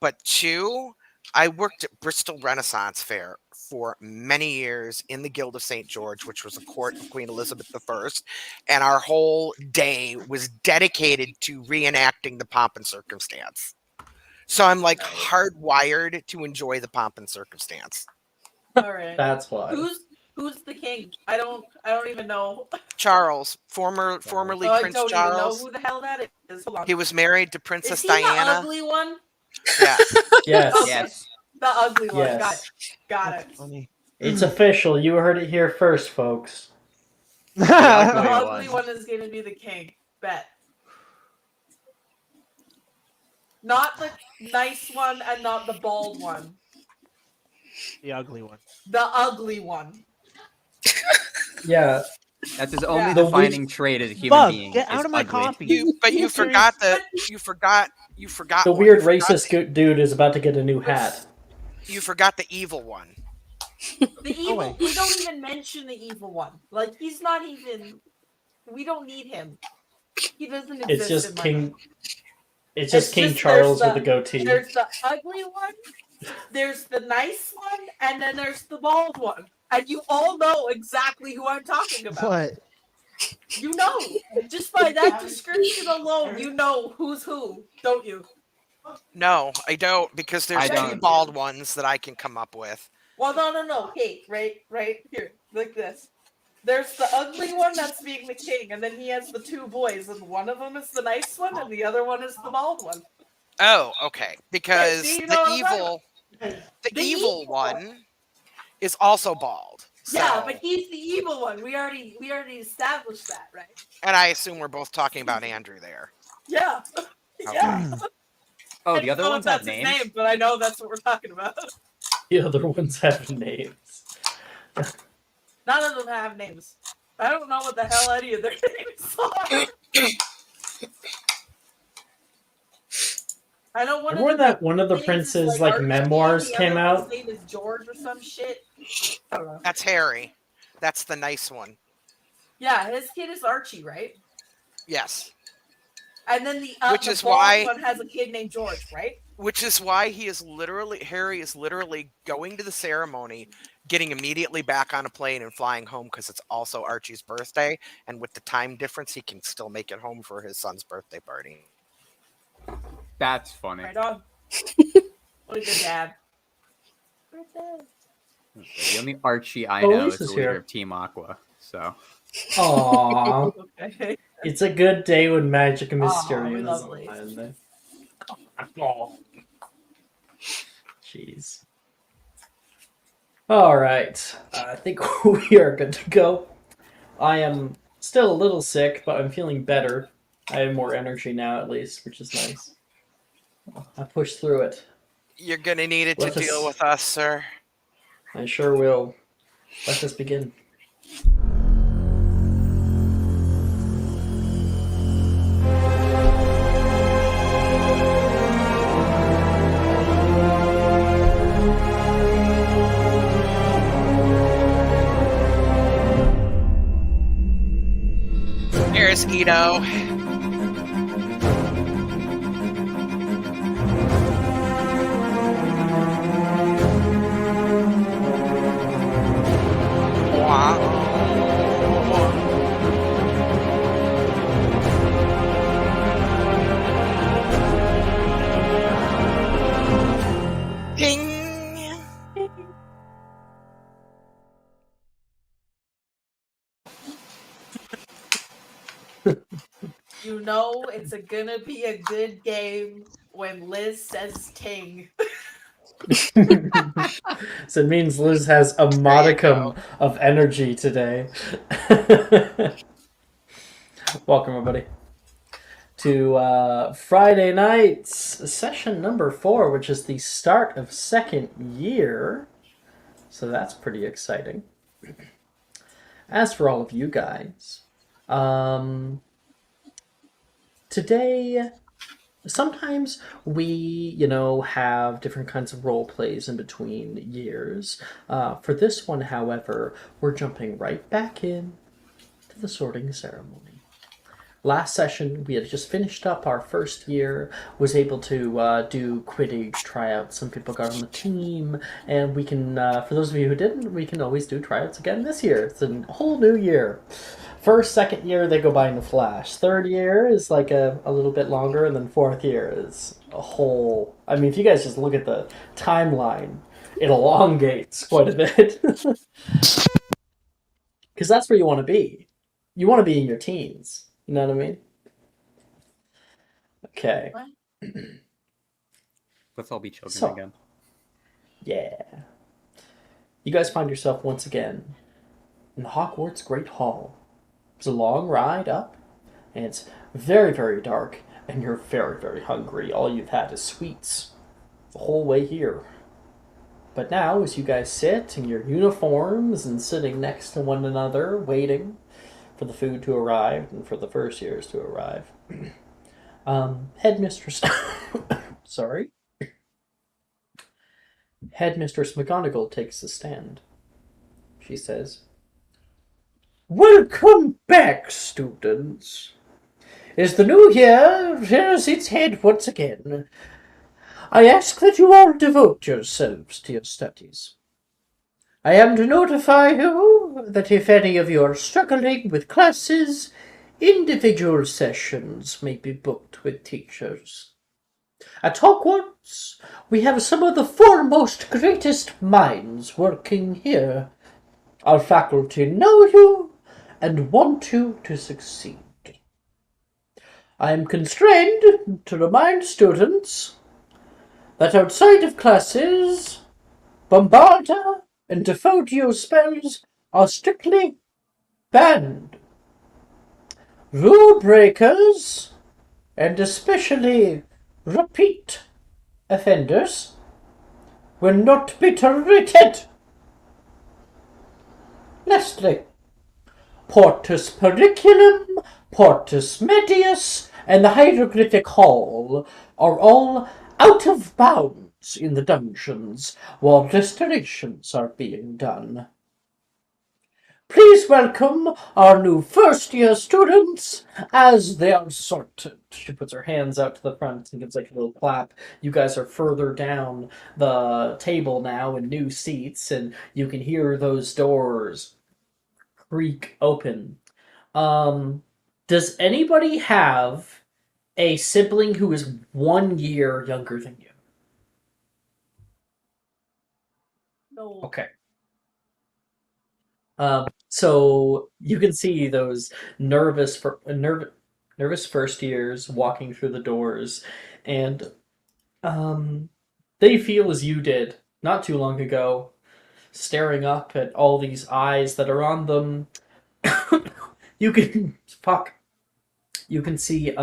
But two, I worked at Bristol Renaissance Fair for many years in the Guild of St. George, which was a court of Queen Elizabeth I, and our whole day was dedicated to reenacting the pomp and circumstance. So I'm like hardwired to enjoy the pomp and circumstance. All right. That's why. Who's the king? I don't even know. Charles, formerly Oh, I Prince don't even know Charles. who the hell that is. Hold on. He was married to Is Princess he Diana. the ugly one? Yes. Yes. Okay. Yes. The ugly one. Yes. Got it. Funny. It's official. You heard it here first, folks. The ugly ugly one. one is going to be the king. Bet. Not the nice one and not the bald one. The ugly one. The ugly one. Yeah. That's his only Yeah. defining trait as a human Bug, being. get out is of my ugly. coffee. You forgot that you forgot The one. weird You forgot racist dude is about to get a new hat. You forgot the evil one. The evil. wait. We don't even mention the evil one. Like, he's not even. We don't need him. He doesn't exist. It's just in my King. mind. It's just It's King just- Charles there's with a goatee. There's the ugly one, there's the nice one, and then there's the bald one. And you all know exactly who I'm talking about. What? You know, just by that description alone, you know who's who, don't you? No, I don't, because there's I two don't. bald ones that I can come up with. Well, no. Hey, right here, like this. There's the ugly one that's being the king, and then he has the two boys, and one of them is the nice one, and the other one is the bald one. Oh, okay. Because see, you the know what I'm evil one is also bald. So, Yeah, but he's the evil one. We already established that, right? and I assume we're both talking about Andrew there. Yeah. Okay. Yeah. Oh, I the don't other know ones if have that's his names. name, but I know that's what we're talking about. The other ones have names. None of them have names. I don't know what the hell any of their names are. I know one Remember of them. that one of the names is, prince's Archie, memoirs the came other one's out? name is George or some shit. I don't know. That's Harry. That's the nice one. Yeah, his kid is Archie, right? Yes. And then the Which is bald why- one has a kid named George, right? Which is why Harry is literally going to the ceremony, getting immediately back on a plane and flying home because it's also Archie's birthday. And with the time difference, he can still make it home for his son's birthday party. That's funny. Right on. What a good dad. The only Archie I Oh, know is the Lisa's leader here. of Team Aqua. So Aww. Okay. It's a good day when magic and Aw, Mysterium we is love on, Liz. isn't it? Aw. Jeez. Alright. I think we are good to go. I am still a little sick, but I'm feeling better. I have more energy now, at least, which is nice. I pushed through it. You're gonna need it to Let us- deal with us, sir. I sure will. Let us begin. Here's Ito. Ding! You know it's gonna be a good game when Liz says ting. So it means Liz has a modicum of energy today. Welcome, everybody, to Friday night's session number 4, which is the start of second year. So that's pretty exciting. As for all of you guys, today, sometimes we, have different kinds of role plays in between years. For this one, however, we're jumping right back in to the sorting ceremony. Last session, we had just finished up our first year, was able to do Quidditch tryouts. Some people got on the team, and we can, for those of you who didn't, we can always do tryouts again this year. It's a whole new year. First, second year, they go by in a flash. Third year is like a little bit longer, and then fourth year is a whole... I mean, if you guys just look at the timeline, it elongates quite a bit. Because that's where you want to be. You want to be in your teens. You know what I mean? Okay. Let's all be children So- again. Yeah. You guys find yourself once again in the Hogwarts Great Hall. It's a long ride up, and it's very, very dark, and you're very, very hungry. All you've had is sweets the whole way here. But now, as you guys sit in your uniforms and sitting next to one another, waiting for the food to arrive and for the first years to arrive, Headmistress... Sorry? Headmistress McGonagall takes a stand. She says, "Welcome back, students. As the new year rears its head once again, I ask that you all devote yourselves to your studies. I am to notify you that if any of you are struggling with classes, individual sessions may be booked with teachers. At Hogwarts, we have some of the foremost, greatest minds working here. Our faculty know you and want you to succeed. I am constrained to remind students that outside of classes, Bombarda and Defodio spells are strictly banned. Rule breakers, and especially repeat offenders, will not be tolerated. Lastly, Portus Periculum, Portus Medius, and the Hieroglyphic Hall are all out of bounds in the dungeons while restorations are being done. Please welcome our new first-year students as they are sorted." She puts her hands out to the front and gives like a little clap. You guys are further down the table now in new seats, and you can hear those doors creak open. Does anybody have a sibling who is 1 year younger than you? No. Okay. So you can see those nervous first years walking through the doors, and they feel as you did not too long ago, staring up at all these eyes that are on them. You can You can see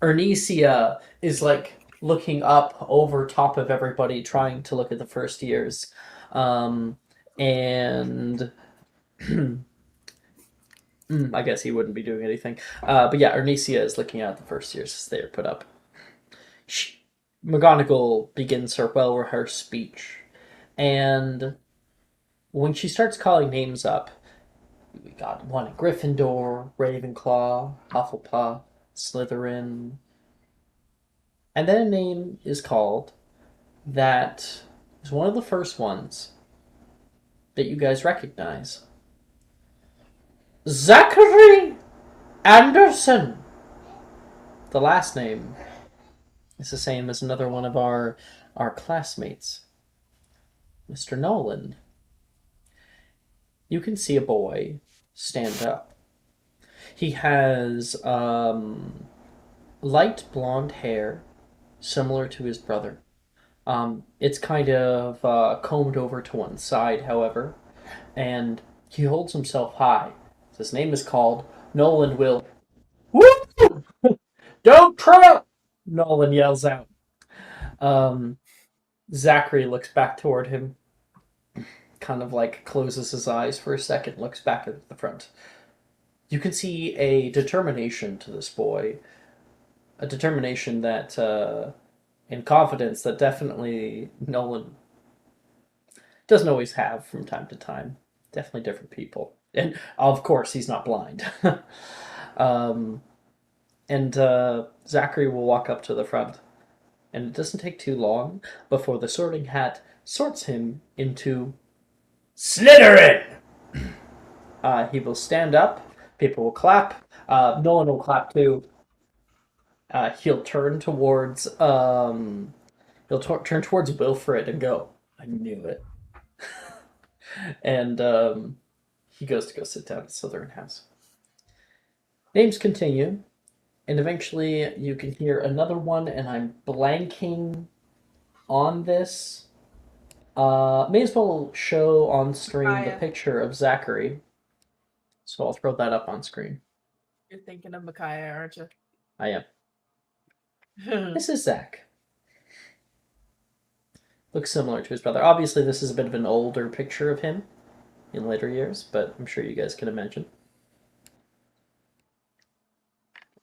Ernesia is like looking up over top of everybody, trying to look at the first years. And I guess he wouldn't be doing anything. But yeah, Ernesia is looking at the first years as they are put up. McGonagall begins her well-rehearsed speech, and when she starts calling names up, we got one in Gryffindor, Ravenclaw, Hufflepuff, Slytherin, and then a name is called that is one of the first ones that you guys recognize. Zachary Anderson. The last name is the same as another one of our classmates, Mr. Nolan. You can see a boy stand up. He has light blonde hair, similar to his brother. It's kind of combed over to one side, however, and he holds himself high. His name is called Nolan Will. Woo! Don't trip! Nolan yells out. Zachary looks back toward him, kind of like closes his eyes for a second, looks back at the front. You can see a determination to this boy, a determination that, and confidence that definitely Nolan doesn't always have from time to time. Definitely different people. And of course, he's not blind. And Zachary will walk up to the front. And it doesn't take too long before the sorting hat sorts him into Slytherin! He will stand up, people will clap, Nolan will clap too. He'll turn towards turn towards Wilfred and go, I knew it. And he goes to go sit down at the Slytherin house. Names continue, and eventually you can hear another one, and I'm blanking on this. May as well show on screen the Micaiah. picture of Zachary. So I'll throw that up on screen. You're thinking of Micaiah, aren't you? I am. This is Zach. Looks similar to his brother. Obviously, this is a bit of an older picture of him in later years, but I'm sure you guys can imagine.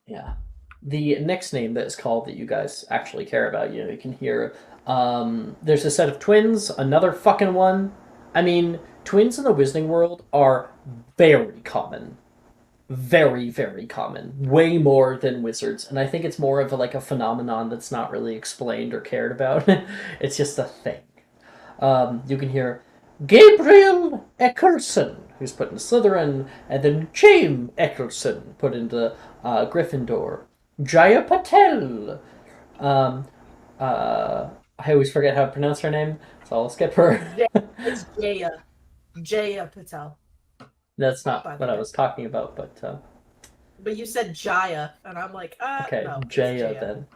Yeah. The next name that is called that you guys actually care about, you can hear, there's a set of twins, another fucking one. I mean, twins in the Wizarding world are very common. Very, very common. Way more than wizards. And I think it's more of a phenomenon that's not really explained or cared about. It's just a thing. You can hear Gabriel Eckerson, who's put into Slytherin, and then James Eckerson, put into Gryffindor. Jaya Patel. I always forget how to pronounce her name, so I'll skip her. It's Jaya. Jaya Patel. That's not By the what I way. was talking about, but But you said Jaya, and I'm like, okay, no. it's Jaya then.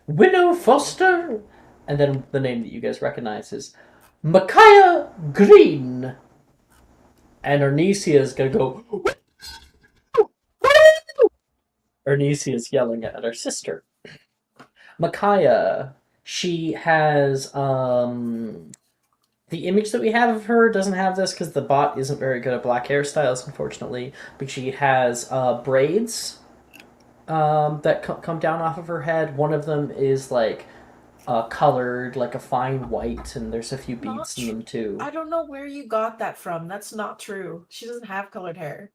Willow Foster, and then the name that you guys recognize is Micaiah Green. And Ernisia is gonna go. Ernisia is yelling at her sister. Micaiah, she has the image that we have of her doesn't have this because the bot isn't very good at black hairstyles, unfortunately. But she has braids that come down off of her head. One of them is colored like a fine white, and there's a few beads in them too. I don't know where you got that from. That's not true. She doesn't have colored hair.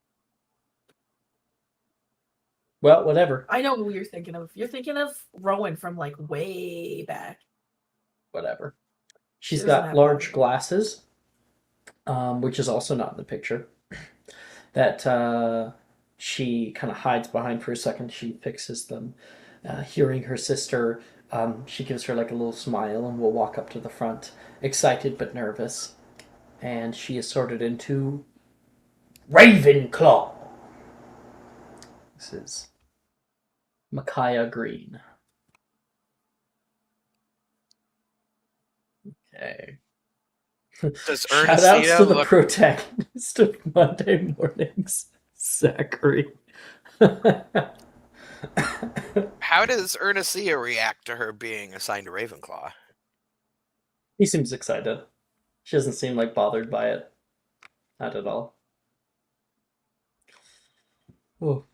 Well, whatever. I know who you're thinking of. You're thinking of Rowan from way back. Whatever. She's She doesn't got have large colored glasses, which is also not in the picture. That she kind of hides behind for a second. She fixes them. Hearing her sister, she gives her a little smile and will walk up to the front, excited but nervous. And she is sorted into Ravenclaw. This is Micaiah Green. Okay. Does Shout outs Ernestina to the look? protagonist of Monday Mornings, Zachary. How does Ernestina react to her being assigned to Ravenclaw? He seems excited. She doesn't seem bothered by it. Not at all. Oh.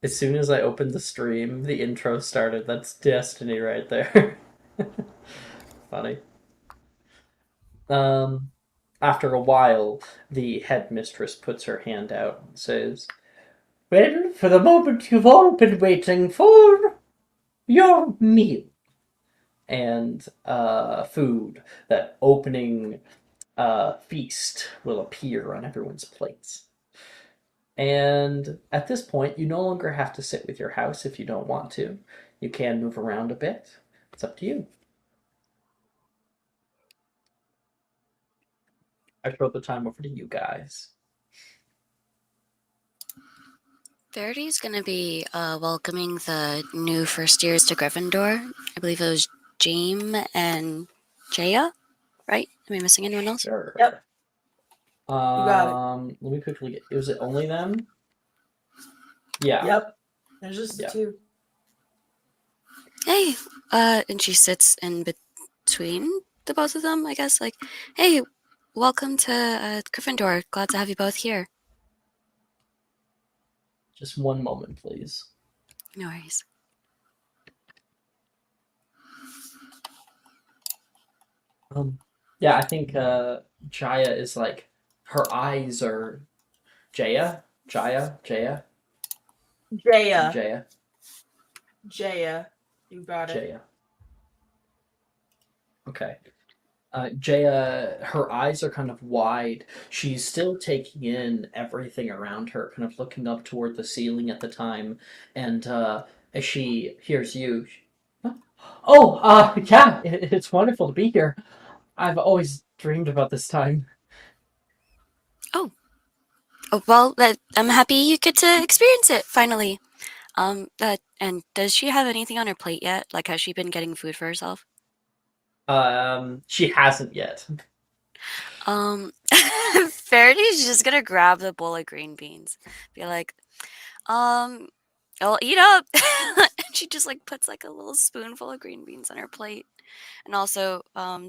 As soon as I opened the stream, the intro started. That's destiny right there. Funny. After a while, the headmistress puts her hand out and says, well, for the moment you've all been waiting for, your meal. And food, that opening feast will appear on everyone's plates. And at this point, you no longer have to sit with your house if you don't want to. You can move around a bit. It's up to you. I throw the time over to you guys. Verity's going to be welcoming the new first years to Gryffindor. I believe it was James and Jaya, right? Am I missing anyone else? Sure. Yep. got it. Let me quickly get. Was it only them? Yeah. Yep. There's just Yeah. two. Hey, and she sits in between the both of them, I guess. Hey, welcome to Gryffindor. Glad to have you both here. Just one moment, please. No worries. Yeah, I think Jaya is her eyes are Jaya. Jaya. Jaya. Jaya. Jaya. You got it. Jaya. Okay. Jaya, her eyes are kind of wide. She's still taking in everything around her, kind of looking up toward the ceiling at the time. And as she hears you, oh, yeah, it's wonderful to be here. I've always dreamed about this time. Oh, well, I'm happy you get to experience it finally. And does she have anything on her plate yet? Like, has she been getting food for herself? She hasn't yet. Faraday just gonna grab the bowl of green beans, be like, I'll eat up. And she just like puts like a little spoonful of green beans on her plate, and also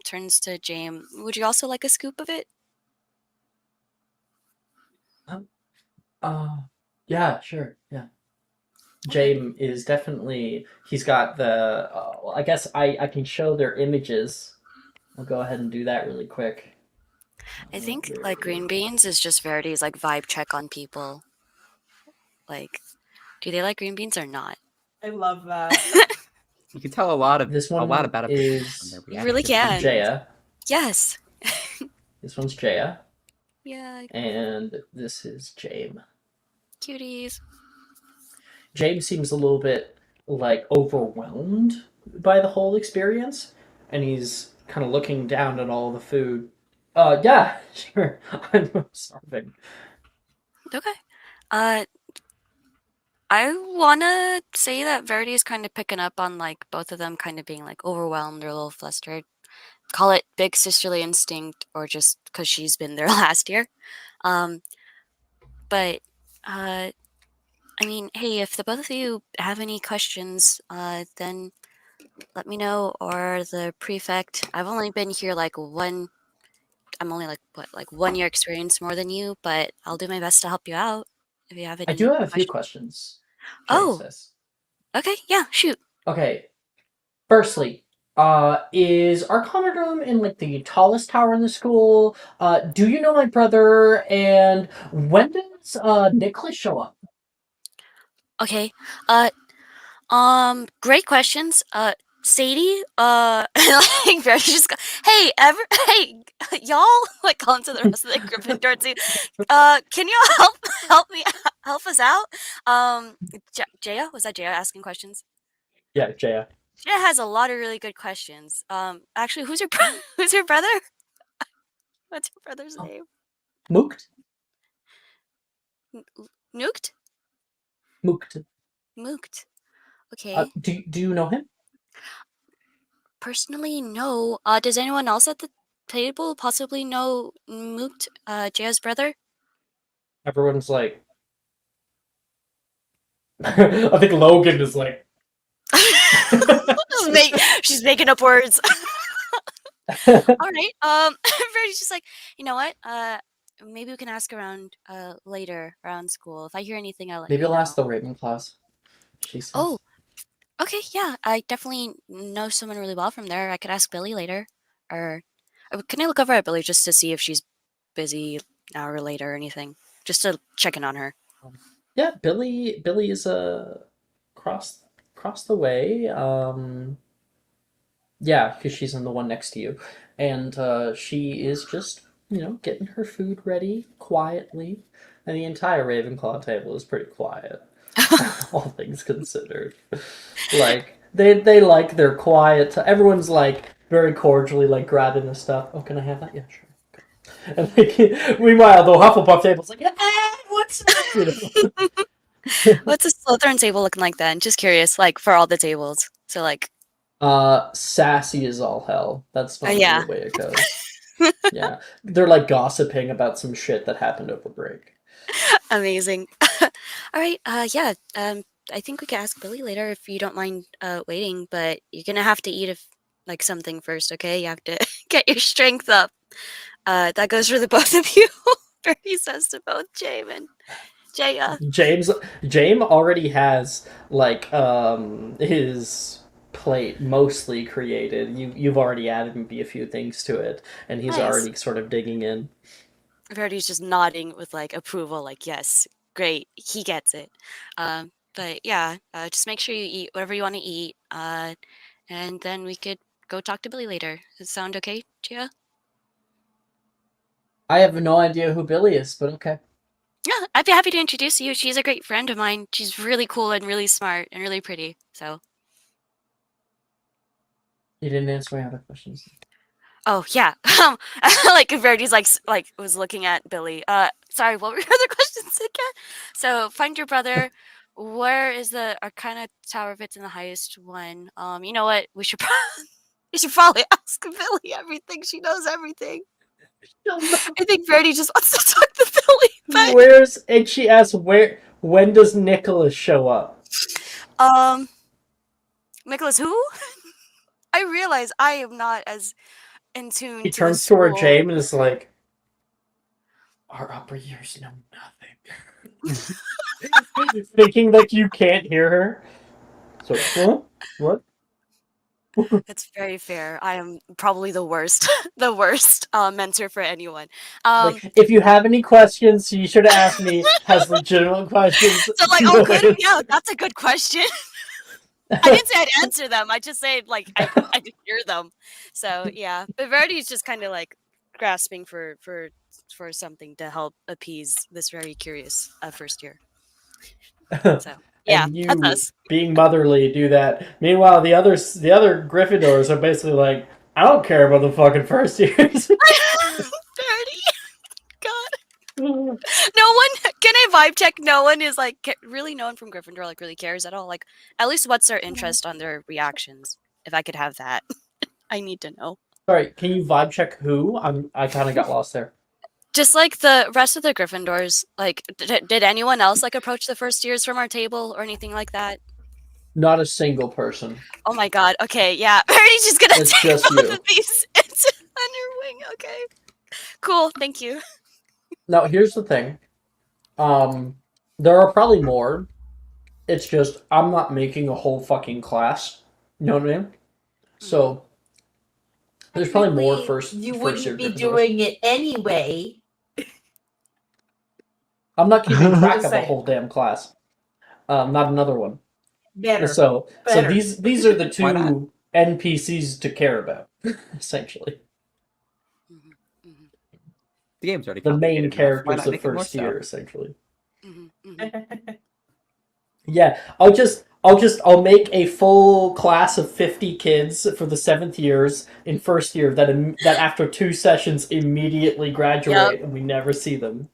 turns to James. Would you also like a scoop of it? Uh, yeah, sure, yeah. Okay. James is definitely. He's got the. Well, I guess I can show their images. I'll go ahead and do that really quick. I think Where like is green beans is just Verity's like vibe check on people. Like, do they like green beans or not? I love that. You can tell this a one lot about a person from their is You really reaction. can. Jaya. Yes. This one's Jaya, Yeah, and this is James. cuties. James seems a little bit like overwhelmed by the whole experience, and he's kind of looking down at all the food. Yeah, sure. I'm starving. Okay. Uh, I wanna say that Verity is kind of picking up on like both of them kind of being like overwhelmed or a little flustered. Call it big sisterly instinct or just because she's been there last year. Um, but I mean, hey, if the both of you have any questions, then let me know. Or the prefect. I've only been here like one. I'm only like what, like 1 year experience more than you, but I'll do my best to help you out if you have I do any have a few questions. questions, James Oh, says. okay, yeah, shoot. Okay, firstly, is our common room in like the tallest tower in the school? Do you know my brother? And when does Nicholas show up? Okay, great questions. Sadie, like very just go, hey, hey, y'all, like calling to the rest of the Gryffindor team. Can you help me help us out? Jaya, was that Jaya asking questions? Yeah, Jaya. Jaya has a lot of really good questions. Actually, who's your who's your brother? What's your brother's Oh. name? Mookt? Nuked? Mookt. Mooked. Okay. Do you know him? Personally, no. Does anyone else at the table possibly know Mooked, Jaya's brother? Everyone's like. I think Logan is like. She's making up words. All right. Verdi's just like, you know what? Maybe we can ask around later around school. If I hear anything, I'll let Maybe you I'll know. ask the Ravenclaws. She says. Oh, okay, yeah. I definitely know someone really well from there. I could ask Billy later. Or can I look over at Billy just to see if she's busy now or later or anything? Just to check in on her. Yeah, Billy is cross the way. Yeah, because she's in the one next to you, and she is just getting her food ready quietly, and the entire Ravenclaw table is pretty quiet, all things considered. Like they like their quiet. Everyone's like very cordially like grabbing the stuff. Oh, can I have that? Yeah, sure. And like, meanwhile, the Hufflepuff table's like, what's What's a Slytherin table looking like then? Just curious, like for all the tables. So like, Sassy as all hell. That's normally yeah, the way it goes. Yeah, they're like gossiping about some shit that happened over break. amazing. All right, yeah. I think we could ask Billy later if you don't mind waiting, but you're gonna have to eat like something first, okay? You have to get your strength up. That goes for the both of you. Bernie says to both James and Jaya. James already has like his plate mostly created. You've already added maybe a few things to it, and he's Nice. already sort of digging in. Verdi's just nodding with like approval, like yes, great. He gets it. But yeah, just make sure you eat whatever you want to eat. And then we could go talk to Billy later. Does it sound okay, Gia? I have no idea who Billy is, but okay. Yeah, I'd be happy to introduce you. She's a great friend of mine. She's really cool and really smart and really pretty. So, You didn't answer my other questions. oh yeah, like Verdi's like was looking at Billy. Sorry, what were your other questions again? So, find your brother. Where is the Arcana Tower if it's in the highest one? You know what? We should we should probably ask Billy everything. She knows everything. I think Verdi just wants to talk to Billy. But And she asks when does Nicholas show up? Nicholas, who? I realize I am not as in tune He to turns the toward school. James and is like, our upper years know nothing. Thinking that you can't hear her. So, huh? What? That's very fair. I am probably the worst, the worst mentor for anyone. Like, if you have any questions, you should ask me. Has legitimate questions. So like, oh, good. Yeah, that's a good question. I didn't say I'd answer them. I just say like I could hear them. So yeah, but Verdi's just kind of like grasping for something to help appease this very curious first year. So yeah, And you, that's us. being motherly, do that. Meanwhile, the other Gryffindors are basically like, I don't care about the fucking first years. Verdi. God. No one can I vibe check. No one is like really no one from Gryffindor like really cares at all. Like at least what's their interest on their reactions? If I could have that, I need to know. Sorry, can you vibe check who? I kind of got lost there. Just like the rest of the Gryffindors, like did anyone else like approach the first years from our table or anything like that? Not a single person. Oh my god. Okay, yeah. Verdi's just gonna It's take just both you. of these into under wing. Okay. Cool. Thank you. Now, here's the thing. There are probably more. It's just, I'm not making a whole fucking class. You know what I mean? So, there's probably more Technically, you first year wouldn't be Gryffindors. doing it anyway. I'm not keeping track Just of a saying. whole damn class. Not another one. Better. So Better. these are the Why not? two NPCs to care about, essentially. Mhm, mhm, The game's already The main complicated enough. Why characters not of make it more first so? year, essentially. mhm, mhm. Yeah, I'll make a full class of 50 kids for the 7th years in first year that after 2 sessions immediately graduate and we never see them.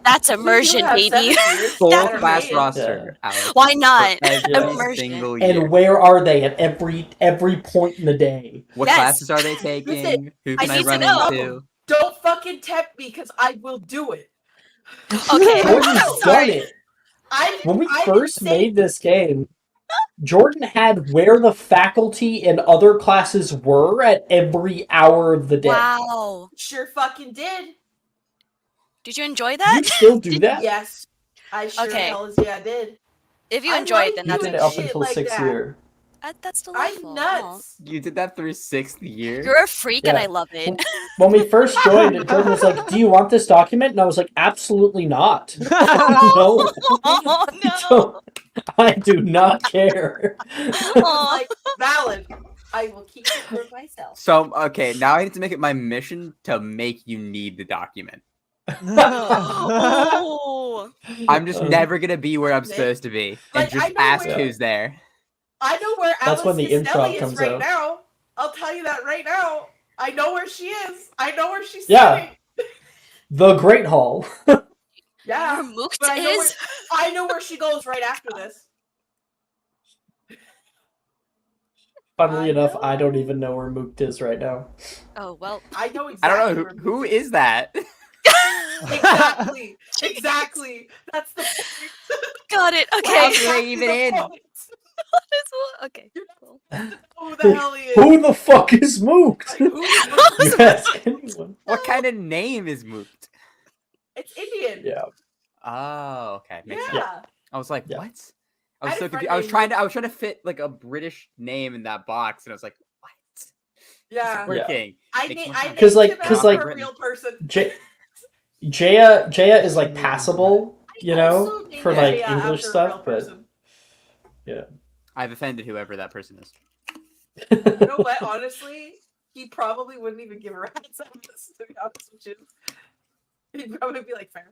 That's We do immersion, have baby. 7 years. Full That's class amazing. roster, Alex. Why not? For every Immersion. single year. And where are they at every point in the day? What Yes. classes are they taking? Who I can I, need to run know. into? Don't fucking tempt me because I will do it. Okay. Jordan's I'm done sorry. it. I When we I first didn't say- made this game, Jordan had where the faculty and other classes were at every hour of the day. Wow. Sure fucking did. Did you enjoy You that? still do that? Yes. I sure Okay. hell as yeah did. If you I enjoy like it, then You that's did it doing up shit until like 6th that. year. that's delightful. I'm nuts. You did that through 6th year? You're a freak and Yeah. I love it. When we first joined, Jordan was like, "Do you want this document?" And I was like, "Absolutely not. No, Oh no. So, I do not care." Aw. Like valid. I will keep it for myself. So, okay, now I need to make it my mission to make you need the document. Oh. I'm just Uh, never gonna be where I'm Nick, supposed to be. And like, I just know ask where- who's there. I know where That's Alice when the Costelli improv is comes right out. now. I'll tell you that right now. I know where she is. I know where she's Yeah. sitting. The Great Hall. Yeah. Your mooked But I know where is. I know where she goes right after this. Funnily I enough, know. I don't even know where Mooked is right now. Oh well. I know I exactly. don't know where who is that. Exactly. Exactly. That's the point. Got it. Wow, Okay. so they even in? Okay. Cool. Who the hell he is? Who the fuck is Mooked? Like, who's You ask anyone. What kind of name is Mooked? It's Indian. Yeah. Oh, okay. Makes sense. Yeah. I was like, Yeah. what? I I was had so a friend confused. named I was trying to fit like a British name in that box, and I was like, what? Yeah. Yeah. Working. I Makes named more sense. 'Cause, like- him 'cause, after like- a real person. Jaya is like passable. you know, Also named for like Jaya English after a stuff, real but person. I've offended whoever that person is. You know what? Honestly, he probably wouldn't even give a rat's ass, to be honest with you. He'd probably be like, fair.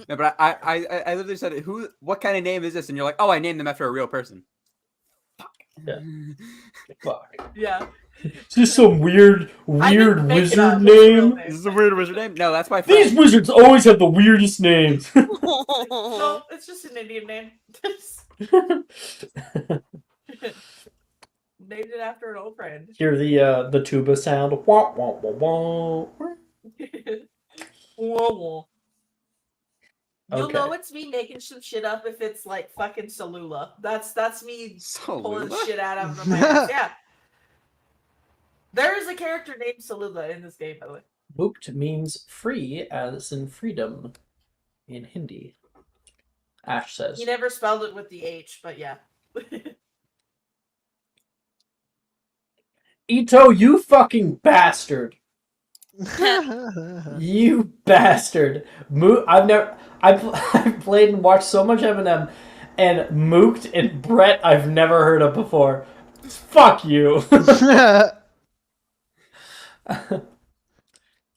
No, but I literally said, what kind of name is this? And you're like, oh, I named them after a real person. Yeah. Fuck. Yeah. Is this some weird I didn't make it wizard up. It's a real name? name. This is a weird wizard name? No, that's my These friend. wizards always have the weirdest names. No, it's just an Indian name. Named it after an old friend. Hear the tuba sound. Wah, wah, wah, wah. Whoa, whoa. You'll Okay. know it's me making some shit up if it's like fucking Salula. That's me pulling Solula? shit out of my ass. Yeah. There is a character named Salula in this game, by the way. Mukt means free, as in freedom, in Hindi. Ash says. He never spelled it with the H, but yeah. Ito, you fucking bastard! You bastard! I've played and watched so much Eminem, and Mooked and Brett I've never heard of before. Fuck you!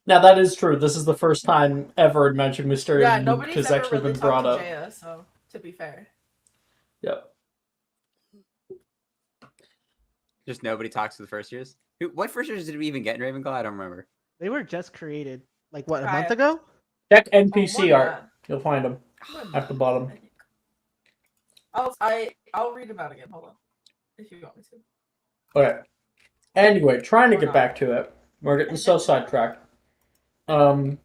Now that is true. This is the first time ever in Magic Mysterium Yeah, Mooked nobody's has ever actually really been brought talked to up. Jaya, so to be fair. Yep. Just nobody talks to the first years? What first years did we even get in Ravenclaw? I don't remember. They were just created, like what, a Kaya. month ago? Check Oh, more NPC than art. that. You'll find them More than at the that. bottom. I'll read them out again. Hold on, if you want me to. Okay. Anyway, trying to Or get not. back to it. We're getting so sidetracked. To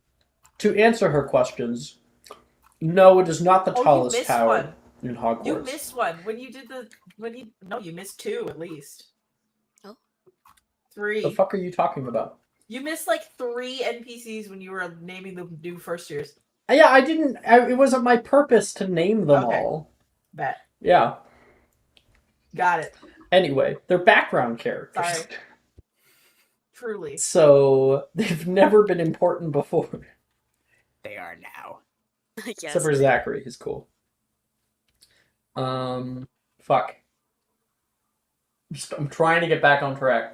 answer her questions, no, it is not the Oh, you tallest missed tower one. in Hogwarts. You missed one when you did you missed two at least. Oh. Three. The fuck are you talking about? You missed like 3 NPCs when you were naming the new first years. Yeah, I didn't. It wasn't my purpose to name them Okay. all. Bet. Yeah. Got it. Anyway, they're background characters. Sorry. Truly. So they've never been important before. They are now. Yes. Except for Zachary, he's cool. Fuck. I'm trying to get back on track.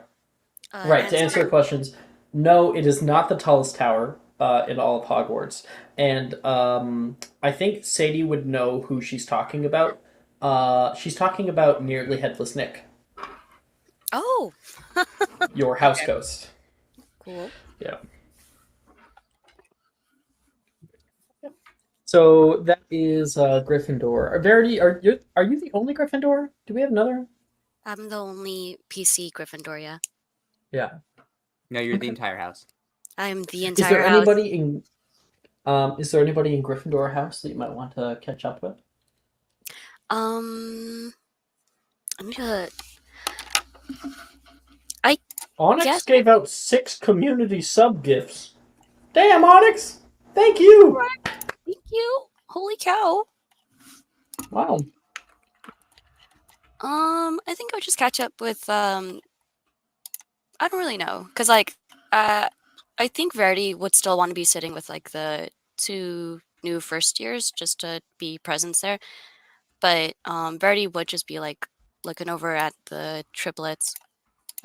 Right, to answer your questions, no, it is not the tallest tower in all of Hogwarts. And I think Sadie would know who she's talking about. She's talking about Nearly Headless Nick, Oh, your house ghost. cool. Yeah. So that is Gryffindor. Verity, are you the only Gryffindor? Do we have another? I'm the only PC Gryffindor, yeah. Yeah. No, you're the Okay. entire house. I'm the Is there entire house. anybody in Gryffindor house that you might want to catch up with? I need to... Onyx Yes. gave out 6 community sub gifts. Damn, Onyx! Thank you! Thank you. Holy cow. Wow. I think I'll just catch up with, I don't really know. Because, like, I think Verity would still want to be sitting with, like, the 2 new first years just to be present there. But, Verity would just be, like, looking over at the triplets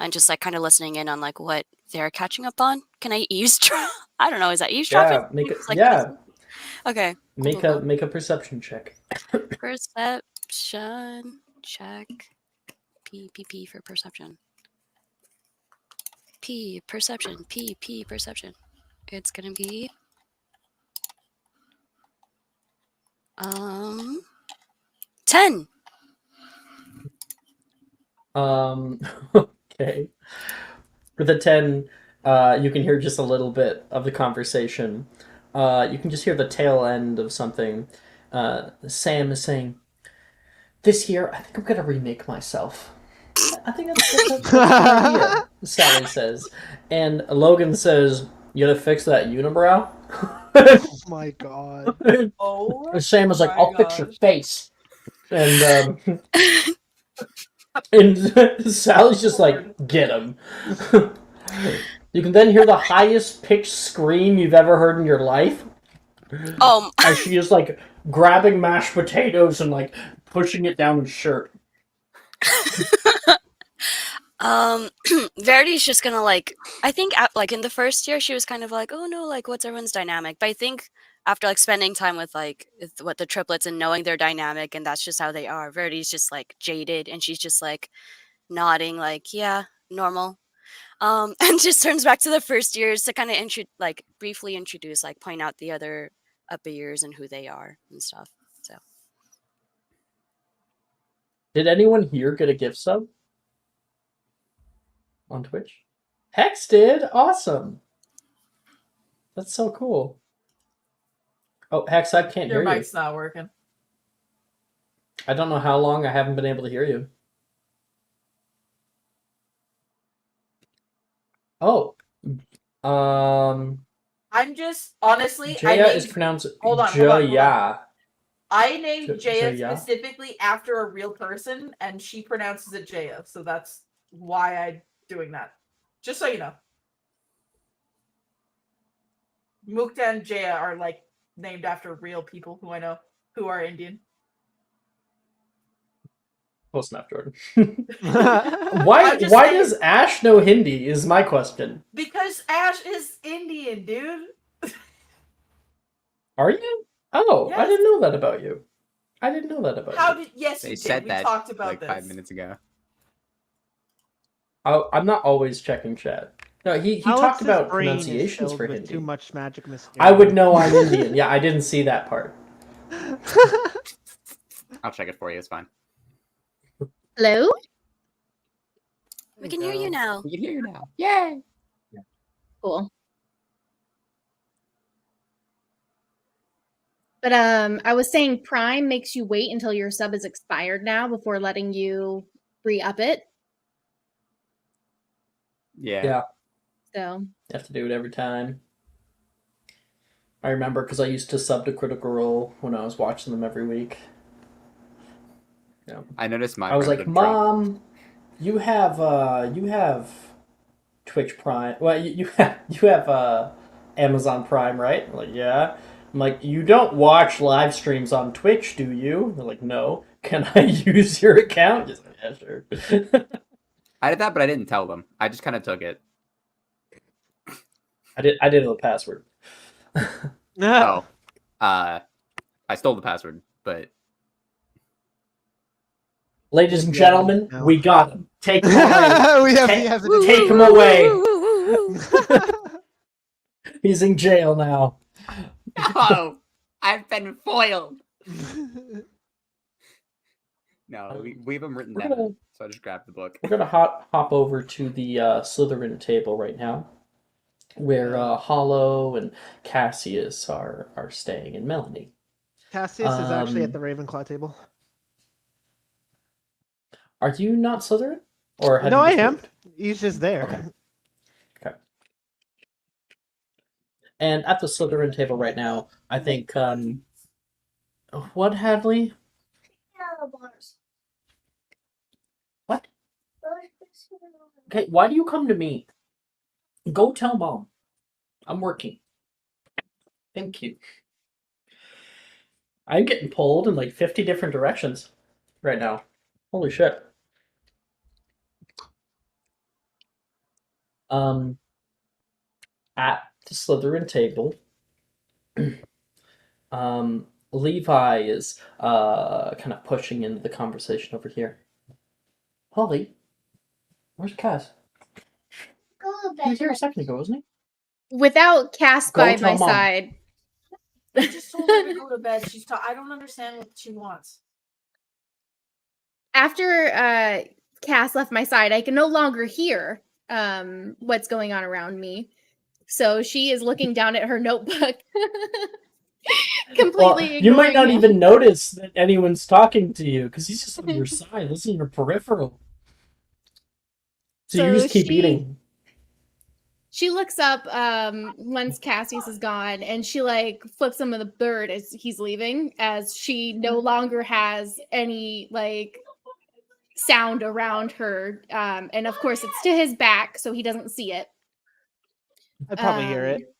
and just, like, kind of listening in on, like, what they're catching up on. Can I eavesdrop? I don't know. Is that eavesdropping? Yeah, make it. Like, Yeah, okay. make cool. a perception check. Perception check. P for perception. P perception. P perception. It's gonna be 10. Okay. For the 10, you can hear just a little bit of the conversation. You can just hear the tail end of something. Sam is saying, "This year, I think I'm gonna remake myself." I think that's a good idea, Sally says. And Logan says, "You gotta fix that unibrow?" Oh my god. Oh. And Sam is like, my "I'll fix your gosh. face." And and Sally's just like, "Get him." You can then hear the highest pitched scream you've ever heard in your life. As she is like grabbing mashed potatoes and like pushing it down his shirt. Verity's just gonna like. I think like in the first year she was kind of like, oh no, like what's everyone's dynamic? But I think after like spending time with what the triplets and knowing their dynamic and that's just how they are, Verity's just like jaded and she's just like nodding, like yeah, normal. And just turns back to the first years to kind of briefly introduce, like point out the other upper years and who they are and stuff. So Did anyone here get a gift sub on Twitch? Hex did. Awesome. That's so cool. Oh, Hex, I can't Your hear you. mic's not working. I don't know how long I haven't been able to hear you. Oh. I'm just honestly. Jaya is pronounced Hold on. Jaya. I named Jaya Jaya? specifically after a real person, and she pronounces it Jaya, so that's why I'm doing that. Just so you know. Mukta and Jaya are like named after real people who I know who are Indian. Close enough, Jordan. I'm Why just why saying. does Ash know Hindi is my question. Because Ash is Indian, dude. Are you? Oh, I Yes. didn't know that about you. I didn't know that about How you. did? Yes, They you said did. We that talked about like this 5 minutes ago. I'm not always checking chat. No, he talked Alex's about brain is pronunciations filled for with Hindi. too much magic Mysterium. I would know I'm Indian. Yeah, I didn't see that part. I'll check it for you. It's fine. Hello? we can hear you now. We can hear you now. Yay! Cool. But I was saying Prime makes you wait until your sub is expired now before letting you re-up it. Yeah. So You have to do it every time. I remember because I used to sub to Critical Role when I was watching them every week. Yeah. I noticed my I was like, primitive drop. Mom, you have Twitch Prime. Well, you have Amazon Prime, right? I'm like, yeah. I'm like, you don't watch live streams on Twitch, do you? They're like, no. Can I use your account? Just like, yeah, sure. I did that, but I didn't tell them. I just kind of took it. I did the password. Oh, I stole the password, but Ladies and Yeah, gentlemen, no. we got him. Take him away. we have Ta- the evidence. take him away. He's in jail now. oh, I've been foiled. No, we have them written We're down, gonna- so I just grabbed the book. We're gonna hop over to the Slytherin table right now, where Hollow and Cassius are staying, and Melanie. Cassius is actually at the Ravenclaw table. Are you not Slytherin? Or have No, you I just am. moved? He's just there. Okay. And at the Slytherin table right now, I think what, Hadley? What? Okay, why do you come to me? Go tell Mom. I'm working. Thank you. I'm getting pulled in like 50 different directions right now. Holy shit. At the Slytherin table, Levi is kind of pushing into the conversation over here. Holly, where's Cass? He was here a second ago, wasn't without Cass Go by tell my Mom. side, I just told her to go to bed. I don't understand what she wants. after Cass left my side, I can no longer hear what's going on around me. So she is looking down at her notebook. Completely you might not ignoring him. even notice that anyone's talking to you because he's just on your side. This is your peripheral. So you just keep eating. She looks up once Cassius is gone, and she like flips him with a bird as he's leaving, as she no longer has any like sound around her. And of course, it's to his back, so he doesn't see it. I'd probably hear it.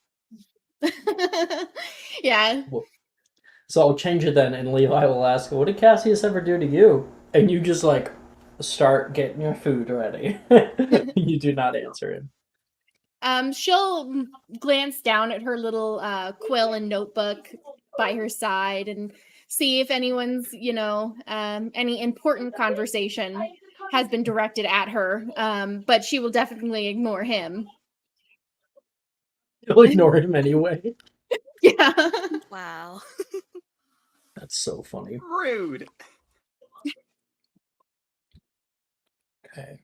Yeah. So I'll change it then, and Levi will ask, "What did Cassius ever do to you?" And you just like start getting your food ready. You do not answer him. She'll glance down at her little quill and notebook by her side and see if anyone's, any important conversation has been directed at her. But she will definitely ignore him. You'll ignore him anyway. Yeah. Wow. That's so funny. Rude. Okay.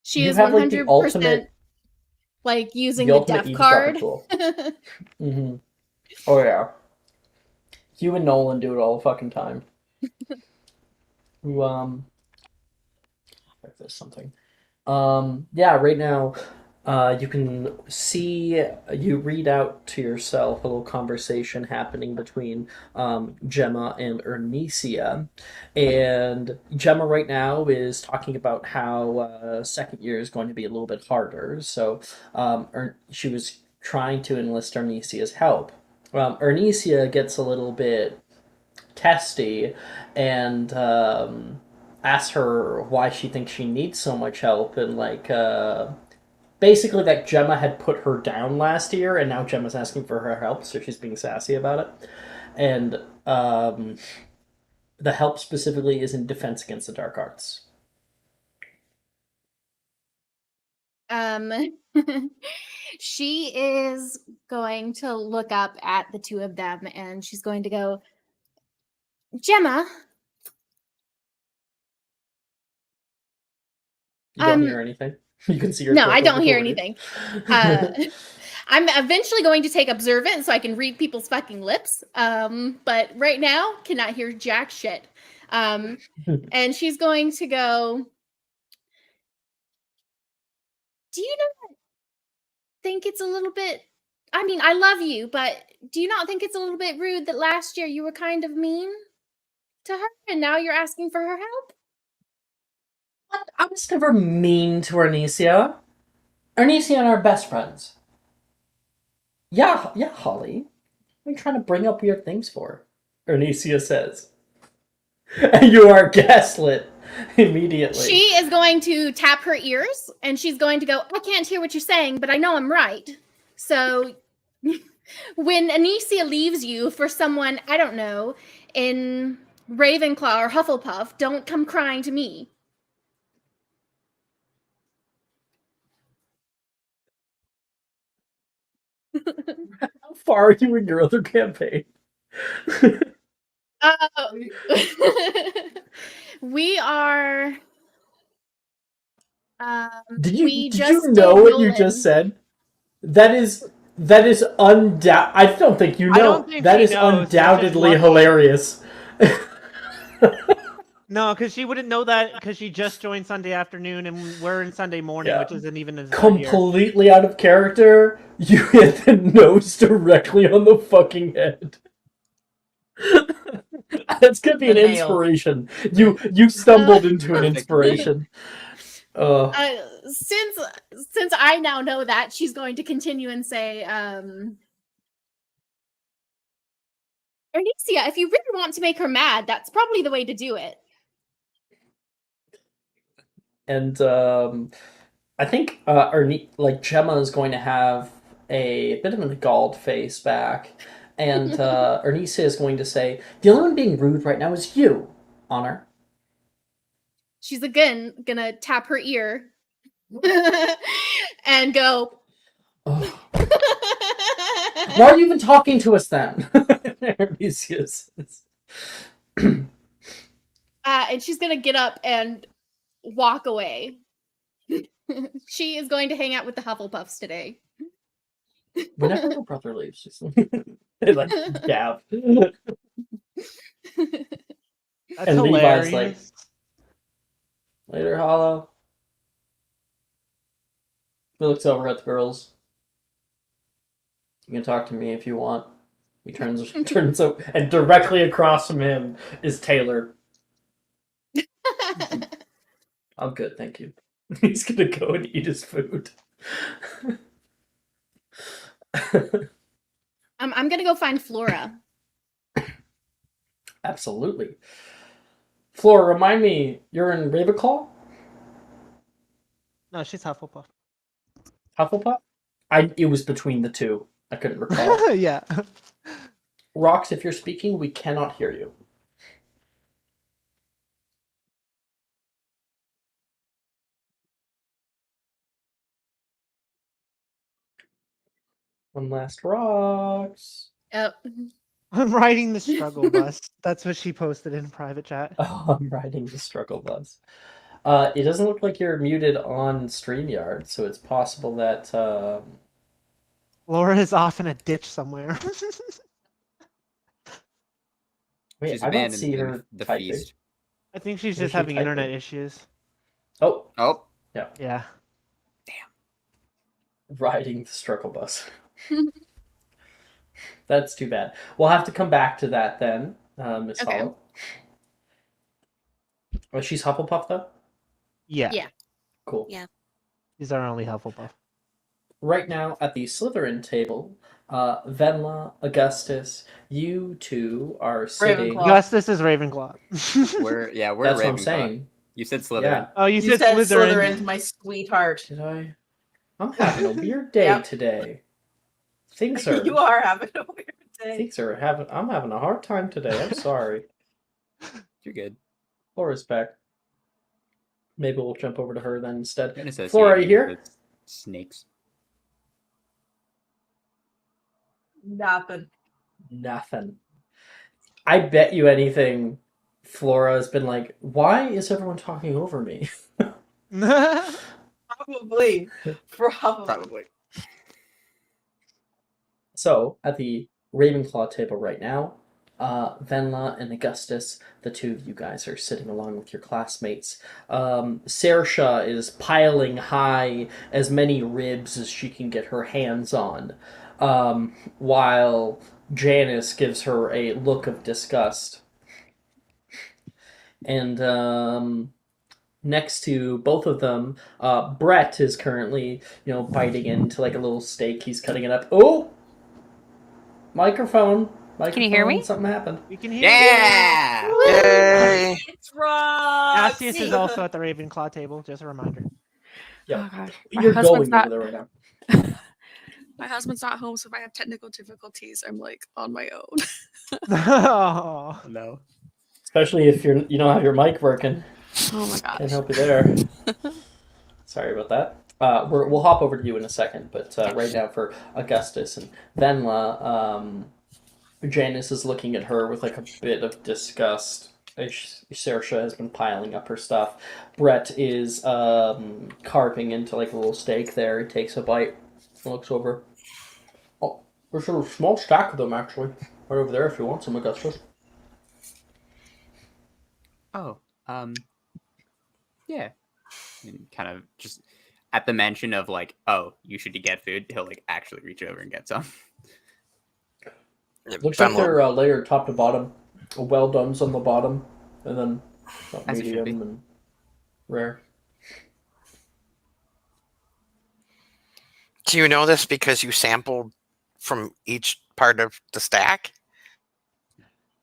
She You is have like the 100% ultimate, like using the the ultimate deaf eavesdropping card. tool. Mm-hmm. Oh yeah. You and Nolan do it all the fucking time. Who if there's something. Yeah, right now, you can see, you read out to yourself a little conversation happening between Gemma and Ernisia. And Gemma right now is talking about how second year is going to be a little bit harder. So she was trying to enlist Ernisia's help. Ernisia gets a little bit testy and asks her why she thinks she needs so much help, and like basically that Gemma had put her down last year and now Gemma's asking for her help, so she's being sassy about it. And the help specifically is in defense against the dark arts. Um, she is going to look up at the two of them and she's going to go, Gemma. You don't hear anything. You can see your No, I click don't hear recorded. anything. I'm eventually going to take observant so I can read people's fucking lips. But right now, cannot hear jack shit. And she's going to go, do you not think it's a little bit, I mean, I love you, but do you not think it's a little bit rude that last year you were kind of mean to her and now you're asking for her help? What? I was never mean to Ernisia. Ernisia and I are best friends. Yeah, yeah, Holly. What are you trying to bring up weird things for? Ernisia says. And you are gaslit immediately. She is going to tap her ears and she's going to go, I can't hear what you're saying, but I know I'm right. So when Anicia leaves you for someone, I don't know, in Ravenclaw or Hufflepuff, don't come crying to me. How far are you in your other campaign? We are. Did you We did just you know did what you just Nolan. said? That is undoubt. I don't think you know. I don't think that she is knows, which is undoubtedly lucky. hilarious. No, because she wouldn't know that because she just joined Sunday afternoon and we're in Sunday morning, Yeah. which isn't even in the third year. Completely out of character. You hit the nose directly on the fucking head. That's gonna be The an nail. inspiration. You stumbled into an Perfect. inspiration. Since I now know that, she's going to continue and say, Ernisia, if you really want to make her mad, that's probably the way to do it. And I think Gemma is going to have a bit of a galled face back, and Ernisa is going to say, "The only one being rude right now is you, Honor." She's again gonna tap her ear and go. Oh. Why are you even talking to us then? Ernisa says. And she's gonna get up and walk away. She is going to hang out with the Hufflepuffs today. Whenever her brother leaves, she's they like dab. That's And Levi's hilarious. like, "Later, Hollow." He looks over at the girls. "You can talk to me if you want." He turns up, and directly across from him is Taylor. "I'm good, thank you." He's gonna go and eat his food. I'm gonna go find Flora. Absolutely. Flora, remind me, you're in Ravenclaw? No, she's Hufflepuff. Hufflepuff? It was between the two. I couldn't recall. Yeah. Rox, if you're speaking, we cannot hear you. One last Rox. Yep. I'm riding the struggle bus. That's what she posted in private chat. Oh, I'm riding the struggle bus. It doesn't look like you're muted on StreamYard, so it's possible that Laura is off in a ditch somewhere. wait, She's I don't abandoned see in her the typing. feast. I think she's Where's just she having typing? internet issues. Oh, Oh, Yeah. riding the struggle bus. That's too bad. We'll have to come back to that then, Miss Okay. Hollow. Oh, she's Hufflepuff though? Yeah. Yeah. Cool. Yeah. She's our only Hufflepuff. Right now at the Slytherin table, Venla, Augustus, you two are sitting. Ravenclaw. Augustus is Ravenclaw. we're That's Ravenclaw. what I'm saying. You said Slytherin. Yeah. Oh, you, You said said Slytherin. Slytherin's my sweetheart. Did I? I'm having a weird day Yep. today. Things are. You are having a weird day. Things are having. I'm having a hard time today. I'm sorry. You're good. Flora's back. Maybe we'll jump over to her then instead. Been associated Flora, are you here? with snakes. Nothing. Nothing. I bet you anything. Flora's been like, why is everyone talking over me? Probably. Probably. So, at the Ravenclaw table right now, Venla and Augustus, the two of you guys are sitting along with your classmates. Saoirse is piling high as many ribs as she can get her hands on, while Janice gives her a look of disgust. And next to both of them, Brett is currently, biting into like a little steak. He's cutting it up. Oh! Microphone. Can you hear me? Something happened. We can hear Yeah! Yay! It's wrong. Cassius is also at the Ravenclaw table, just a reminder. Yep. Oh god. You're husband's going not- over there right now. My husband's not home, so if I have technical difficulties, I'm like on my own. Oh. No. Especially if you don't have your mic working. Oh my Can't gosh. help you there. Sorry about that. We'll hop over to you in a second, but right now for Augustus and Venla, Janice is looking at her with like a bit of disgust. Saoirse has been piling up her stuff. Brett is carving into like a little steak there. He takes a bite, looks over. Oh, there's a small stack of them actually, right over there if you want some, Augustus. Oh, yeah. And kind of just at the mention of like, oh, you should get food, he'll like actually reach over and get some. Looks like Venla- they're layered top to bottom. Well done's on the bottom, and then As it should be. medium and rare. Do you know this because you sampled from each part of the stack?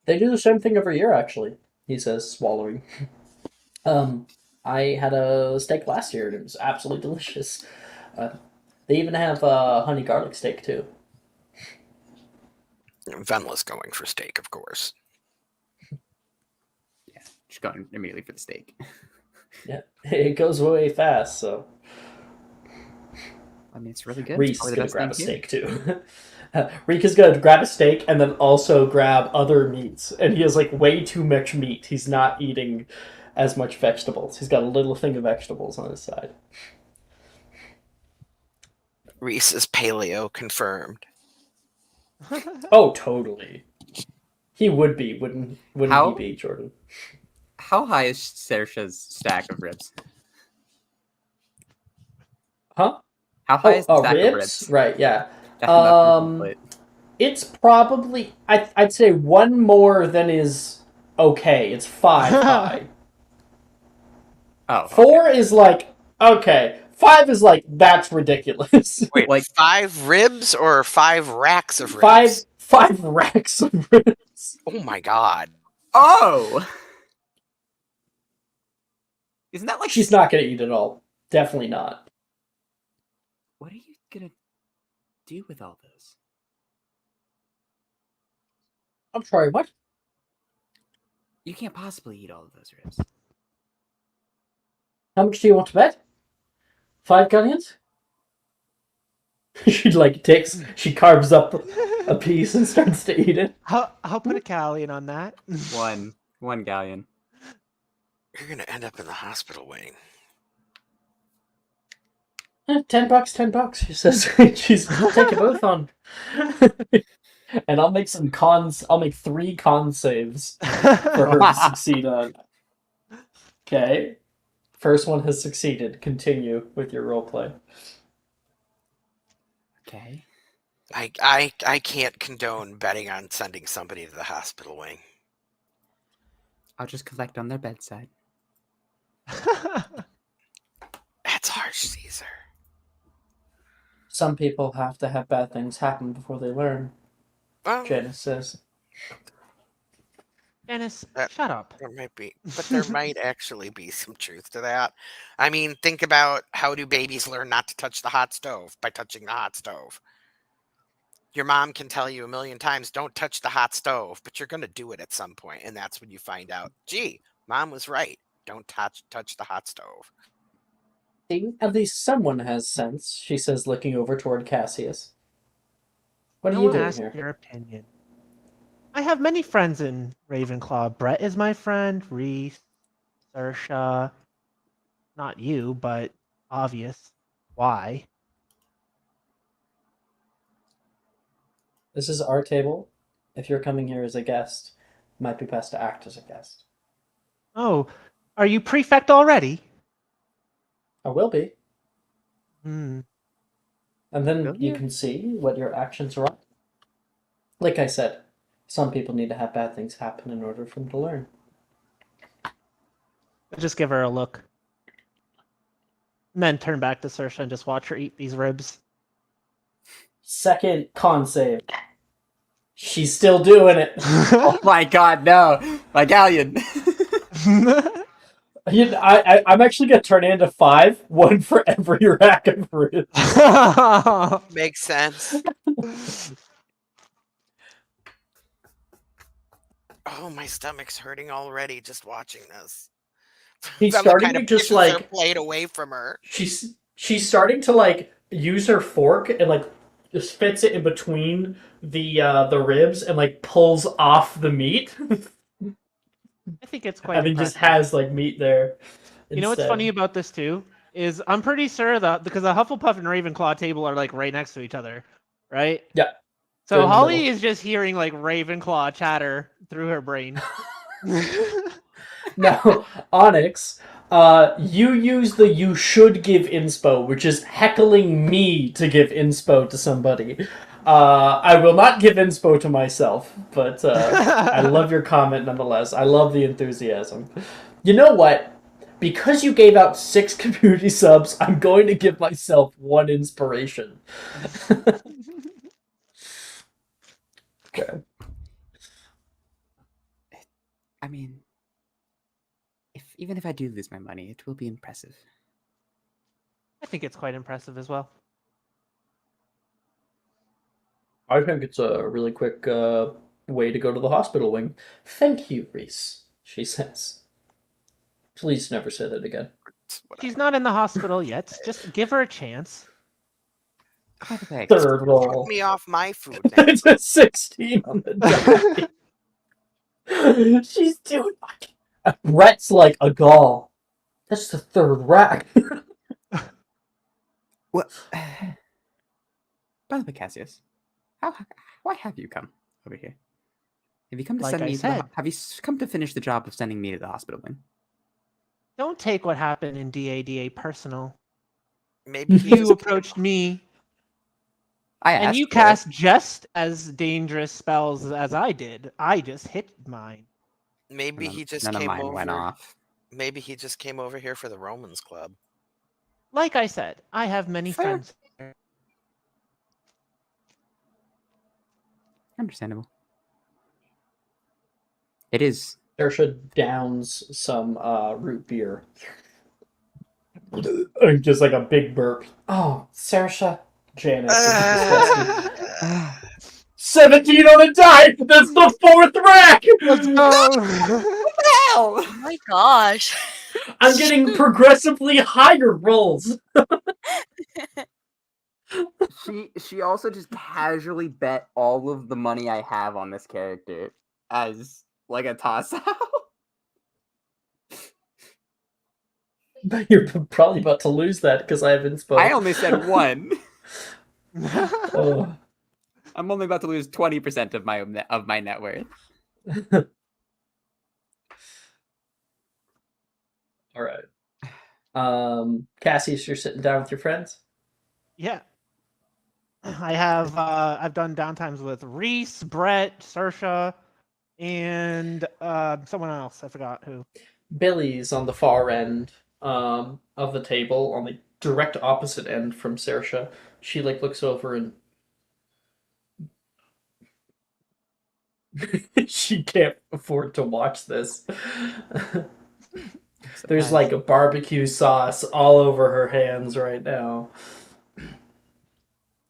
They do the same thing every year, actually. He says, swallowing. I had a steak last year, and it was absolutely delicious. They even have honey garlic steak too. Venla's going for steak, of course. Yeah, just going immediately for the steak. Yeah, it goes away fast. So I mean, it's really good. Reese It's is probably the gonna best grab a thing steak too. Reek is gonna grab a steak and then also grab other meats, and he has like way too much meat. He's not eating as much vegetables. He's got a little thing of vegetables on his side. Reese is paleo confirmed. Oh, totally. He would be, wouldn't How? he be, Jordan? How high is Saoirse's stack of ribs? Huh? How high is the stack ribs? of ribs? Right, yeah. That's enough for the plate. It's probably I'd say one more than is okay. It's 5 high. Oh, okay. 4 is like okay. 5 is like, that's ridiculous. Wait, Like- 5 ribs or 5 racks of ribs? 5 racks of ribs. Oh my god. Oh! Isn't that like She's not gonna eat it all. Definitely not. What are you gonna do with all this? I'm sorry, what? You can't possibly eat all of those ribs. How much do you want to bet? 5 galleons? She carves up a piece and starts to eat it. I'll put a galleon on that. One galleon. You're gonna end up in the hospital wing. $10, $10. She says, I'll take you both on. And I'll make some cons. I'll make 3 con saves for her to succeed on. Okay. First one has succeeded. Continue with your roleplay. Okay. I can't condone betting on sending somebody to the hospital wing. I'll just collect on their bedside. That's harsh, Caesar. Some people have to have bad things happen before they learn, Well, Janice says. Dennis, Uh, shut up. there might be, but there might actually be some truth to that. I mean, think about how do babies learn not to touch the hot stove? By touching the hot stove. Your mom can tell you a million times, don't touch the hot stove, but you're going to do it at some point, and that's when you find out, gee, mom was right. Don't touch the hot stove. See, at least someone has sense, she says, looking over toward Cassius. What are No you one doing asked here? your opinion. I have many friends in Ravenclaw. Brett is my friend. Reese, Saoirse. Not you, but obvious. Why? This is our table. If you're coming here as a guest, it might be best to act as a guest. Oh, are you prefect already? I will be. Hmm. And then Really? you can see what your actions are. Like I said, some people need to have bad things happen in order for them to learn. I'll just give her a look. And then turn back to Saoirse and just watch her eat these ribs. Second con save. She's still doing it. Oh my god, no! My galleon! I'm actually gonna turn it into 5, 1 for every rack of ribs. Makes sense. Oh, my stomach's hurting already just watching this. He's Bella starting kinda to just pushes her like plate away from her. she's starting to like use her fork and like just fits it in between the ribs and like pulls off the meat. I think it's quite and then impressive. just has like meat there. You know what's instead. funny about this too is I'm pretty sure that because the Hufflepuff and Ravenclaw table are like right next to each other, right? Yeah. So They're in the Holly middle. is just hearing like Ravenclaw chatter through her brain. Now, Onyx, you use the you should give inspo, which is heckling me to give inspo to somebody. I will not give inspo to myself, but I love your comment nonetheless. I love the enthusiasm. You know what? Because you gave out 6 community subs, I'm going to give myself 1 inspiration. Okay. I mean, even if I do lose my money, it will be impressive. I think it's quite impressive as well. I think it's a really quick way to go to the hospital wing. Thank you, Reese, she says. Please never say that again. She's not in the hospital yet. Just give her a chance. By the way, Third Fuck roll. me off my food now. It's a 16 on the die. She's doing. Brett's like a gall. That's the 3rd rack. what? By the way, Cassius, why have you come over here? Have you come to Like send I me? said. Have you come to finish the job of sending me to the hospital? Then Don't take what happened in DADA personal. Maybe he You just approached me, I and asked you for it. cast just as dangerous spells as I did. I just hit mine. maybe None of- he just none of came mine over. went off. Maybe he just came over here for the Romans Club. like I said, I have many Fair. friends. Understandable. It is. Saoirse downs some root beer. Just like a big burp. Oh, Saoirse. Janice is disgusted. 17 on the die! That's the 4th rack! Let's go! Oh my gosh. I'm getting progressively higher rolls. She also just casually bet all of the money I have on this character as like a toss out. But you're probably about to lose that because I have inspo. I only said 1. Oh. I'm only about to lose 20% of my net worth. All right. Cassius, you're sitting down with your friends? Yeah. I've done downtimes with Reese, Brett, Saoirse, and someone else. I forgot who. Billy's on the far end of the table, on the direct opposite end from Saoirse. She looks over and she can't afford to watch this. There's like a barbecue sauce all over her hands right now.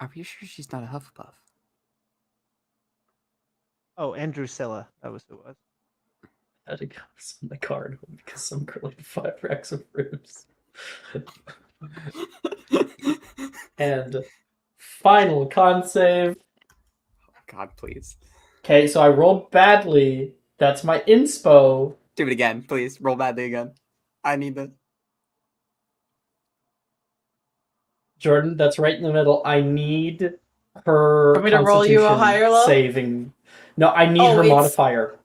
Are you sure she's not a Hufflepuff? Oh, and Drusilla. That was who it was. I had to go on the card home because some girl had 5 racks of ribs. And final con save. God, please. Okay, so I rolled badly. That's my inspo. Do it again, please. Roll badly again. I need this. Jordan, that's right in the middle. I need her Want me to roll you a Constitution higher low? saving. No, I need Oh, her it's- modifier.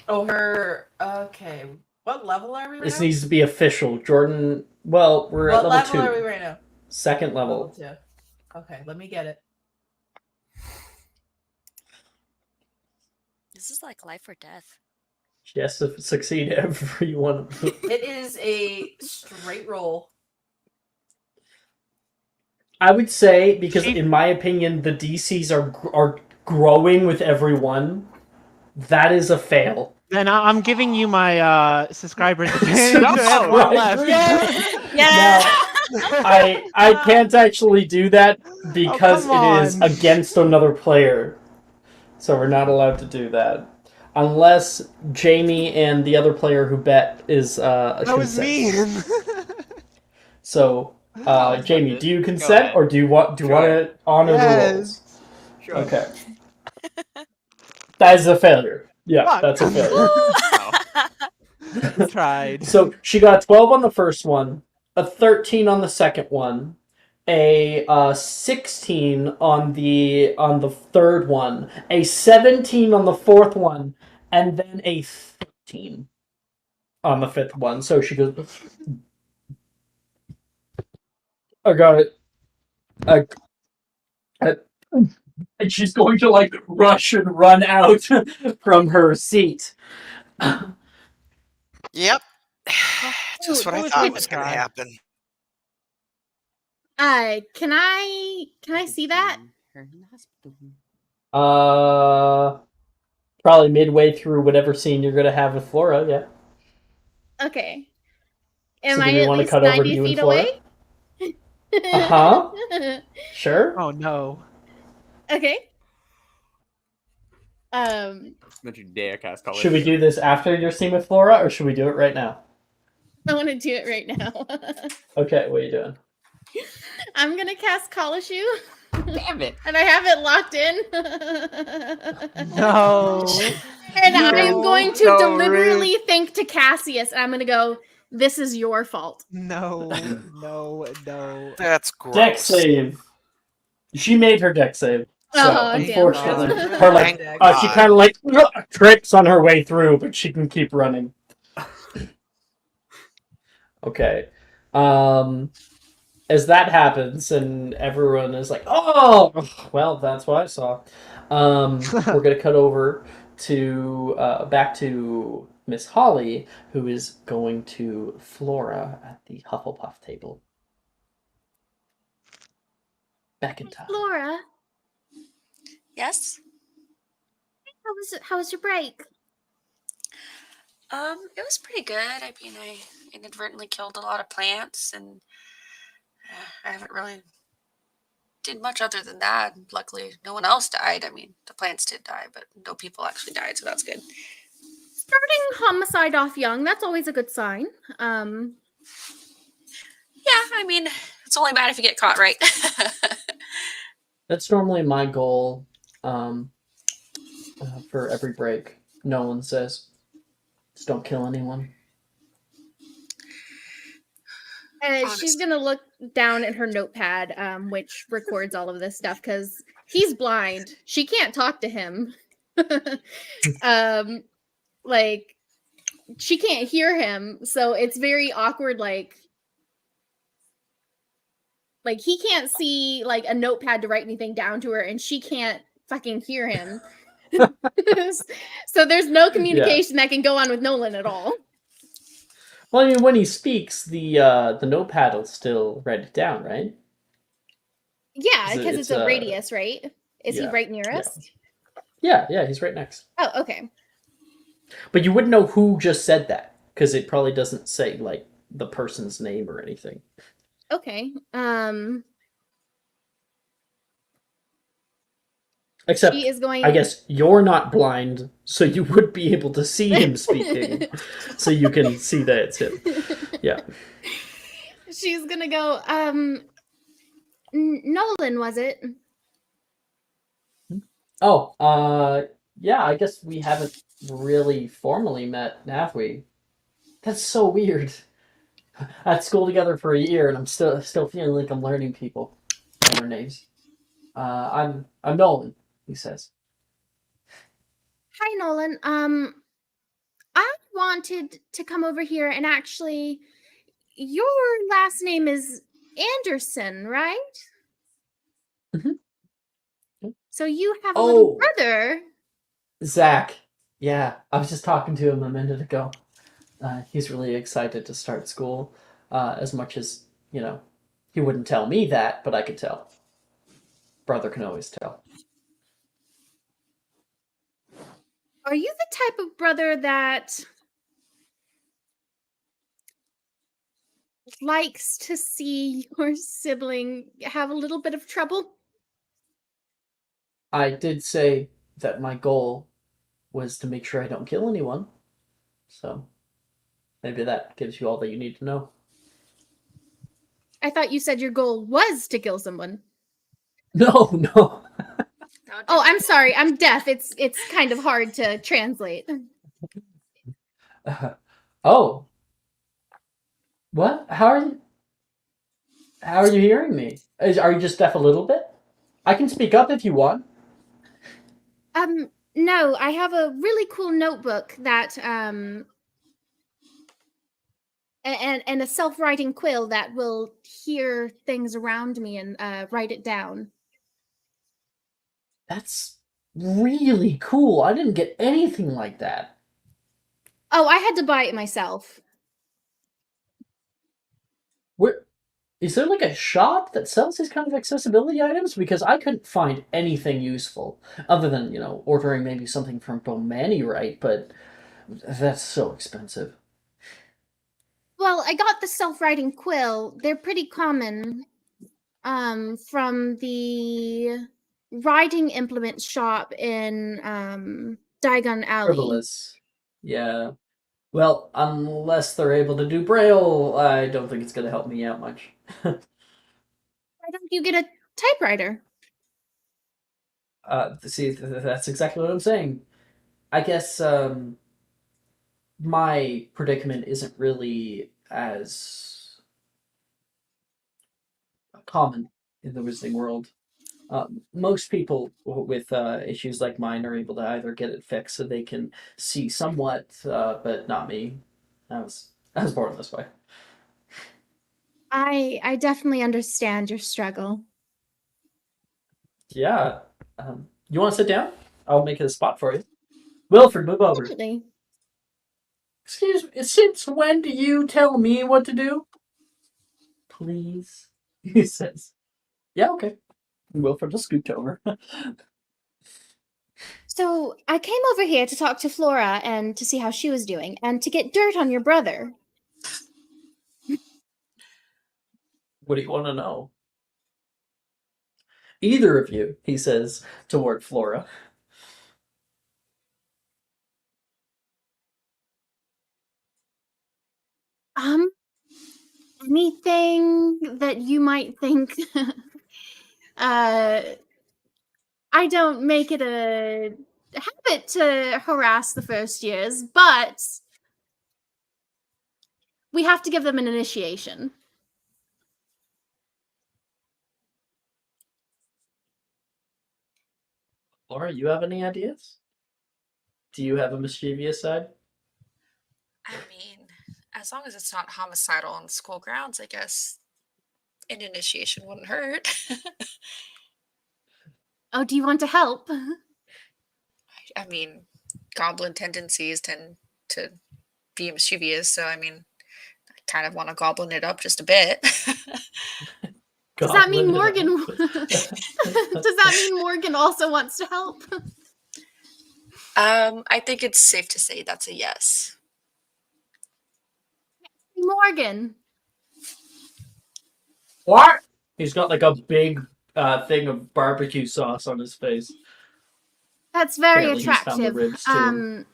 Oh, her. Okay. What level are we right This now? needs to be official. Jordan, well, we're What at level 2. level are we right now? Second Level level. 2. Okay, let me get it. This is like life or death. She has to succeed every one. It is a straight roll. I would say, because She- in my opinion, the DCs are growing with every one. That is a fail. Then I'm giving you my subscribers advantage. No, I have one left. Yeah. I can't actually do that because come it is on. against another player. So we're not allowed to do that. Unless Jamie and the other player who bet is a That was me. So, Jamie, do you consent or do you want Sure. to honor the rolls? Yes. Sure. Okay. That is a failure. Yeah, Fuck. that's a failure. Tried. So she got a 12 on the first one, a 13 on the second one, a 16 on the third one, a 17 on the fourth one, and then a 13 on the fifth one. So she goes, I got it. And she's going to rush and run out from her seat. Yep. Just what I Oh, thought good was going to try. happen. Can I see that? Probably midway through whatever scene you're gonna have with Flora. Yeah. Okay. Am So do I we at wanna least cut over to 90 you and feet Flora? away? Sure. Oh no. Okay. Don't you dare cast color. Should we do this after your scene with Flora, or should we do it right now? I want to do it right now. Okay, what are you doing? I'm gonna cast Call Shoe, Damn it! and I have it locked in. No. And No. I'm going to So deliberately think to Cassius, and I'm gonna go, "This is your fault." No. No. No. That's gross. Deck save. She made her deck save. So Oh, damn. unfortunately, That's her really Thank bad. she kind of trips on her way through, but she can keep running. Okay. As that happens and everyone is like, "Oh, well, that's what I saw." We're gonna cut over to back to Miss Holly, who is going to Flora at the Hufflepuff table. back in time. Laura, Yes. how was your break? It was pretty good. I mean, I inadvertently killed a lot of plants, and I haven't really did much other than that. Luckily, no one else died. I mean, the plants did die, but no people actually died, so that's good. Starting homicide off young, that's always a good sign. Yeah, I mean, it's only bad if you get caught, right? That's normally my goal for every break. Nolan says, just don't kill anyone. She's gonna look down at her notepad, which records all of this stuff because he's blind. She can't talk to him. Like she can't hear him, so it's very awkward. Like he can't see like a notepad to write anything down to her, and she can't fucking hear him. So there's no communication that can go on with Nolan at all. Well, I mean, when he speaks, the notepad will still write it down, right? Yeah, because it's a radius, right? Is he right near us? Yeah, he's right next. Oh, okay. But you wouldn't know who just said that, because it probably doesn't say, like, the person's name or anything. Okay. Except, she is going... I guess you're not blind, so you would be able to see him speaking, so you can see that it's him. Yeah. She's gonna go, Nolan, was it? Oh, yeah, I guess we haven't really formally met, have we? That's so weird. At school together for a year, and I'm still feeling like I'm learning people and their names. I'm Nolan, he says. Hi, Nolan. I wanted to come over here and actually, your last name is Anderson, right? Mm-hmm. So you have a little brother. Zach. Yeah, I was just talking to him a minute ago. He's really excited to start school, as much as, he wouldn't tell me that, but I could tell. Brother can always tell. Are you the type of brother that likes to see your sibling have a little bit of trouble? I did say that my goal was to make sure I don't kill anyone. So maybe that gives you all that you need to know. I thought you said your goal was to kill someone. No. Oh, I'm sorry. I'm deaf. It's kind of hard to translate. Oh. What? How are you hearing me? Are you just deaf a little bit? I can speak up if you want. No, I have a really cool notebook that and a self-writing quill that will hear things around me and write it down. That's really cool. I didn't get anything like that. Oh, I had to buy it myself. Is there like a shop that sells these kind of accessibility items? Because I couldn't find anything useful other than, ordering maybe something from Domani, right? But that's so expensive. Well, I got the self-writing quill. They're pretty common from the writing implement shop in Diagon Alley. Frivolous. Yeah. Well, unless they're able to do Braille, I don't think it's going to help me out much. Why don't you get a typewriter? See, that's exactly what I'm saying. I guess my predicament isn't really as common in the wizarding world. Most people with issues like mine are able to either get it fixed so they can see somewhat, but not me. I was born this way. I definitely understand your struggle. Yeah. You want to sit down? I'll make a spot for you. Wilfred, move over. Definitely. Excuse me, since when do you tell me what to do? Please, he says. Yeah, okay. Wilfred will scoot over. So I came over here to talk to Flora and to see how she was doing, and to get dirt on your brother. What do you want to know? Either of you, he says toward Flora. Anything that you might think. I don't make it a habit to harass the first years, but we have to give them an initiation. Flora, you have any ideas? Do you have a mischievous side? I mean, as long as it's not homicidal on school grounds, I guess an initiation wouldn't hurt. Oh, do you want to help? I mean, goblin tendencies tend to be mischievous, so I mean, I kind of want to goblin it up just a bit. Does that mean Goblin Morgan? Does that mean Morgan also wants to help? I think it's safe to say that's a yes. Morgan. What? He's got like a big thing of barbecue sauce on his face. That's very Apparently he's found the attractive. ribs, too.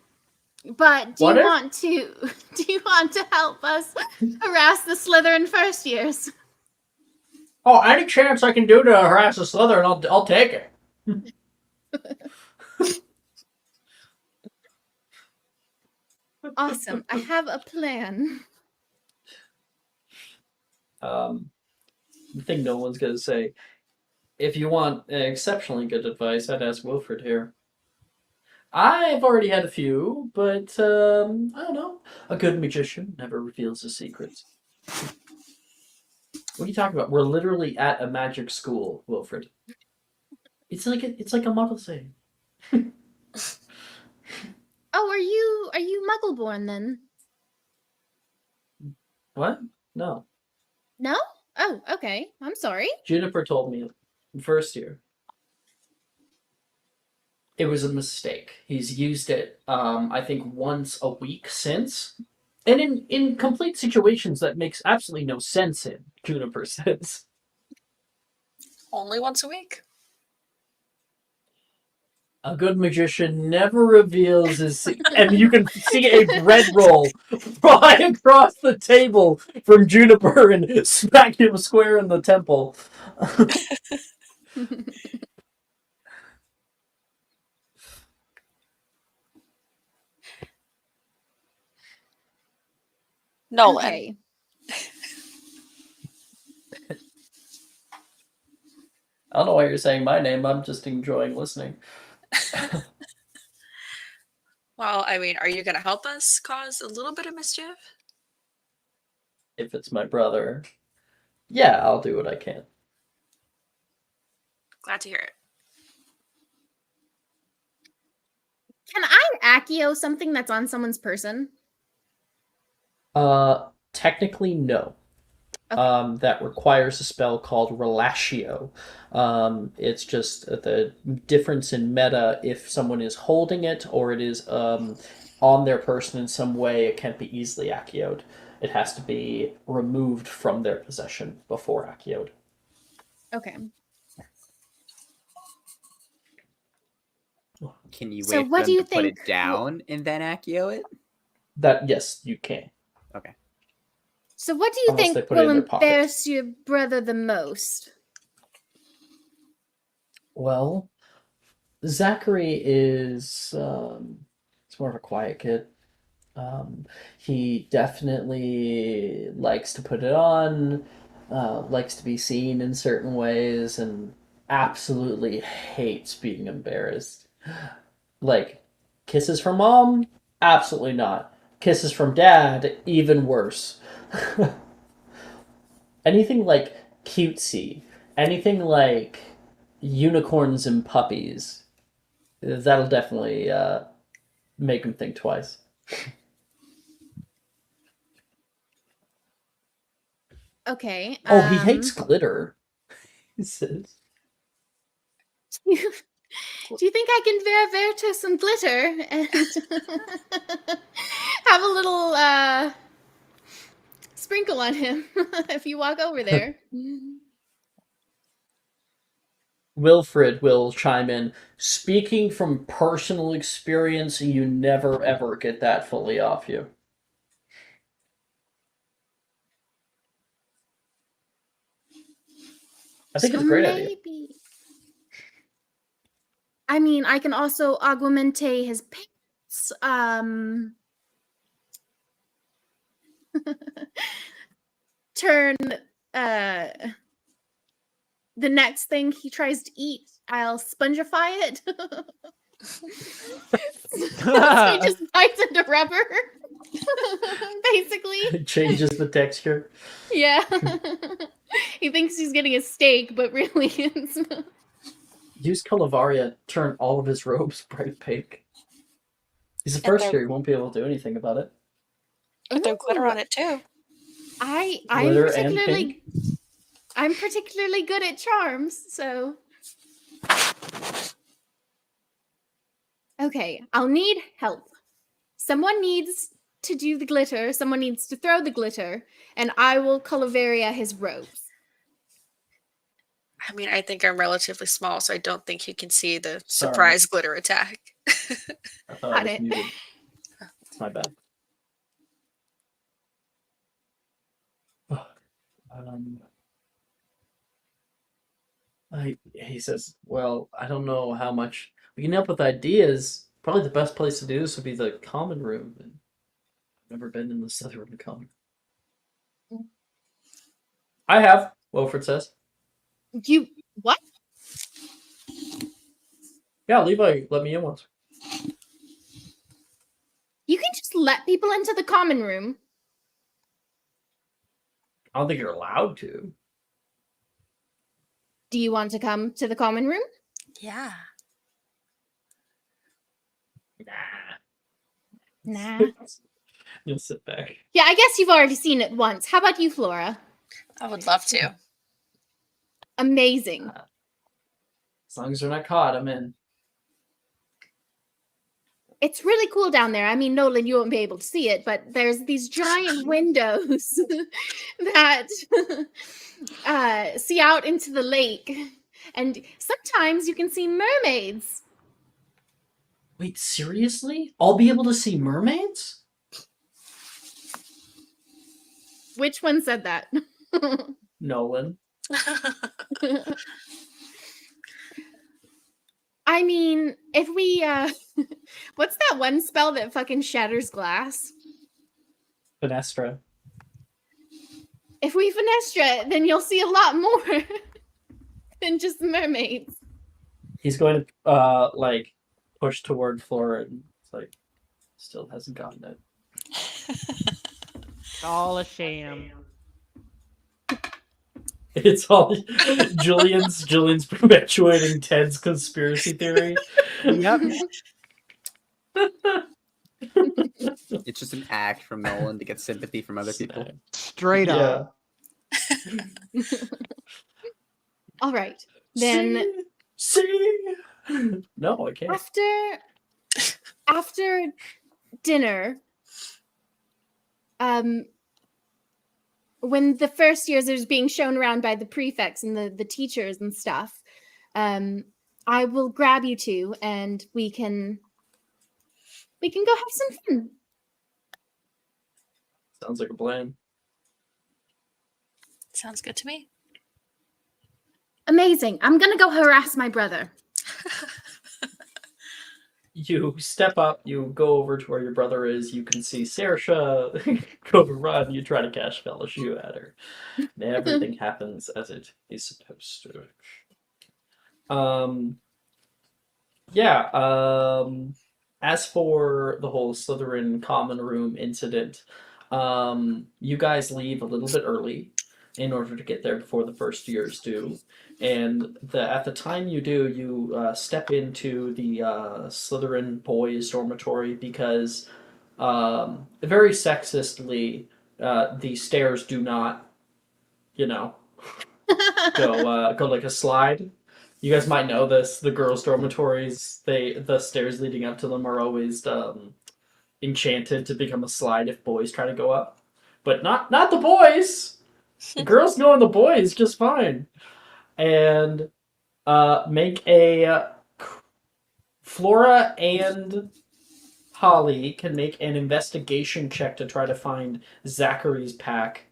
But do What you is- want to do you want to help us harass the Slytherin first years? Oh, any chance I can do to harass a Slytherin, I'll take it. Awesome. I have a plan. The thing no one's gonna say. If you want exceptionally good advice, I'd ask Wilfred here. I've already had a few, but I don't know. A good magician never reveals his secrets. What are you talking about? We're literally at a magic school, Wilfred. It's like a Muggle saying. Oh, are you Muggle-born then? What? No. No? Oh, okay. I'm sorry. Juniper told me in first year. It was a mistake. He's used it, I think, once a week since. And in complete situations that makes absolutely no sense in, Juniper says. Only once a week. A good magician never reveals his and you can see a bread roll fly across the table from Juniper and smack him square in the temple. Nolan. Okay. I don't know why you're saying my name. I'm just enjoying listening. Well, I mean, are you going to help us cause a little bit of mischief? If it's my brother, yeah, I'll do what I can. Glad to hear it. Can I Accio something that's on someone's person? Technically, no. Okay. That requires a spell called Relatio. It's just the difference in meta if someone is holding it or it is on their person in some way, it can't be easily Accioed. It has to be removed from their possession before Accioed. Okay. Can you So wait for what them do you to put it think- down and then Accio it? That, yes, you can. Okay. So what do you Unless they think put it will in their pocket. embarrass your brother the most? Well, Zachary is it's more of a quiet kid. He definitely likes to put it on, likes to be seen in certain ways, and absolutely hates being embarrassed. Like, kisses from mom? Absolutely not. Kisses from dad? Even worse. Anything like cutesy, anything like unicorns and puppies, that'll definitely make him think twice. Okay. Oh, he hates glitter. He says. Do you think I can wear some glitter and have a little sprinkle on him if you walk over there? Wilfred will chime in. Speaking from personal experience, you never ever get that fully off you. I think it's a great idea. Maybe. I mean, I can also augmente his pants. Turn the next thing he tries to eat, I'll spongify it. So he just bites into rubber. Basically. It changes the texture. Yeah. He thinks he's getting a steak, but really it's Use Colovaria, turn all of his robes bright pink. He's the first year, he won't be able to do anything about it. But there's glitter on it too. I'm particularly good at charms, so okay, I'll need help. Someone needs to do the glitter, someone needs to throw the glitter, and I will Colovaria his robes. I mean, I think I'm relatively small, so I don't think you can see the surprise glitter attack. I thought I was muted. It's my bad. He says, well, I don't know how much we can help with ideas. Probably the best place to do this would be the common room. And I've never been in the Southern common. I have, Wilfred says. You what? Yeah, Levi let me in once. You can just let people into the common room. I don't think you're allowed to. Do you want to come to the common room? Yeah. Nah. You'll sit back. Yeah, I guess you've already seen it once. How about you, Flora? I would love to. Amazing. As long as they're not caught, I'm in. It's really cool down there. I mean, Nolan, you won't be able to see it, but there's these giant windows that see out into the lake. And sometimes you can see mermaids. Wait, seriously? I'll be able to see mermaids? Which one said that? Nolan. I mean, if we, what's that one spell that fucking shatters glass? Fenestra. If we Fenestra, then you'll see a lot more than just mermaids. He's going to, push toward Flora and it's like, still hasn't gotten it. It's all a sham. It's all Julian's perpetuating Ted's conspiracy theory. Yep. It's just an act from Nolan to get sympathy from other people. Straight up. All right. Then see? No, I can't. After dinner, when the first years is being shown around by the prefects and the teachers and stuff, I will grab you two and we can go have some fun. Sounds like a plan. Sounds good to me. Amazing. I'm gonna go harass my brother. You step up, you go over to where your brother is, you can see Saoirse go to run, you try to cast Fellowship at her. And everything happens as it is supposed to. As for the whole Slytherin common room incident, you guys leave a little bit early in order to get there before the first years do. And at the time you do, you step into the Slytherin boys' dormitory because, very sexistly, the stairs do not, go like a slide. You guys might know this. The girls' dormitories, the stairs leading up to them are always enchanted to become a slide if boys try to go up. But not the boys. The girls go in the boys just fine. And make a Flora and Holly can make an investigation check to try to find Zachary's pack.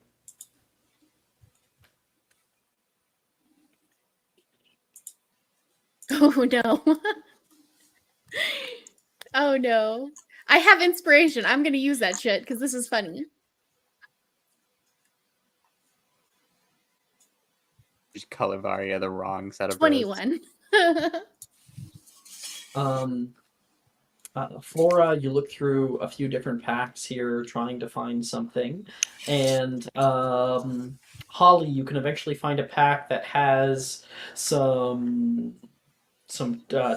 Oh no. Oh no. I have inspiration. I'm gonna use that shit because this is funny. Just color Varia the wrong set of 21. Flora, you look through a few different packs here trying to find something. And Holly, you can eventually find a pack that has some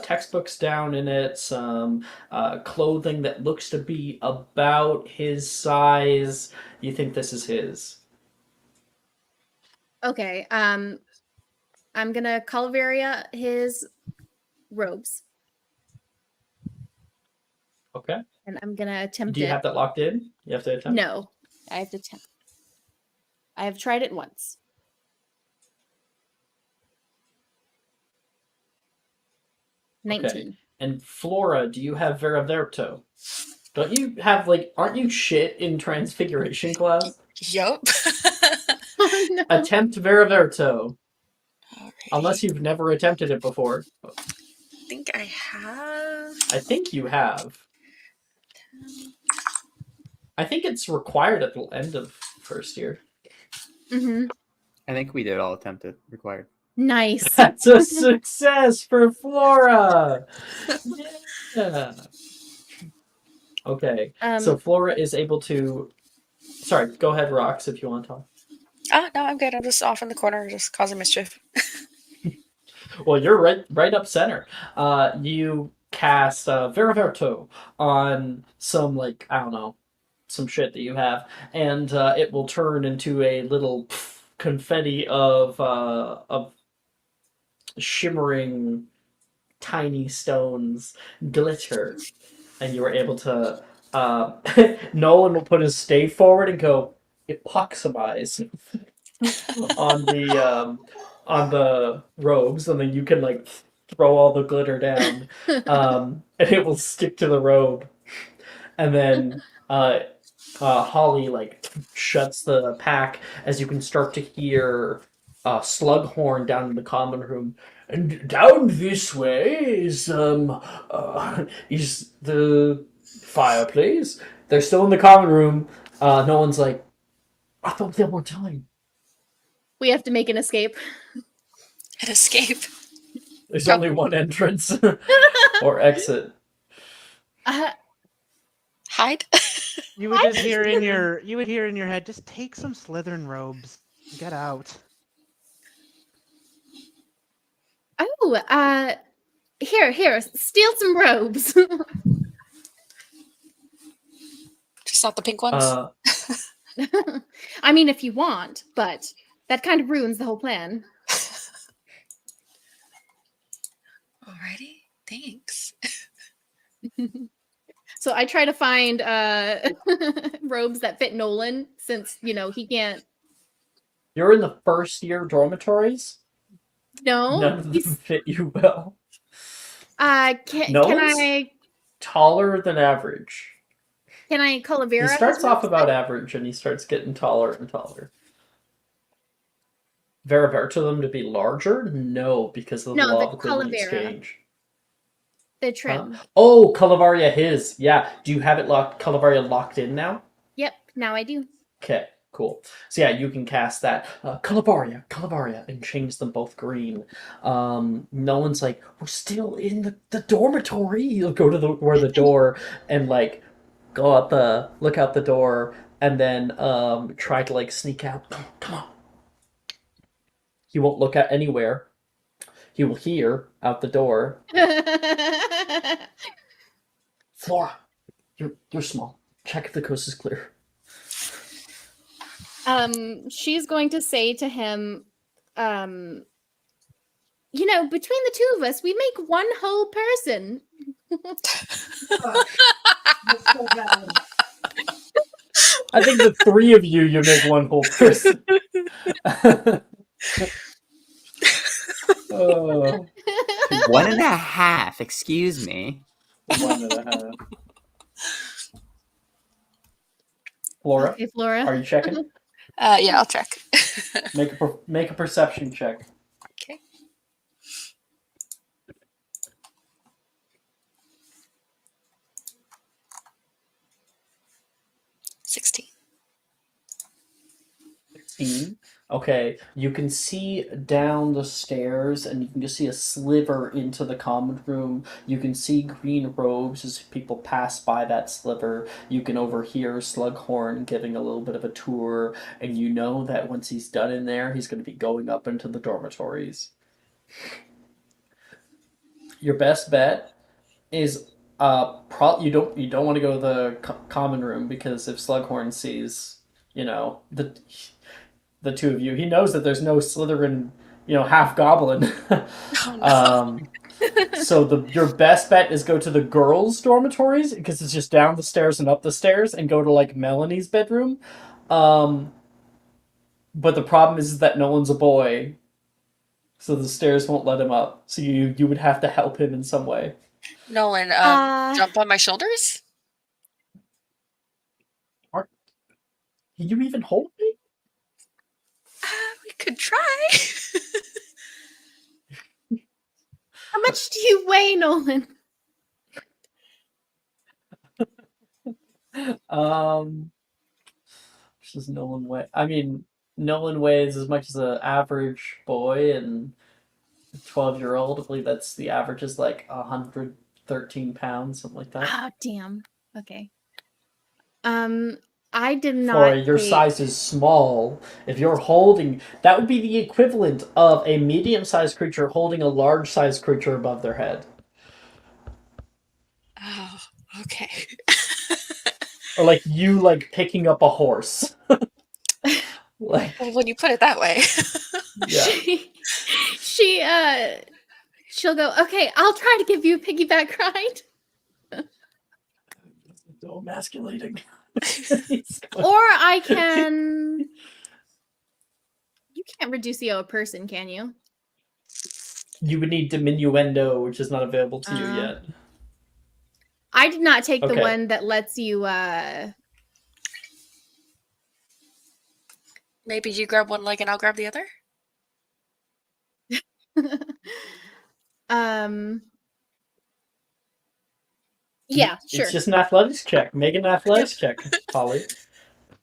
textbooks down in it, some clothing that looks to be about his size. You think this is his? Okay. I'm gonna Calvaria his robes. Okay. And I'm gonna attempt Do you it. have that locked in? You have to attempt? No. I have to attempt. I have tried it once. Okay. 19. And Flora, do you have Vera Verto? Don't you have, like, aren't you shit in Transfiguration class? Yup. Oh no. Attempt Vera Verto. Alrighty. Unless you've never attempted it before. I think I have. I think you have. I think it's required at the end of first year. Mm-hmm. I think we did all attempt it. Required. Nice. That's a success for Flora! Yeah. Okay. So Flora is able to... Sorry, go ahead, Rox, if you want to talk. Oh, no, I'm good. I'm just off in the corner, just causing mischief. Well, you're right up center. You cast Vera Verto on some, like, I don't know, some shit that you have, and it will turn into a little confetti of shimmering tiny stones glitter, and you are able to Nolan will put his stave forward and go epoximize on the robes, and then you can like throw all the glitter down, and it will stick to the robe, and then Holly like shuts the pack as you can start to hear Slughorn down in the common room. And down this way is the fireplace. They're still in the common room. No one's like, I thought they were time. We have to make an escape. An escape. There's only one entrance or exit. Hide. You would just hear in your head, just take some Slytherin robes and get out. Oh, here, steal some robes. Just not the pink ones. I mean, if you want, but that kind of ruins the whole plan. Alrighty, thanks. So I try to find robes that fit Nolan, since he can't. You're in the first year dormitories. No, None of them fit you well. can I taller than average? Can I Calavera? He starts off about average, and he starts getting taller and taller. Vera to them to be larger? No, because of the law of equivalent exchange. The trim. Huh? Oh, Calavaria his. Yeah. Do you have it Calavaria locked in now? Yep, now I do. Okay, cool. So yeah, you can cast that Calavaria, and change them both green. No one's like, we're still in the dormitory. You'll go to where the door and like look out the door, and then try to like sneak out. Come on. He won't look at anywhere. He will hear out the door. Flora, you're small. Check if the coast is clear. She's going to say to him, you know, between the two of us, we make one whole person. I think the three of you make one whole person. Oh, 1.5. Excuse me. 1.5. Flora, Okay, Flora. are you checking? Yeah, I'll check. Make a perception check. Okay. 16. 16. Okay, you can see down the stairs, and you can just see a sliver into the common room. You can see green robes as people pass by that sliver. You can overhear Slughorn giving a little bit of a tour, and you know that once he's done in there, he's going to be going up into the dormitories. Your best bet is you don't want to go to the common room, because if Slughorn sees, you know, the two of you, he knows that there's no Slytherin, you know, half goblin. Oh, no. So your best bet is go to the girls' dormitories, because it's just down the stairs and up the stairs, and go to like Melanie's bedroom. But the problem is that Nolan's a boy, so the stairs won't let him up. So you would have to help him in some way. Nolan, jump on my shoulders? Can you even hold me? We could try. How much do you weigh, Nolan? This is Nolan weigh. I mean, Nolan weighs as much as an average boy, and 12-year-old. I believe that's the average is like 113 pounds, something like that. Oh, damn. Okay. I did not. For your size is small. If you're holding, that would be the equivalent of a medium-sized creature holding a large-sized creature above their head. Oh, okay. Or like you like picking up a horse. Like, well, when you put it that way. yeah. She'll go, okay, I'll try to give you a piggyback ride. So emasculating. Or I can. You can't reducio a person, can you? You would need diminuendo, which is not available to you yet. I did not take the Okay. one that lets you. Maybe you grab one leg and I'll grab the other? Yeah, sure. It's just an athletics check. Make an athletics check, Holly.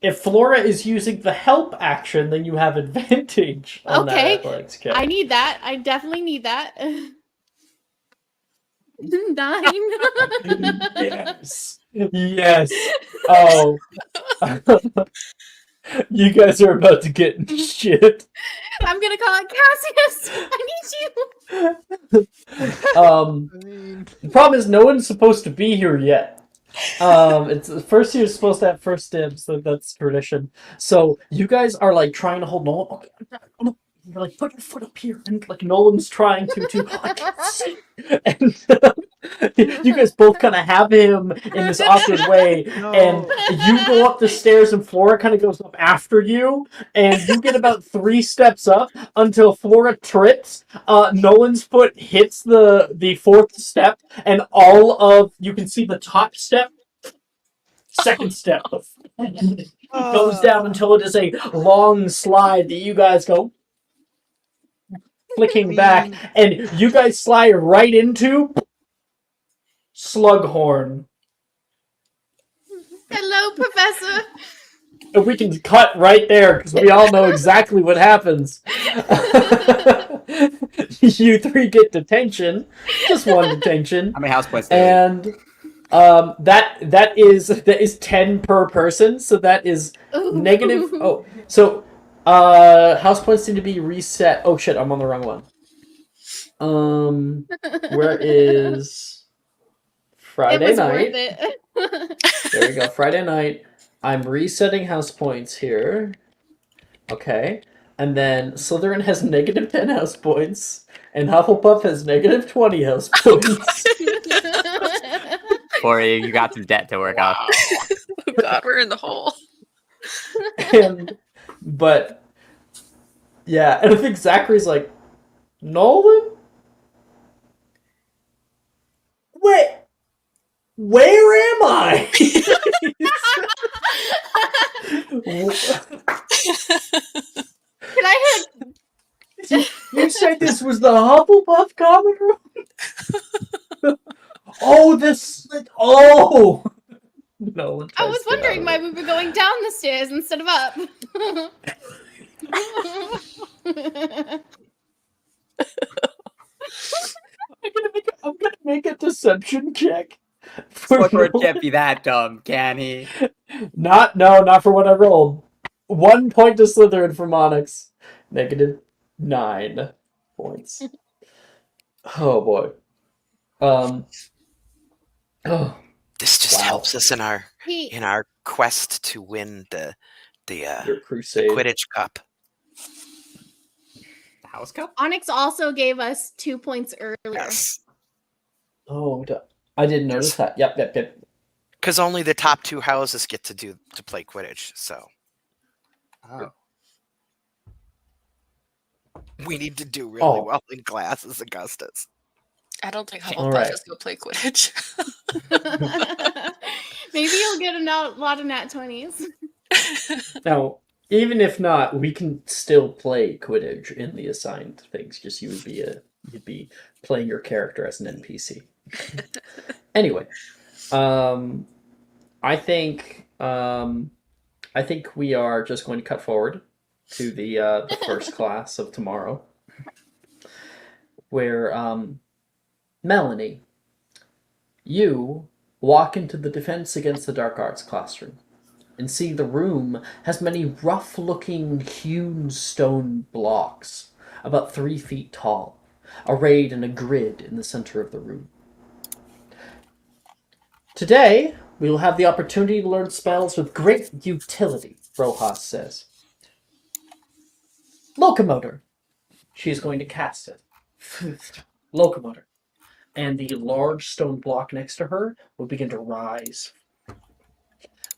If Flora is using the help action, then you have advantage on that athletics check. I need that. I definitely need that. 9. Yes. Yes. Oh. You guys are about to get in shit. I'm gonna call it Cassius. I need you. The problem is no one's supposed to be here yet. It's the first year is supposed to have first dibs, so that's tradition. So you guys are like trying to hold Nolan. Okay, no. You're like, put your foot up here, and like Nolan's trying to. I can't see. And you guys both kind of have him in this awkward way, and you go up the stairs, and Flora kind of goes up after you, and you get about 3 steps up until Flora trips. Nolan's foot hits the 4th step, and you can see the top step, 2nd step, goes down until it is a long slide that you guys go flicking back, and you guys slide right into Slughorn. Hello, Professor. And we can cut right there because we all know exactly what happens. You 3 get detention, just 1 detention. How many house points? And that is 10 per person, so that is negative. Oh, so house points need to be reset. Oh shit, I'm on the wrong one. Where is Friday night? There we go. Friday night. I'm resetting house points here. Okay. And then Slytherin has negative 10 house points, and Hufflepuff has negative 20 house points. Corey, you got some debt to work off. Oh god, we're in the hole. But yeah, and I think Zachary's like, Nolan? Where am I? Can I You said this was the Hufflepuff common room? Oh, this. Oh! Nolan I tries was to get out wondering of why it. we were going down the stairs instead of up. I'm gonna make a deception check. Slytherin can't be that dumb, can he? Not for what I rolled. 1 point to Slytherin from Onyx. Negative 9 points. Oh boy. Oh, This just Wow. helps us in our He quest to win the your crusade. Quidditch Cup. The House Cup? Onyx also gave us 2 points earlier. Yes, Oh, I didn't notice that. Yep. because only the top 2 houses get to play Quidditch. So Oh. we need to do really Oh. well in classes, Augustus. I don't think All Hufflepuff right. is gonna play Quidditch. Maybe you'll get a lot of nat 20s. Now, even if not, we can still play Quidditch in the assigned things. Just you'd be playing your character as an NPC. Anyway, I think we are just going to cut forward to the first class of tomorrow, where Melanie, you walk into the Defense Against the Dark Arts classroom and see the room has many rough-looking hewn stone blocks, about 3 feet tall, arrayed in a grid in the center of the room. Today, we will have the opportunity to learn spells with great utility, Rojas says. Locomotor. She is going to cast it. Locomotor. And the large stone block next to her will begin to rise.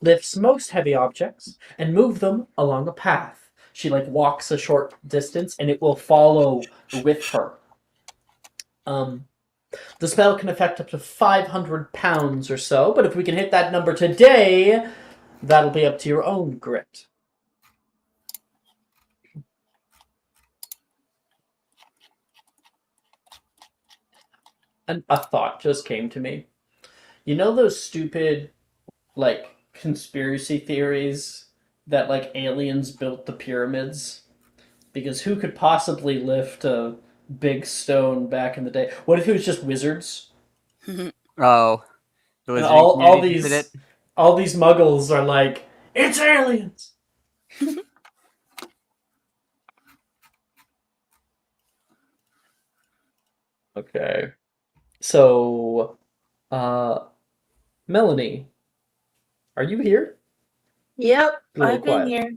Lifts most heavy objects and move them along a path. She walks a short distance and it will follow with her. The spell can affect up to 500 pounds or so, but if we can hit that number today, that'll be up to your own grit. And a thought just came to me. You know those stupid, conspiracy theories that, aliens built the pyramids? Because who could possibly lift a big stone back in the day? What if it was just wizards? Oh. The And wizarding community did it. all these muggles are like, it's aliens! Okay. So, Melanie, are you here? Yep, A little I've been quiet. here.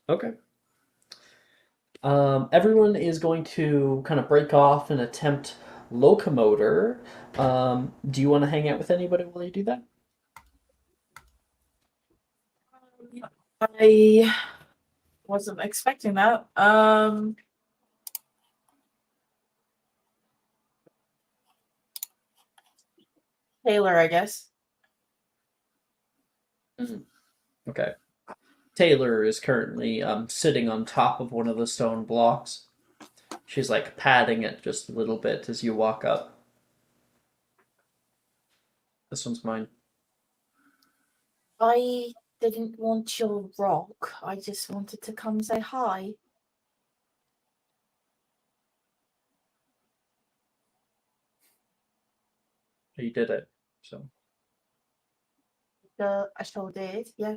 Okay. Everyone is going to kind of break off and attempt locomotor. Do you want to hang out with anybody while you do that? I wasn't expecting that. Taylor, I guess. Okay. Taylor is currently sitting on top of one of the stone blocks. She's patting it just a little bit as you walk up. This one's mine. I didn't want your rock. I just wanted to come say hi. You did it. So I sure did, yeah.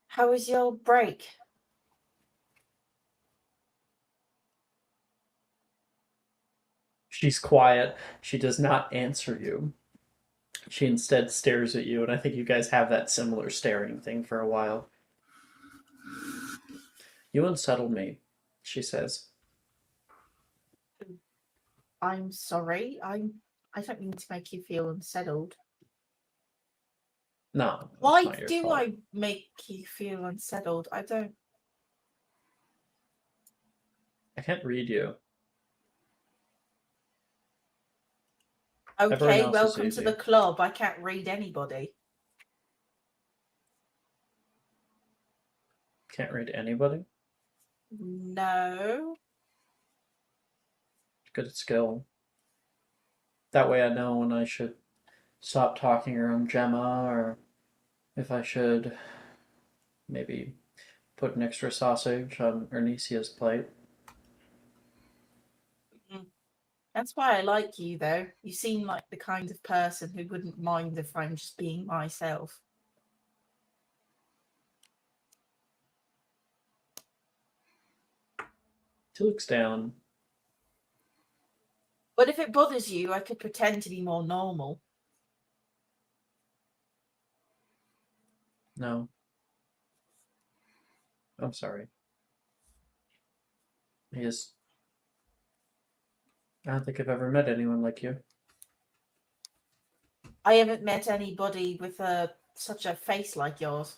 How was your break? she's quiet. She does not answer you. She instead stares at you, and I think you guys have that similar staring thing for a while. You unsettle me, she says. I'm sorry. I don't mean to make you feel unsettled. No, that's Why not your do fault. I make you feel unsettled? I don't. I can't read you. Everyone Okay, else is welcome to the easy. club. I can't read anybody. Can't read anybody? No. Good at skill. That way I know when I should stop talking around Gemma, or if I should maybe put an extra sausage on Ernesia's plate. That's why I like you, though. You seem like the kind of person who wouldn't mind if I'm just being myself. She looks down. But if it bothers you, I could pretend to be more normal. No. I'm sorry. I don't think I've ever met anyone like you. I haven't met anybody with such a face like yours.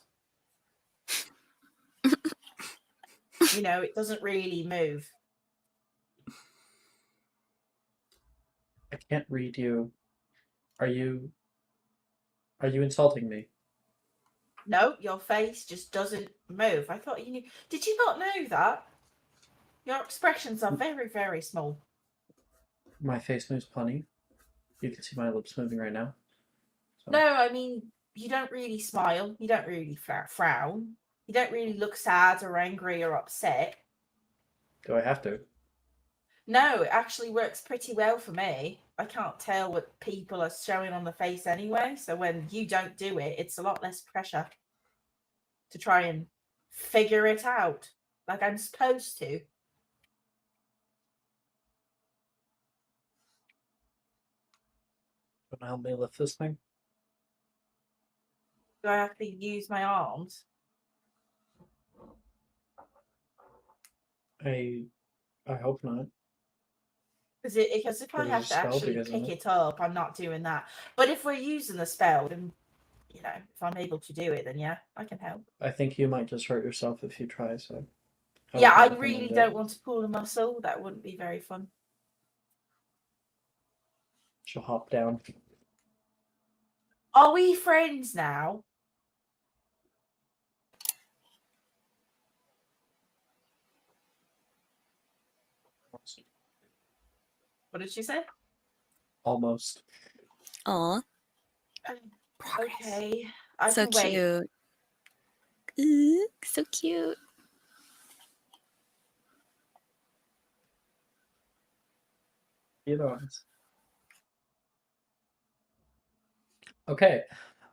You know, it doesn't really move. I can't read you. Are you insulting me? No, your face just doesn't move. I thought you knew. Did you not know that? Your expressions are very, very small. My face moves plenty. You can see my lips moving right now. So. No, I mean, you don't really smile. You don't really frown. You don't really look sad or angry or upset. Do I have to? No, it actually works pretty well for me. I can't tell what people are showing on the face anyway. So when you don't do it, it's a lot less pressure to try and figure it out like I'm supposed to. Want to help me lift this thing? Do I have to use my arms? I hope not. Because if I There's a have to spell actually because of pick it. it up, I'm not doing that. But if we're using the spell, then, you know, if I'm able to do it, then yeah, I can help. I think you might just hurt yourself if you try, so. Yeah, I would really recommend don't it. want to pull a muscle. That wouldn't be very fun. She'll hop down. Are we friends now? What did she say? Almost. Aw, Okay, I so can wait. cute. Ooh, so cute. Okay.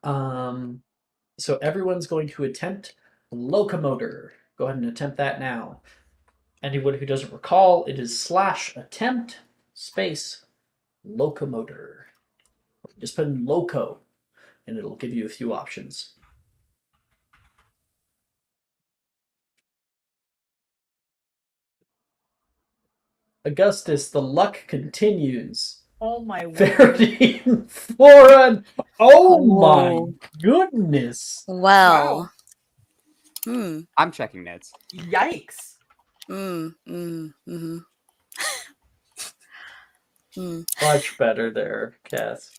So everyone's going to attempt locomotor. Go ahead and attempt that now. Anyone who doesn't recall, it is /attempt space locomotor. Just put in loco, and it'll give you a few options. Augustus, the luck continues. Oh my word. Verity and Floran. Oh my Oh. goodness. Well. Wow. Hmm. I'm checking notes. Yikes. Mm-hmm. Much better there, Cass.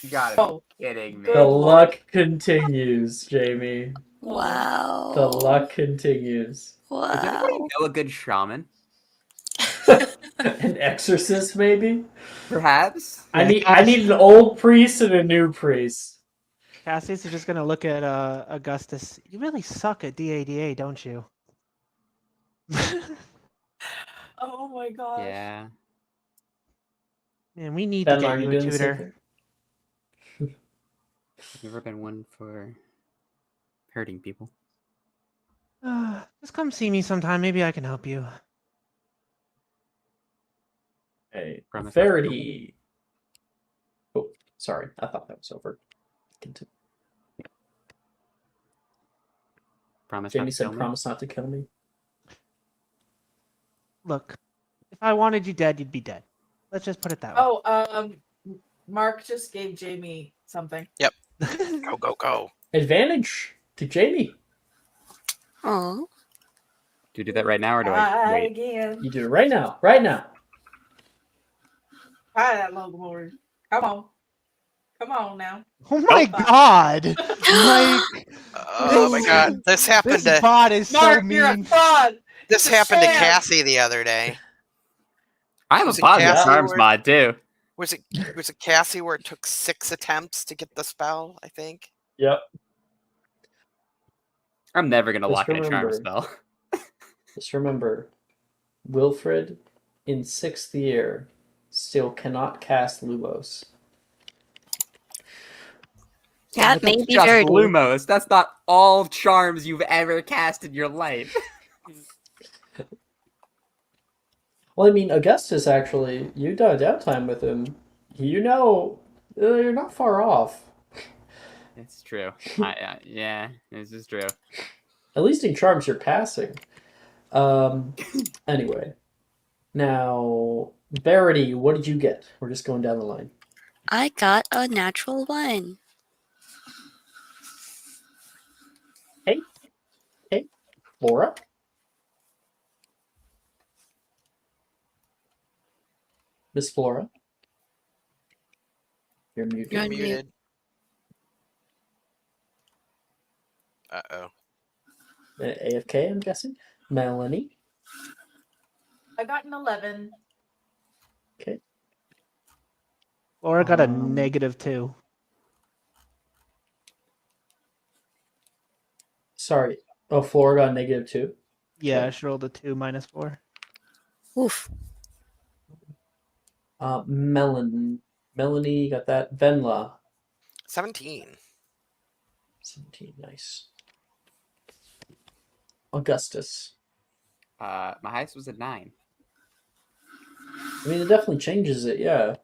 You gotta Oh, be kidding me. good. The luck continues, Jamie. Wow. The luck continues. Does anybody Wow. know a good shaman? An exorcist, maybe? Perhaps? I need an old priest and a new priest. Cassie's just gonna look at Augustus. You really suck at DADA, don't you? Oh my gosh. Yeah. Man, we need to Ben, get are you you a doing the same tutor. thing? I've never been one for hurting people. Just come see me sometime. Maybe I can help you. Hey, Promise. Verity. Oh, sorry. I thought that was over. Continue. Promise Jamie not to said, kill me. "Promise not to kill me." Look, if I wanted you dead, you'd be dead. Let's just put it that way. Oh, Mark just gave Jamie something. Yep. Go, go, go. Advantage to Jamie. Oh, Do you do that right now, or do I Try wait? again. You do it right now. Right now. Try that locomotive. Come on. Come on now. Oh my Nope. god! Like, Oh my god. This happened this to bot is so Mark, you're a mean. fraud. this It's a happened to sham. Cassie the other day. I have a Was it positive Cassie charms where- mod too. Was it Cassie where it took 6 attempts to get the spell, I think? Yep. I'm never gonna Just lock in a charm remember. spell. Just remember, Wilfred in 6th year still cannot cast Lumos. that may be Just very. Lumos. That's not all charms you've ever cast in your life. Well, I mean, Augustus actually, you done downtime with him. You know, you're not far off. It's true. Yeah, this is true. At least in charms, you're passing. Anyway, now Verity, what did you get? We're just going down the line. I got a natural 1. Okay, Laura. Miss Flora. You're muted. You're You're mute. muted. Uh-oh. AFK, I'm guessing. Melanie. I got an 11. Okay. Laura got a -2. Sorry. Oh, Flora got -2. Yeah, Okay. she rolled a 2 -4. Oof. Melanie got that. Venla. 17. 17, nice. Augustus. My highest was a 9. I mean, it definitely changes it, yeah.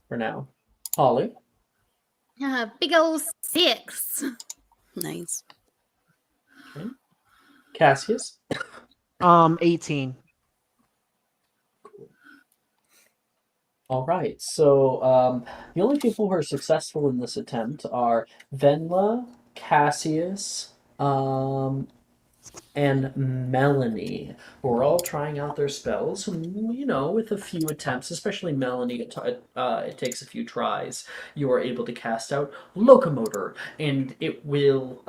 For now. Holly. Big old 6. Nice. Okay. Cassius. 18. All right, so the only people who are successful in this attempt are Venla, Cassius, and Melanie, who are all trying out their spells. You know, with a few attempts, especially Melanie, it takes a few tries. You are able to cast out Locomotor, and it will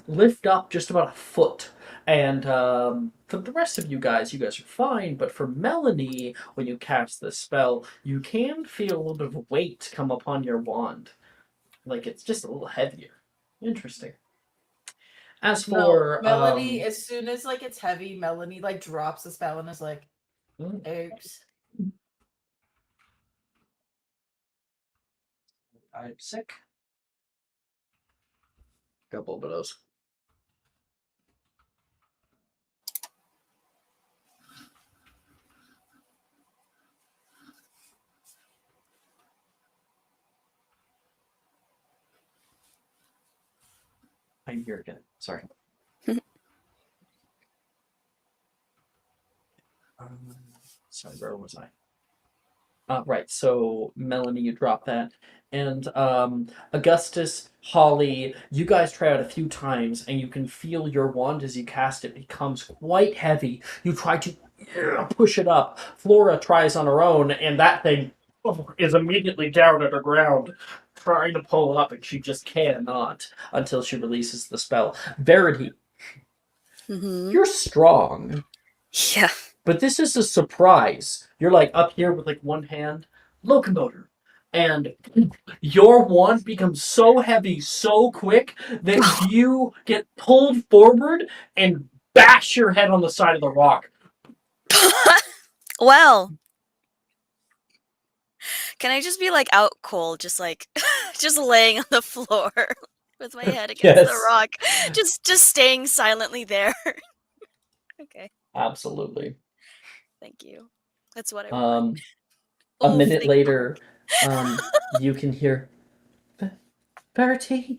lift up just about a foot. And for the rest of you guys are fine, but for Melanie, when you cast this spell, you can feel a little bit of weight come upon your wand. Like it's just a little heavier. Interesting. As for Melanie, as soon as like it's heavy, Melanie like drops the spell and is like, oops. I'm sick. Couple of those. I'm here again. Sorry. Sorry, where was I? Right, so Melanie, you drop that. And Augustus, Holly, you guys try out a few times, and you can feel your wand as you cast it becomes quite heavy. You try to push it up. Flora tries on her own, and that thing is immediately down at the ground, trying to pull up, and she just cannot until she releases the spell. Verity, you're strong. Yeah. But this is a surprise. You're like up here with like one hand, Locomotor, and your wand becomes so heavy so quick that you get pulled forward and bash your head on the side of the rock. Well, can I just be like out cold, just like just laying on the floor with my head against the Yes. rock, just staying silently there. Okay, Absolutely. thank you. That's what I want. A Oof, minute thank- later, you can hear, Verity,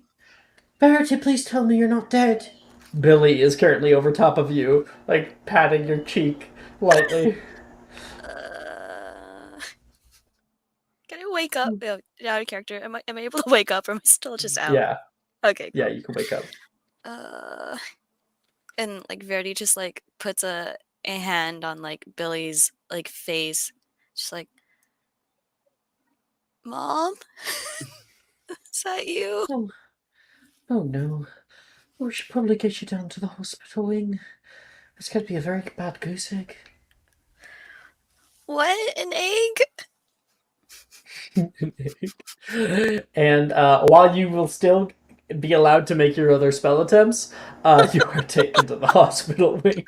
please tell me you're not dead. Billy is currently over top of you, like patting your cheek lightly. Can I wake up? Oh, out of character. Am I able to wake up, or am I still just out? Yeah, Okay. yeah, Cool. you can wake up. And like Verity just like puts a hand on like Billy's like face, just like, Mom, is that you? Oh no. We should probably get you down to the hospital wing. This could be a very bad goose egg. What, an egg? And while you will still be allowed to make your other spell attempts, you are taken to the hospital wing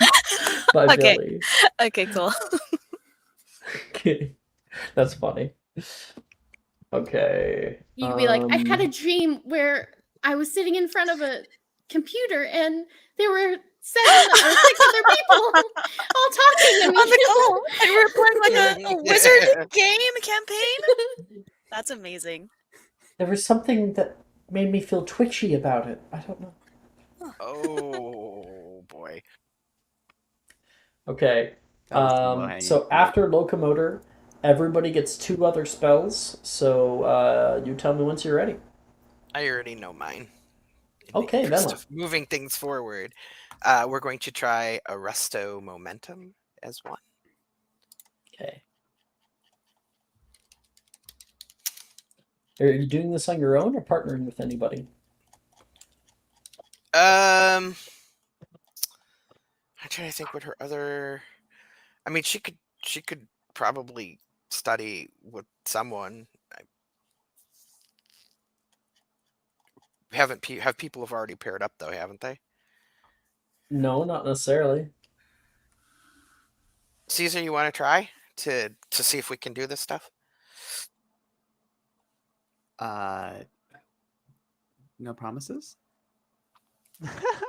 by Okay. Billy. Okay, cool. Okay. That's funny. Okay. You could be like, I had a dream where I was sitting in front of a computer and there were 7 or 6 other people all talking to me. On the call, and we're playing like a wizard game, a campaign. That's amazing. There was something that made me feel twitchy about it. I don't know. Oh boy. Okay. That was the low-hanging So fruit. after Locomotor, everybody gets 2 other spells. So you tell me once you're ready. I already know mine. In the Okay, interest Venla. of moving things forward, we're going to try Arresto Momentum as one. Okay. Are you doing this on your own or partnering with anybody? I'm trying to think what her other. I mean, she could probably study with someone. Have people have already paired up though, haven't they? No, not necessarily. Caesar, you want to try to see if we can do this stuff? No promises.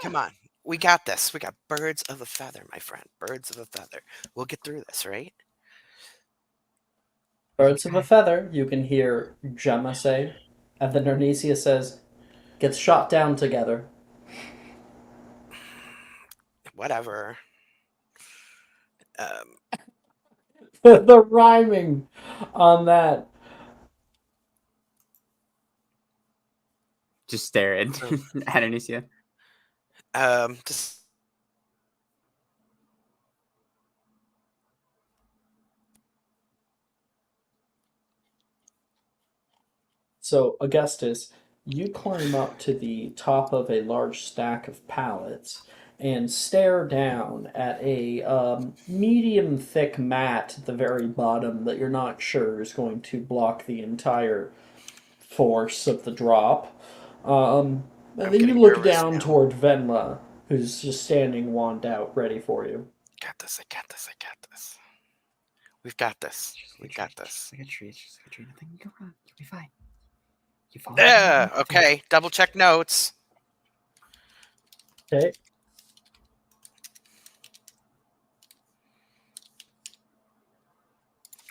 Come on, we got this. We got birds of a feather, my friend. Birds of a feather. We'll get through this, right? Birds of a feather, you can hear Gemma say. And then Arnesia says, gets shot down together. Whatever. The rhyming on that. Just stare at Anicia. Just So, Augustus, you climb up to the top of a large stack of pallets and stare down at a medium thick mat at the very bottom that you're not sure is going to block the entire force of the drop. And I'm then you getting look nervous down now. toward Venla, who's just standing wand out, ready for you. got this. I got this. I got this. We've got this. We got this. Just like a tree. It's just like a tree. Nothing can go wrong. You'll be fine. You follow Yeah. me. Okay. Double check notes. Okay.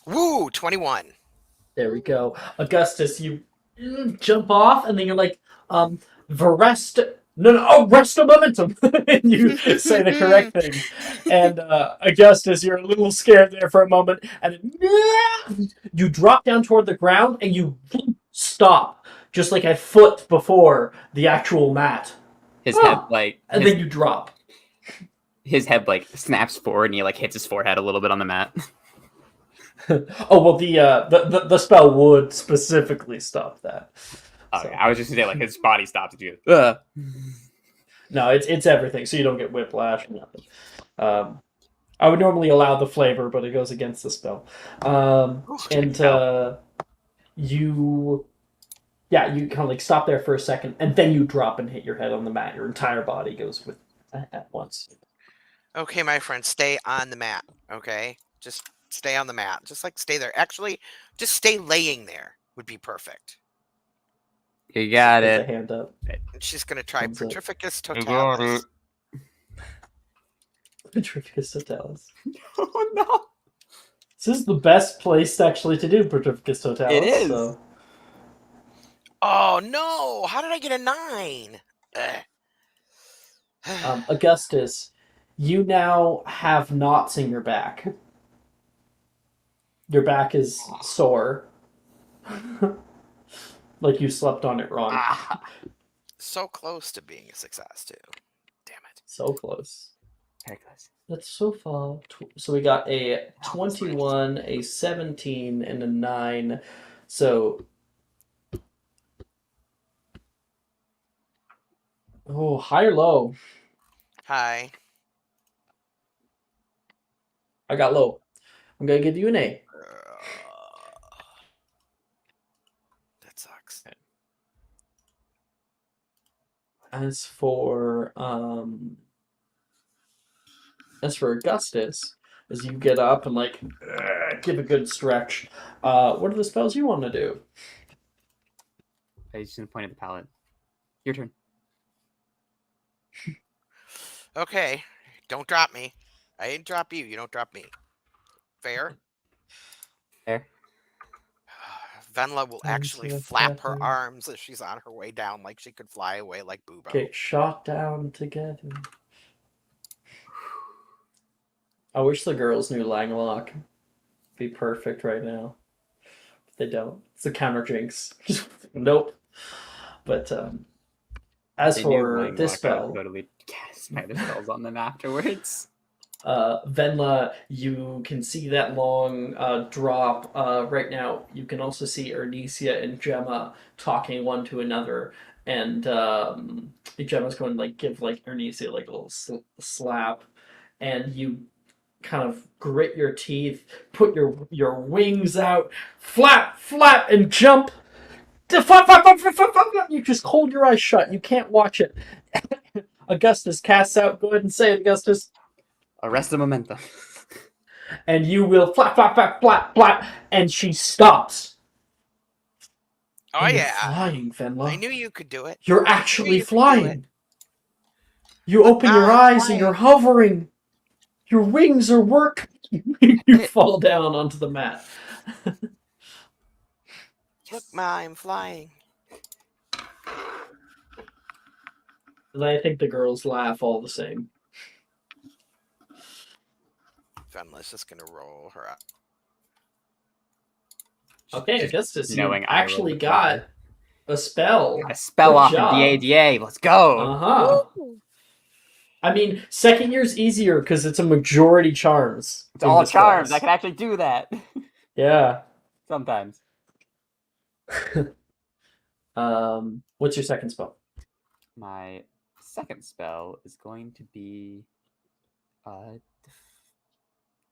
Woo! 21. There we go. Augustus, you jump off, and then you're like, Varest. No, Resto Momentum! And you say the correct thing. And Augustus, you're a little scared there for a moment, and then you drop down toward the ground, and you stop, just like a foot before the actual mat. His head, like, And then you drop. his head, like, snaps forward, and he, like, hits his forehead a little bit on the mat. Oh, well, the spell would specifically stop that. Okay, So. I was just gonna say, like, his body stopped. You. No, it's everything, so you don't get whiplash or nothing. I would normally allow the flavor, but it goes against the spell. You kind of like stop there for a second, and then you drop and hit your head on the mat. Your entire body goes with at once. Okay, my friend, stay on the mat. Okay, just stay on the mat. Just like stay there. Actually, just stay laying there would be perfect. You got Put the it. hand up. And she's gonna try Thumbs up. Petrificus You got Totalis. Petrificus Totalis. Oh no! This is the best place actually to do Petrificus Totalis. It is. So. Oh no! How did I get a 9? Ugh. Augustus, you now have knots in your back. Your back is sore. Like you slept on it wrong. So close to being a success too. Damn it. So close. Very close. That's so far. So we got a 21, a 17, and a 9. So. Oh, high or low? Hi. I got low. I'm going to give you an A. That sucks. As for Augustus, as you get up and like give a good stretch, what are the spells you want to do? I just didn't point at the palette. Your turn. Okay. Don't drop me. I didn't drop you. You don't drop me. Fair? There. Venla will Let's actually see what's flap her happening. arms as she's on her way down like she could fly away like Boobo. Get shot down together. I wish the girls knew Langlock. Be perfect right now. But they don't. It's a counter jinx. Nope. But as They knew for Langlock, this I would spell, totally cast spider spells on them afterwards. Venla, you can see that long drop right now. You can also see Ernesia and Gemma talking one to another, and Gemma's going to like give like Ernesia like a little slap, and you kind of grit your teeth, put your wings out, flap, flap, and jump. Flap, flap, flap, flap, flap, flap. You just hold your eyes shut. You can't watch it. Augustus casts out. Go ahead and say it, Augustus. Arrest the momentum. And you will flap, flap, flap, flap, flap, and she stops. Oh And you're yeah. flying, Venla. I knew you could do it. You're I knew actually you could do it. flying. You Look, open now your I'm eyes and flying. you're hovering. Your wings are working. You fall down onto the mat. Look, Ma, I'm flying. And I think the girls laugh all the same. Venla's just gonna roll her up. Okay, Augustus, you Knowing I rolled actually the got paper. a spell. Got a spell Good off job. in DADA. Let's go. Uh-huh. I mean, second year's easier because it's a majority charms. It's all charms. I can actually do that. Yeah. Sometimes. What's your second spell? My second spell is going to be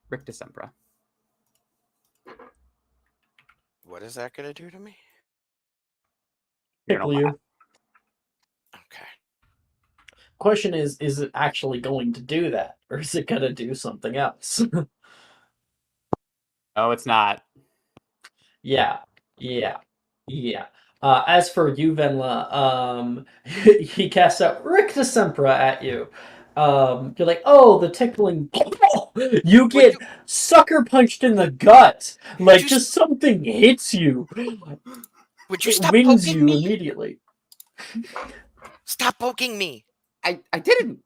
Rictus Sempra. What is that gonna do to me? Tickle you. Okay. Question is it actually going to do that? Or is it going to do something else? Oh, it's not. Yeah. As for you, Venla, he casts out Rictus Sempra at you. You're like, oh, the tickling. You get sucker punched in the gut. Like, just something hits you. Would you It stop wings poking you me? immediately. Stop poking me. I didn't.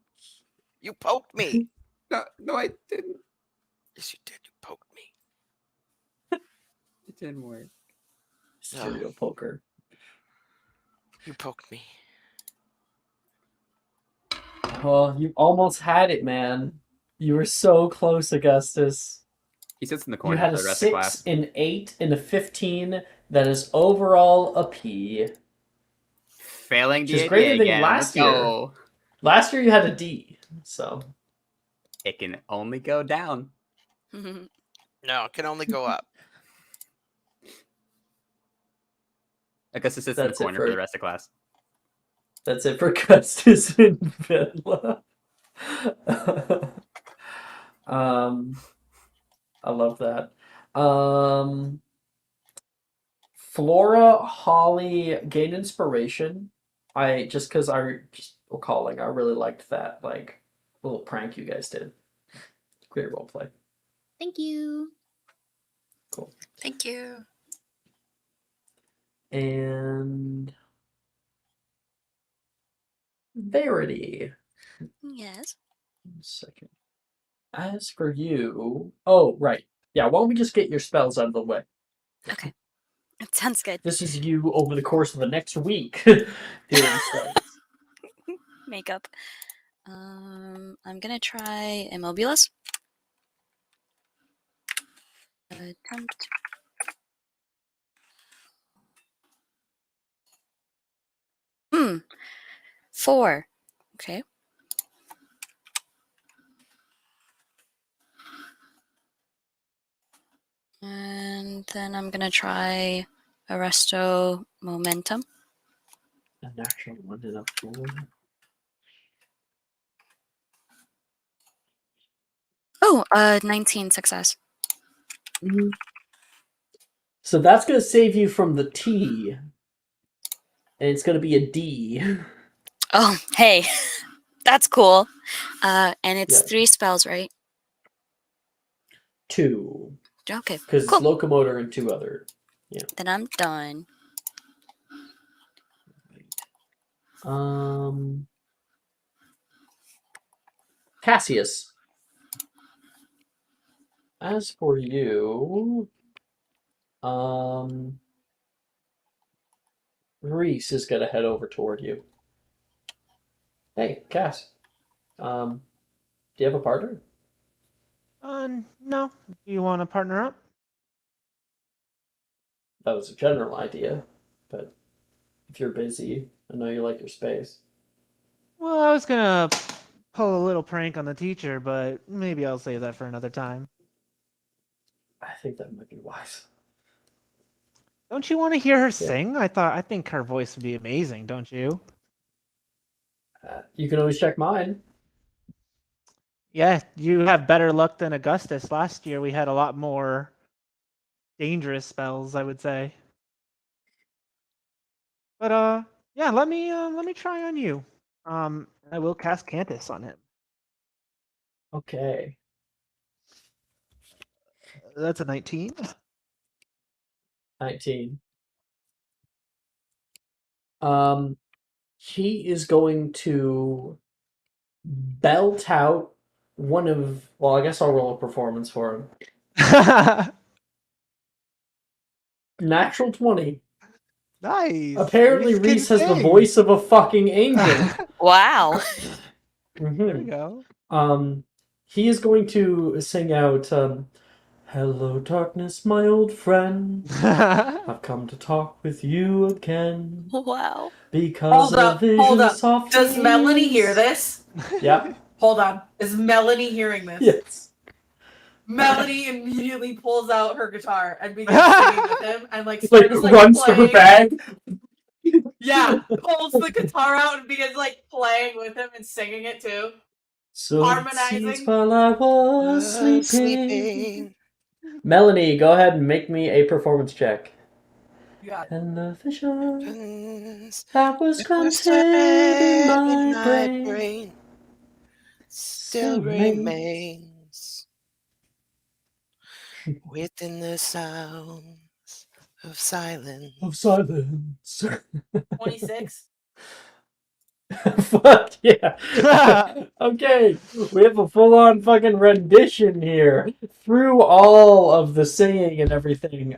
You poked me. No, I didn't. Yes, you did. You poked me. It didn't work. Serial poker. You poked me. Oh, you almost had it, man. You were so close, Augustus. He sits in the You corner had for a the rest of 6, class. an 8, and a 15. That is overall a P. Failing Which is DADA greater than again. last Let's year. go. Last year you had a D, so. It can only go down. No, it can only go up. Augustus sits in the corner for the rest of class. That's it for Augustus and Venla. I love that. Flora, Holly, gain inspiration. Just because I just recalling, I really liked that like little prank you guys did. Great role play. Thank you. Cool. Thank you. And Verity. Yes. 1 second. As for you, oh right, yeah. Why don't we just get your spells out of the way? Okay. It sounds good. This is you over the course of the next week doing spells. Makeup. I'm gonna try Immobilis. Attempt. Hmm. 4. Okay. And then I'm gonna try Arresto Momentum. A natural one and a 4. Oh, 19 success. So that's gonna save you from the T, and it's gonna be a D. Oh, hey, that's cool. And it's Yeah. 3 spells, right? 2, Okay, because it's cool. locomotor and 2 other. Then I'm done. Cassius. As for you, Reese is gonna head over toward you. Hey, Cass. Do you have a partner? No. Do you want to partner up? That was a general idea, but if you're busy, I know you like your space. Well, I was gonna pull a little prank on the teacher, but maybe I'll save that for another time. I think that might be wise. Don't you want to hear her sing? I think her voice would be amazing, don't you? You can always check mine. Yeah, you have better luck than Augustus. Last year we had a lot more dangerous spells, I would say. But yeah, let me try on you. I will cast Cantus on him. Okay. That's a 19. 19. He is going to belt out one of. Well, I guess I'll roll a performance for him. Natural 20. Nice. Apparently, Reese has the voice of a fucking angel. Wow. There we go. He is going to sing out, "Hello, darkness, my old friend. I've come to talk with you again. Wow. Because Hold up, hold up. soft Does Melanie hear this? Yeah. Hold on. Is Melanie hearing this? Yes. Melanie immediately pulls out her guitar and begins singing with him and Like, starts runs to her playing. bag. Yeah, pulls the guitar out and begins playing with him and singing it too. So Harmonizing. while I was sleeping. Melanie, go ahead and make me a performance check. Yeah. And the vision that was contained in my brain still remains within the sounds of silence. Of silence. 26. Fuck yeah. Okay, we have a full-on fucking rendition here. Through all of the singing and everything,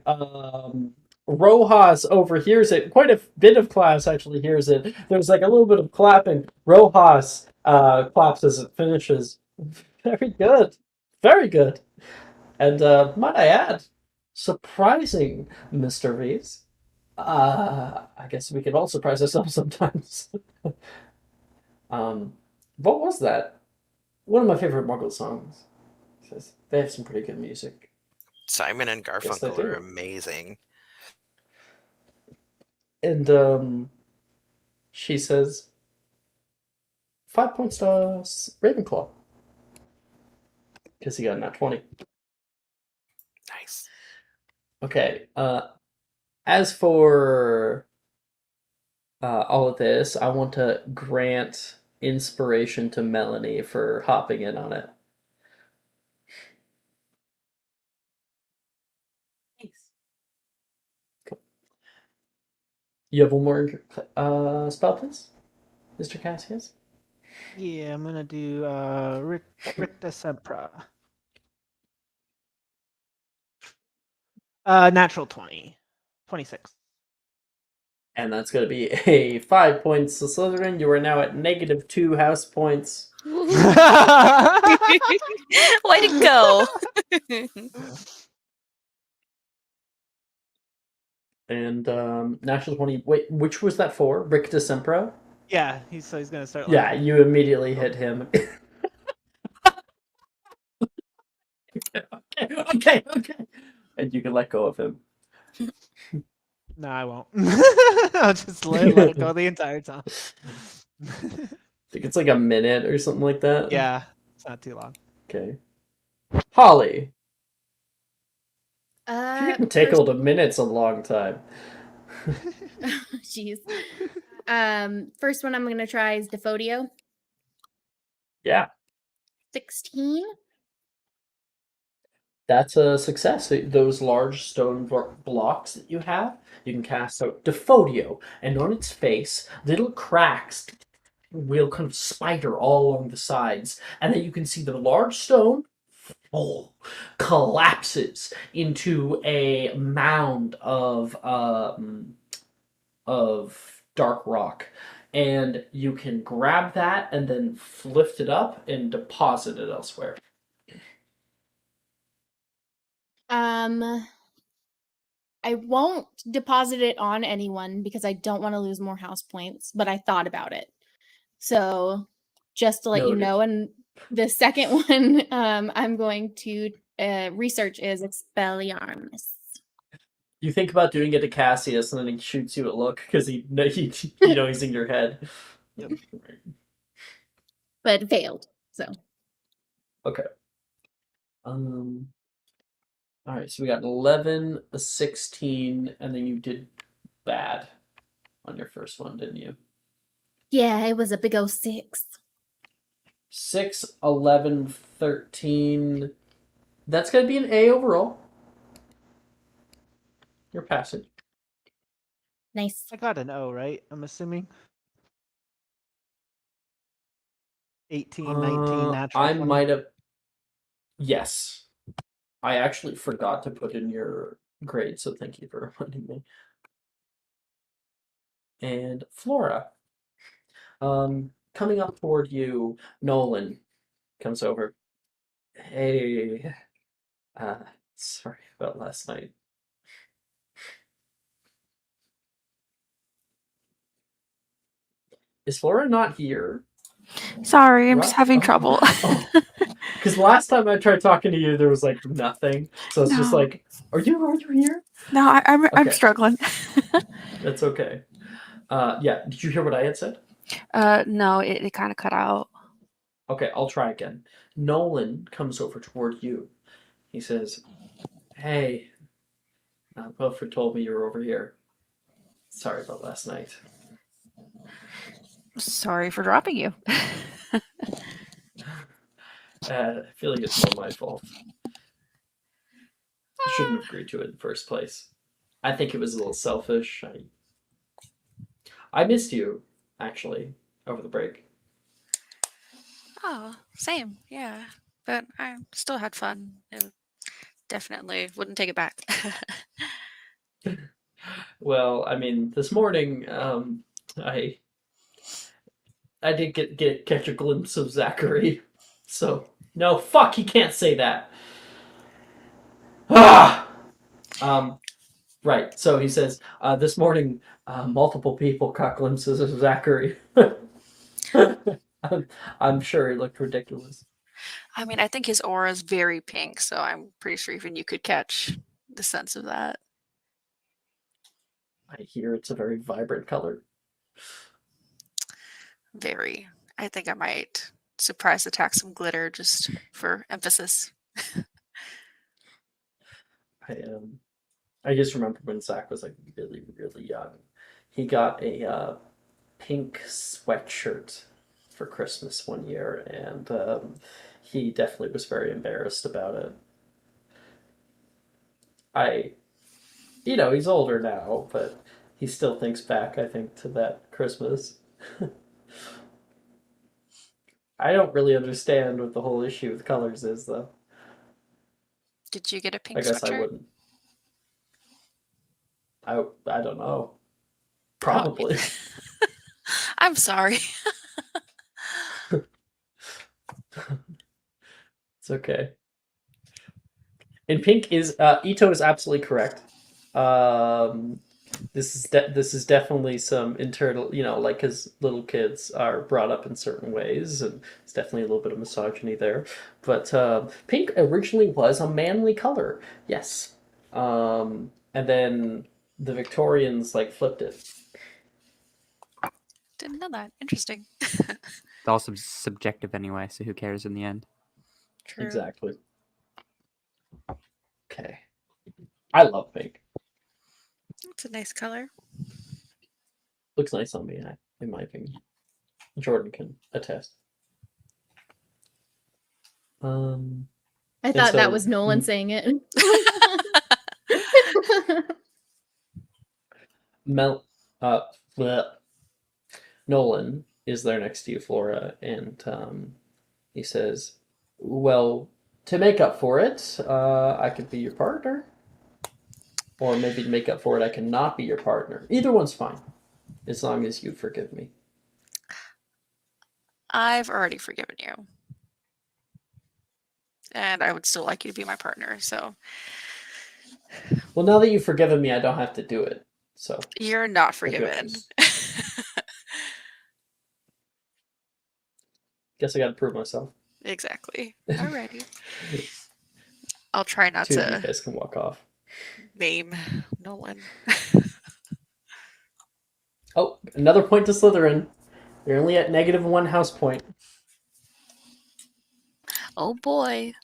Rojas overhears it. Quite a bit of class actually hears it. There's like a little bit of clapping. Rojas claps as it finishes. Very good. Very good. And might I add, surprising, Mr. Reeves. I guess we can all surprise ourselves sometimes. What was that? One of my favorite Muggle songs. They have some pretty good music. Simon and Yes, they Garfunkel do. are amazing. And she says, 5 points to Ravenclaw. Because he got a nat 20. Nice. Okay. As for all of this, I want to grant inspiration to Melanie for hopping in on it. Thanks. You have one more spell, please, Mr. Cassius? Yeah, I'm gonna do Ricta Sempra. Natural 20. 26. And that's going to be a 5 points to Slytherin. You are now at -2 house points. Way to go. And natural 20. Wait, which was that for? Ricta Sempra? Yeah, he's gonna start. Yeah, Like, you immediately hit him. Okay. And you can let go of him. no, I won't. I'll just let it go the entire time. I think it's like a minute or something like that. Yeah, it's not too long. Okay. Holly. If you're getting First, tickled, a minute's a long time. jeez. First one I'm gonna try is Defodio. Yeah, 16. that's a success. Those large stone blocks that you have, you can cast out Defodio, and on its face, little cracks will kind of spider all along the sides, and then you can see the large stone collapses into a mound of dark rock, and you can grab that and then lift it up and deposit it elsewhere. I won't deposit it on anyone because I don't want to lose more house points, but I thought about it. So just to let you Noted. know, and the second one I'm going to research is Expelliarmus. You think about doing it to Cassius, and then he shoots you at Look because you know he's in your head. Yep. But failed. So Okay. All right, so we got 11, a 16, and then you did bad on your first one, didn't you? yeah, it was a big old 6. 6, 11, 13. That's going to be an A overall. You're passing. Nice. I got an O, right? I'm assuming. 18, 19, natural I 20. might have. Yes. I actually forgot to put in your grade, so thank you for reminding me. And Flora. Coming up toward you, Nolan comes over. Hey, sorry about last night. Is Flora not here? Sorry, I'm What? just having trouble. Because last time I tried talking to you, there was like nothing. So it's just No. like, are you here? No, I'm Okay. struggling. That's okay. Yeah. Did you hear what I had said? No, it kind of cut out. Okay, I'll try again. Nolan comes over toward you. He says, "Hey, Wilfred told me you were over here. Sorry about last night." Sorry for dropping you. I feel like it's more my fault. I shouldn't have agreed to it in the first place. I think it was a little selfish. I missed you, actually, over the break. Oh, same. Yeah. But I still had fun. It definitely wouldn't take it back. Well, I mean, this morning, I did catch a glimpse of Zachary. So no, fuck, he can't say that. Ah. Right. So he says, this morning, multiple people caught glimpses of Zachary. I'm sure it looked ridiculous. I mean, I think his aura is very pink, so I'm pretty sure even you could catch the sense of that. I hear it's a very vibrant color. Very. I think I might surprise attack some glitter just for emphasis. I just remember when Zach was like really, really young. He got a pink sweatshirt for Christmas one year, and he definitely was very embarrassed about it. He's older now, but he still thinks back, I think, to that Christmas. I don't really understand what the whole issue with colors is, though. Did you get a pink I guess I sweatshirt? wouldn't. I don't know. Probably. I'm sorry. It's okay. And pink is Ito is absolutely correct. This is definitely some internal, like because little kids are brought up in certain ways, and it's definitely a little bit of misogyny there. But pink originally was a manly color, yes. And then the Victorians flipped it. Didn't know that. Interesting. It's all subjective anyway, so who cares in the end? True. Exactly. Okay. I love pink. It's a nice color. Looks nice on me, in my opinion. Jordan can attest. I thought that was Nolan saying it. Nolan is there next to you, Flora, and he says, "Well, to make up for it, I could be your partner, or maybe to make up for it, I cannot be your partner. Either one's fine, as long as you forgive me." I've already forgiven you. And I would still like you to be my partner, so. Well, now that you've forgiven me, I don't have to do it. So you're not forgiven. Guess I got to prove myself. Exactly. Alrighty. I'll try not Two of you to guys can walk off. name Nolan. Oh, another point to Slytherin. You're only at -1 house point. Oh boy.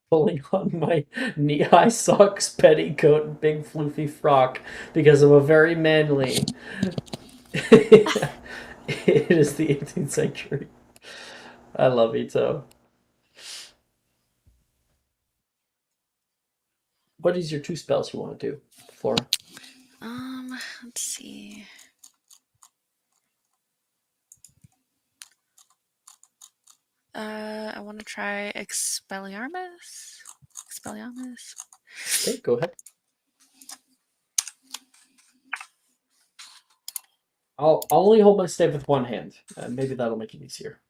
Pulling on my knee-high socks, petticoat, and big floofy frock because I'm a very manly. It is the 18th century. I love Ito. What is your 2 spells you want to do, Flora? Let's see. I want to try Expelliarmus. Okay, go ahead. I'll only hold my stave with one hand. Maybe that'll make it easier.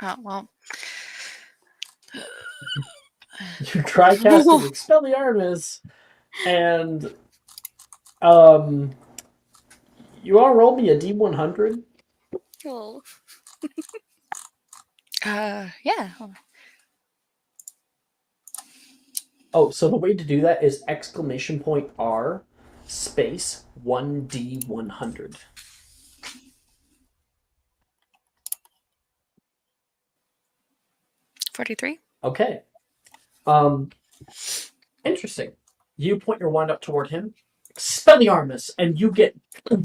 Oh, well. You try casting Expelliarmus, and you want to roll me a D100? Oh. Yeah. Oh, so the way to do that is !R space 1D100. 43. Okay. Interesting. You point your wand up toward him, Expelliarmus, and you get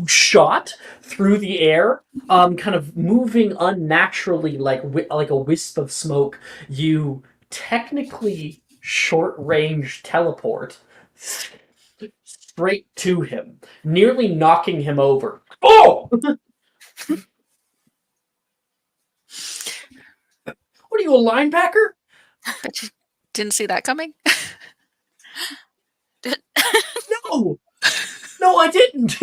shot through the air, kind of moving unnaturally like a wisp of smoke. You technically short-range teleport straight to him, nearly knocking him over. Oh! What are you, a linebacker? Didn't see that coming. No! No, I didn't!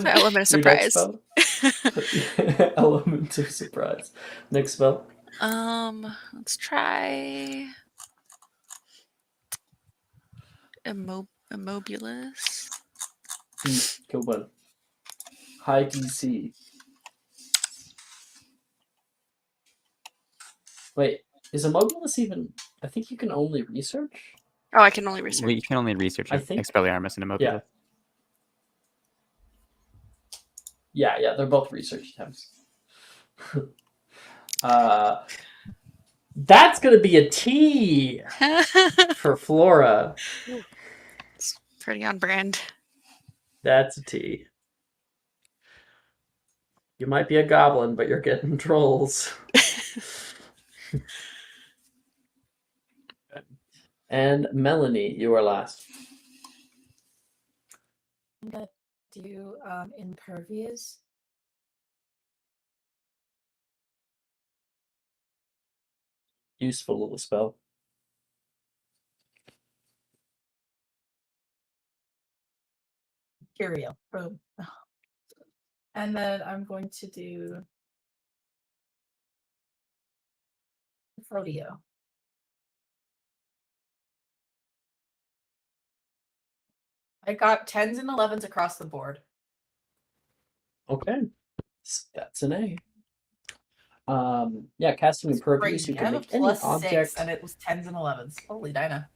Element of surprise. Element of surprise. Next spell. Let's try Immobulus. Go one. High DC. Wait, is Immobulus even? I think you can only research. Oh, I can only research. Well, you can only research Expelliarmus and Immobulus. Yeah, they're both research attempts. That's gonna be a T for Flora. It's pretty on brand. That's a T. You might be a goblin, but you're getting trolls. And Melanie, you are last. I'm gonna do impervious. Useful little spell. Curio. Boom. And then I'm going to do Frodio. I got 10s and 11s across the board. Okay. That's an A. Yeah, casting impervious, Crazy. you I can have a make any +6 object. and it was 10s and 11s. Holy Dinah.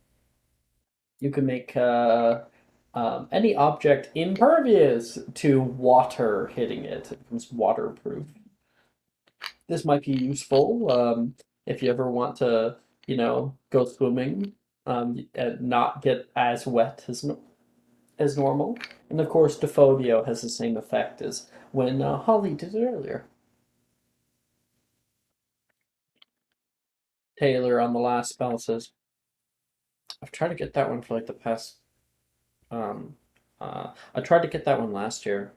You can make any object impervious to water hitting it. It becomes waterproof. This might be useful if you ever want to, go swimming and not get as wet as normal. And of course, Defodio has the same effect as when Holly did it earlier. Taylor on the last spell says, I've tried to get that one for like the past. I tried to get that one last year.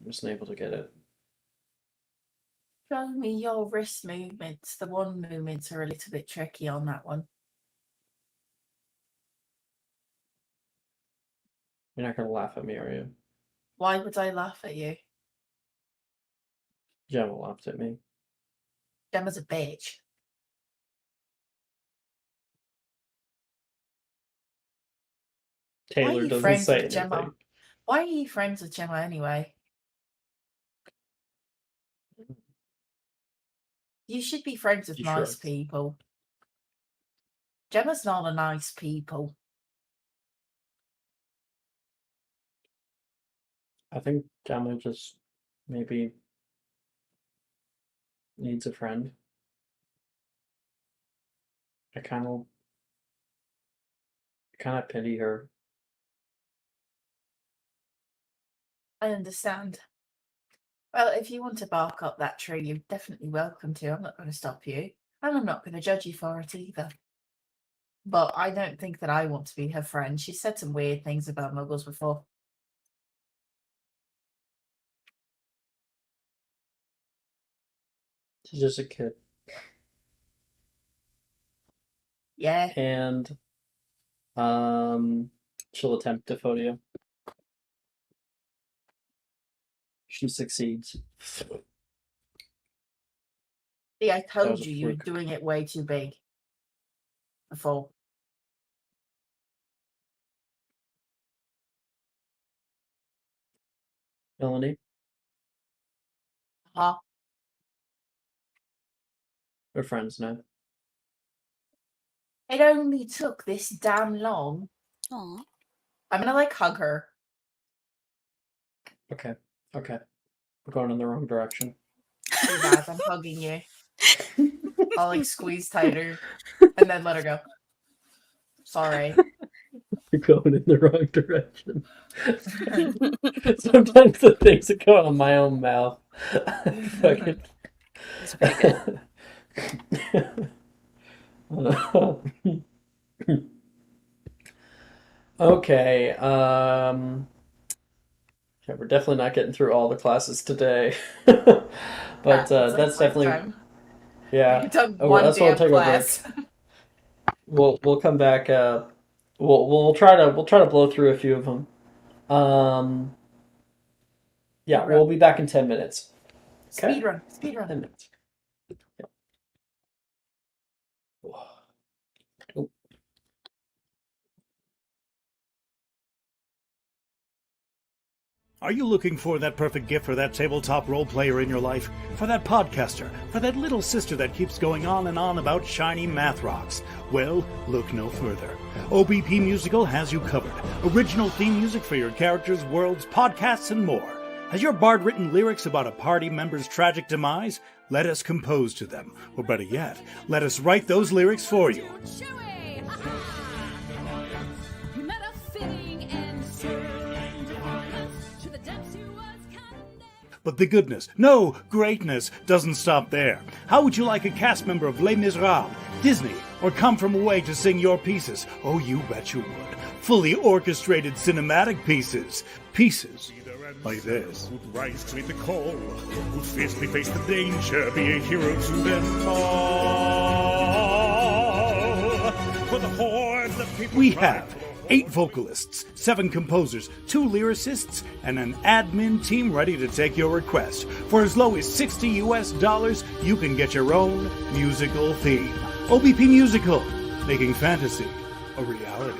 I wasn't able to get it. Show me your wrist movements. The one movements are a little bit tricky on that one. You're not gonna laugh at me, are you? Why would I laugh at you? Gemma laughed at me. Gemma's a bitch. Why are Taylor you doesn't friends say with anything. Gemma? Why are you friends with Gemma anyway? You should be friends with He nice shrugs. people. Gemma's not a nice people. I think Gemma just maybe needs a friend. I kind of pity her. I understand. Well, if you want to bark up that tree, you're definitely welcome to. I'm not going to stop you. And I'm not going to judge you for it either. But I don't think that I want to be her friend. She said some weird things about muggles before. She's just a kid. Yeah. And she'll attempt Defodio. She succeeds. See, I was told a you you were fluke. doing it way too big. Before. Melanie, Huh? we're friends now. It only took this damn long. Aw. I'm going to like hug her. Okay. We're going in the wrong direction. Too bad, I'm hugging you. I'll like squeeze tighter and then let her go. Sorry. We're going in the wrong direction. Sometimes the things that go out of my own mouth. Fucking. That's pretty good. Okay. Yeah, we're definitely not getting through all the classes today. But It's like that's definitely lifetime. yeah. I've done Oh, one that's why we'll damn take a break. class. We'll come back. We'll try to blow through a few of them. Yeah, we'll be back in 10 minutes. Okay? Speedrun. 10 minutes. Yep. Oh. Are you looking for that perfect gift for that tabletop role player in your life? For that podcaster? For that little sister that keeps going on and on about shiny math rocks? Well, look no further. OBP Musical has you covered. Original theme music for your characters, worlds, podcasts, and more. Has your bard written lyrics about a party member's tragic demise? Let us compose to them. Or better yet, let us write those lyrics for you. But the goodness, no, greatness, doesn't stop there. How would you like a cast member of Les Miserables, Disney, or Come From Away to sing your pieces? Oh, you bet you would. Fully orchestrated cinematic pieces. Pieces like this. Who'd rise to meet the call, who'd fiercely face the danger, be a hero to them all. For the hordes of people We have 8 vocalists, 7 composers, 2 lyricists, and an admin team ready to take your request. For as low as $60 US, you can get your own musical theme. OBP Musical, making fantasy a reality.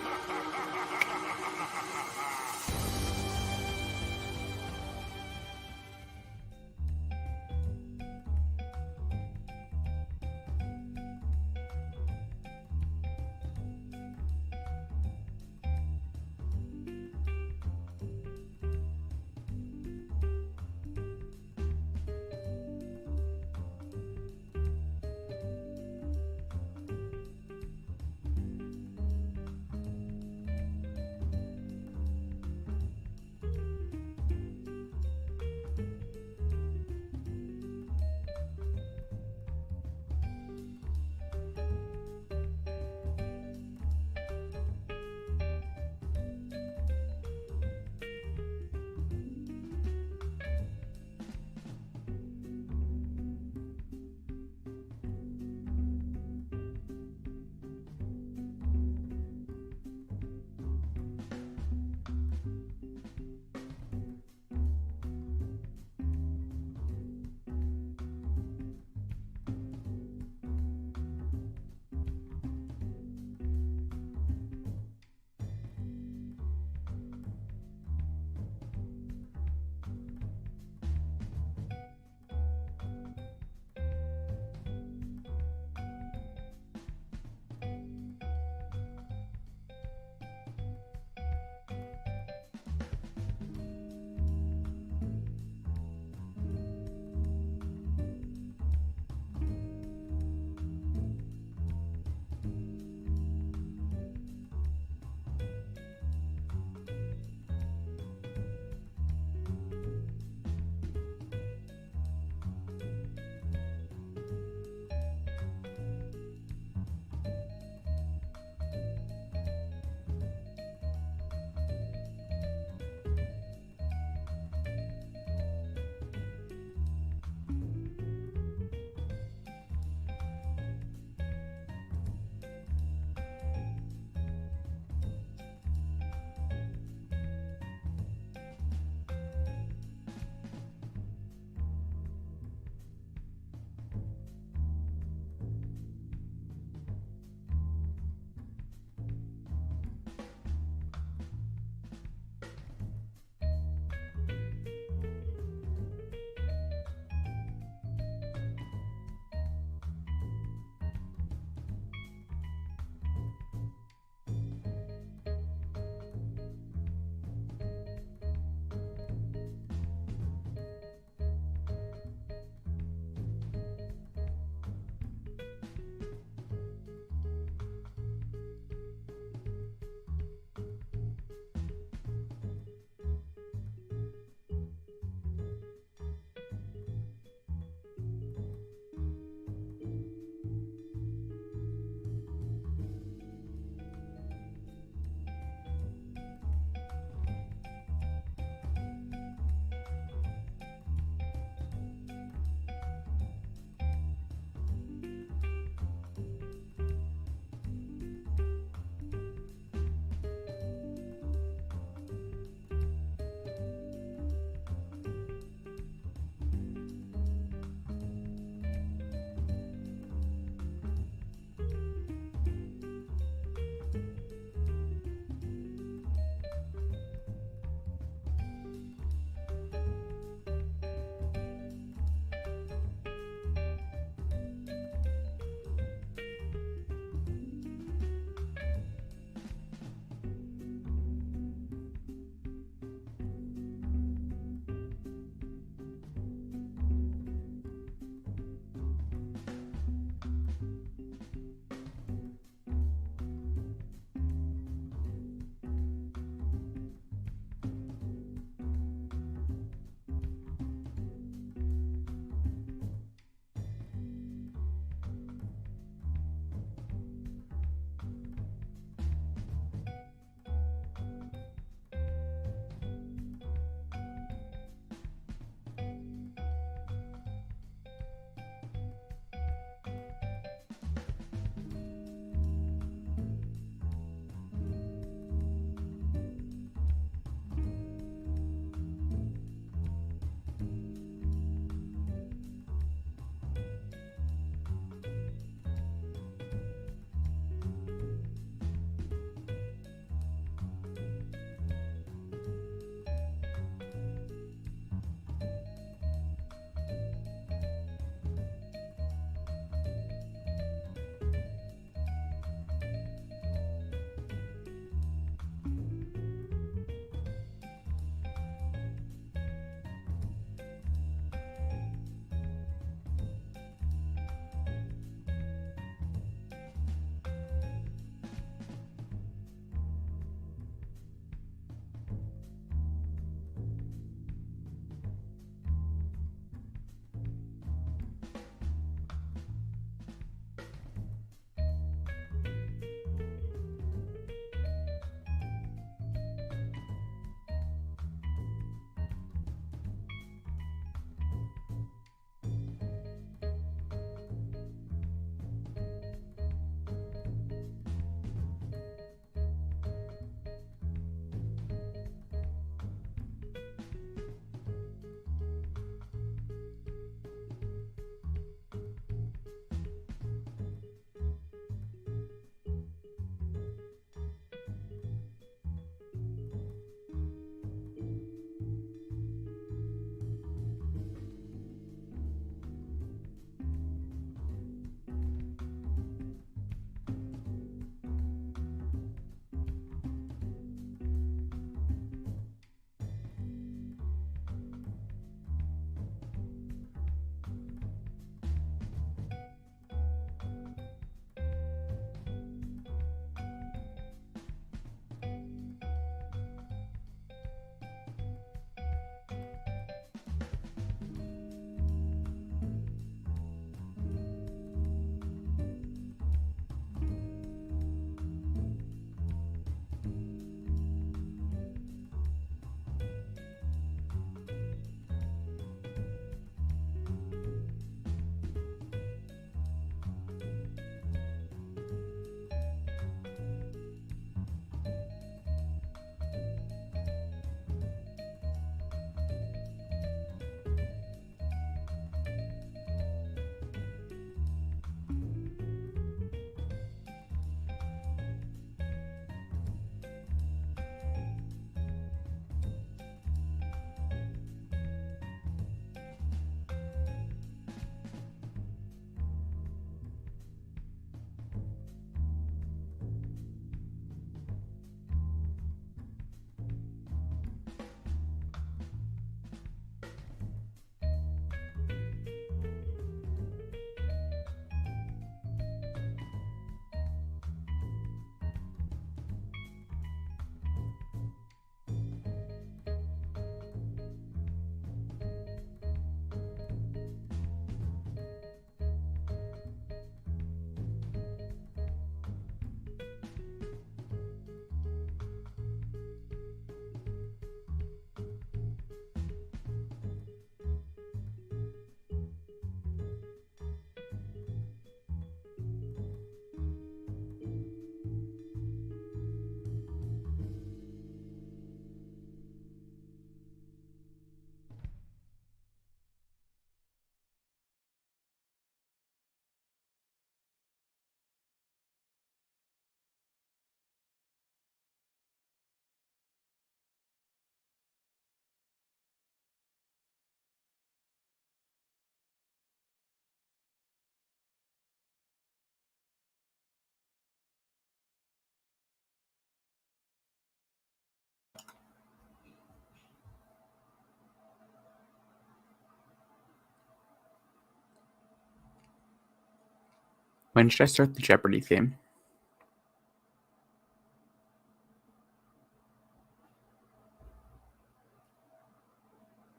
When should I start the Jeopardy theme?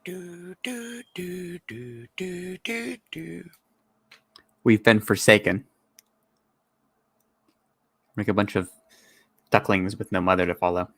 Do, do, do, do, do, do, do. We've been forsaken. Make a bunch of ducklings with no mother to follow.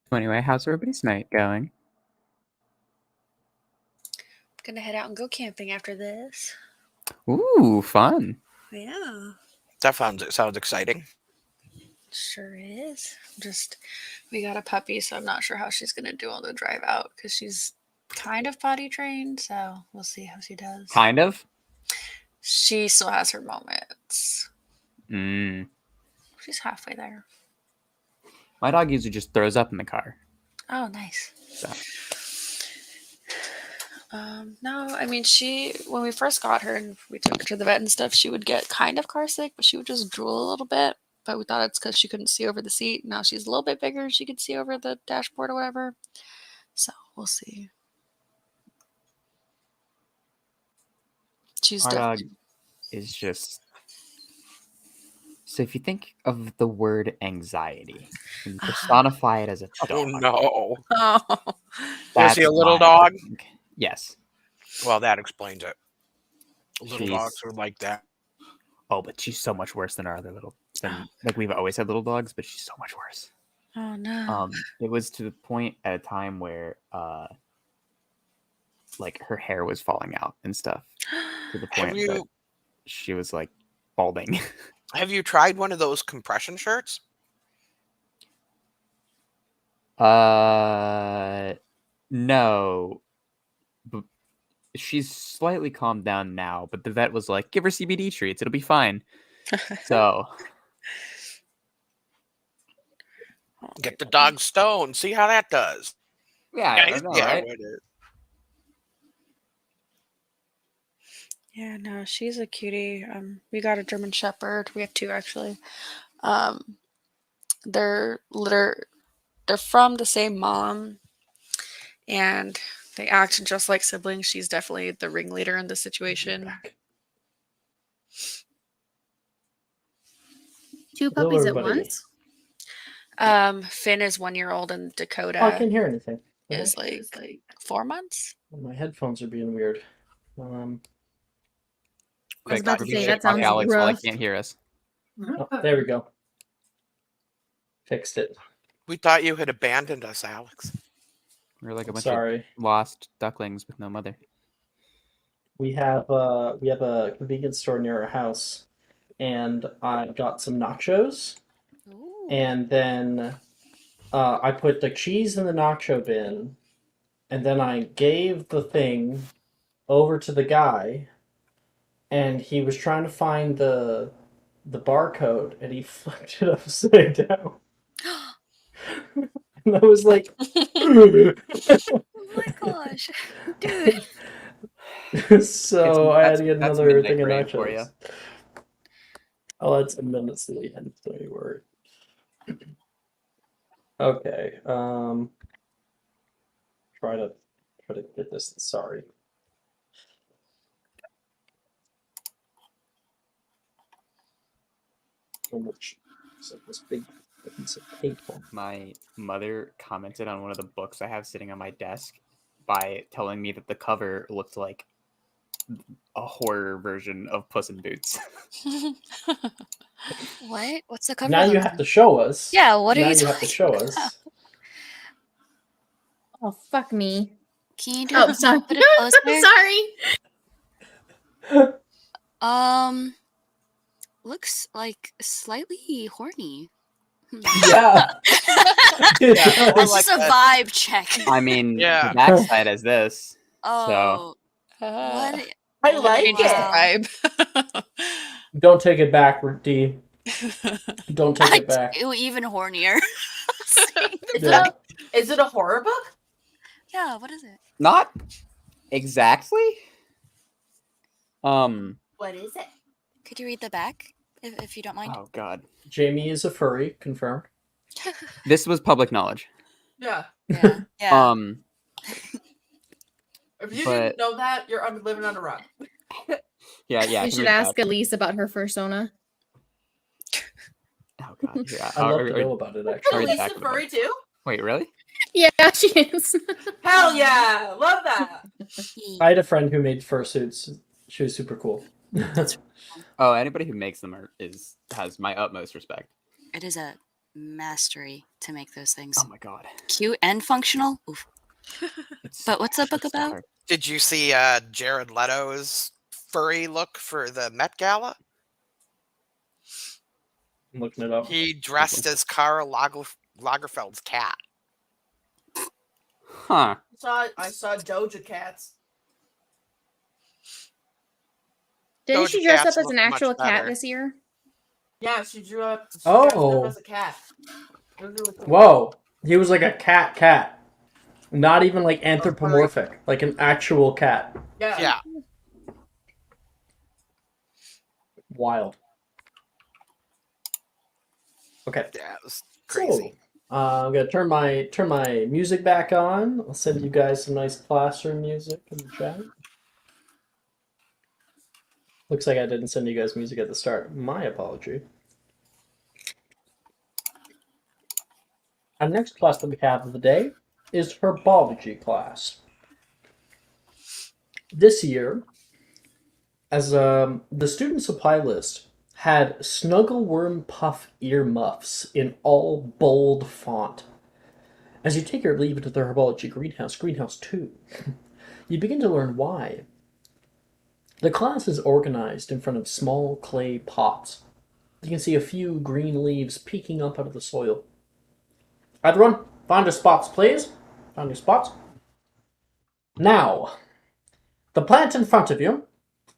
So anyway, how's everybody's night going? Gonna head out and go camping after this. Ooh, fun. Yeah, That sounds exciting. sure is. We got a puppy, so I'm not sure how she's gonna do on the drive out because she's kind of potty trained. So we'll see how she does. Kind of? She still has her moments. Mm. She's halfway there. My dog usually just throws up in the car. Oh, nice. So. No, I mean, when we first got her and we took her to the vet and stuff, she would get kind of car sick, but she would just drool a little bit. But we thought it's because she couldn't see over the seat. Now she's a little bit bigger and she could see over the dashboard or whatever. So we'll see. She's Our dog definitely. is just. So if you think of the word anxiety and you personify it as a dog. Oh no. Oh. Is he a little dog? Yes. Well, that explains it. Little She's- dogs are like that. Oh, but she's so much worse than our other little. Like we've always had little dogs, but she's so much worse. Oh no. It was to the point at a time where like her hair was falling out and stuff. To the point that she was like balding. Have you tried one of those compression shirts? No. But she's slightly calmed down now, but the vet was like, give her CBD treats, it'll be fine. So get the dog stoned, see how that does. Yeah, I know, right? Yeah, no, she's a cutie. We got a German Shepherd. We have two actually. They're from the same mom, and they act just like siblings. She's definitely the ringleader in the situation. Two puppies at everybody. once? Finn is 1 year old, and Dakota Oh, I can't hear anything. is like 4 months. My headphones are being weird. I was about to say, that Talk, sounds Alex, while I rough. can't hear us. Oh, there we go. Fixed it. We thought you had abandoned us, Alex. We're like a bunch Sorry. of lost ducklings with no mother. We have a convenience store near our house, and I got some nachos, and then I put the cheese in the nacho bin, and then I gave the thing over to the guy, and he was trying to find the barcode, and he flipped it upside down. And I was like, Oh my gosh, dude. so I had to get that's another midnight thing of brain for ya. nachos. I'll add some minutes to the end, don't you worry. Okay, try to get this. Sorry. which is like this big piece of paper. My mother commented on one of the books I have sitting on my desk by telling me that the cover looked like a horror version of Puss in Boots. What? What's the cover? Now you look have like? to show us. Yeah, what are now you you have to talking show about? us. Oh, fuck me. Can you do Oh, a sorry. bit closer? Sorry. Looks like slightly horny. Yeah. It Yeah, I does. like Just a that. vibe check. I mean, Yeah. the backside is this. So Oh, what? I Oh, like Changes the wow. vibe. Don't take it back, D. Don't take it back. Ew, even hornier. Yeah. Is it a horror book? Yeah, what is it? not exactly. What is it? Could you read the back, if you don't mind? Oh God. Jamie is a furry, confirmed. This was public knowledge. Yeah. Yeah. Yeah. If you But- didn't know that, you're living on a rock. Yeah. I You can should read ask that. Elise about her fursona. Oh God. Yeah. I'd love to know about it, actually. read Elise back a of the book. furry too? Wait, really? Yeah, she is. Hell yeah! Love that! I had a friend who made fursuits. She was super cool. Oh, anybody who makes them has my utmost respect. It is a mastery to make those things. Oh my God. Cute and functional. Oof. But what's the book about? Did you see Jared Leto's furry look for the Met Gala? I'm looking it up. He dressed as Karl Lagerfeld's cat. Huh. I saw Doja Cats. Didn't Doja she dress Cat's up as an look much actual cat better. this year? Yeah, she dressed up Oh. as a cat. It was really cool. Whoa. He was like a cat. Not even like anthropomorphic. Like an actual cat. Yeah. Wild. Okay. Yeah, it was crazy. I'm gonna turn my music back on. I'll send you guys some nice classroom music in the chat. Looks like I didn't send you guys music at the start. My apology. Our next class that we have of the day is herbology class. This year, as the student supply list had Snuggleworm Puff earmuffs in all bold font. As you take your leave into the herbology greenhouse 2, you begin to learn why. The class is organized in front of small clay pots. You can see a few green leaves peeking up out of the soil. Everyone, find your spots, please. Find your spots. Now, the plant in front of you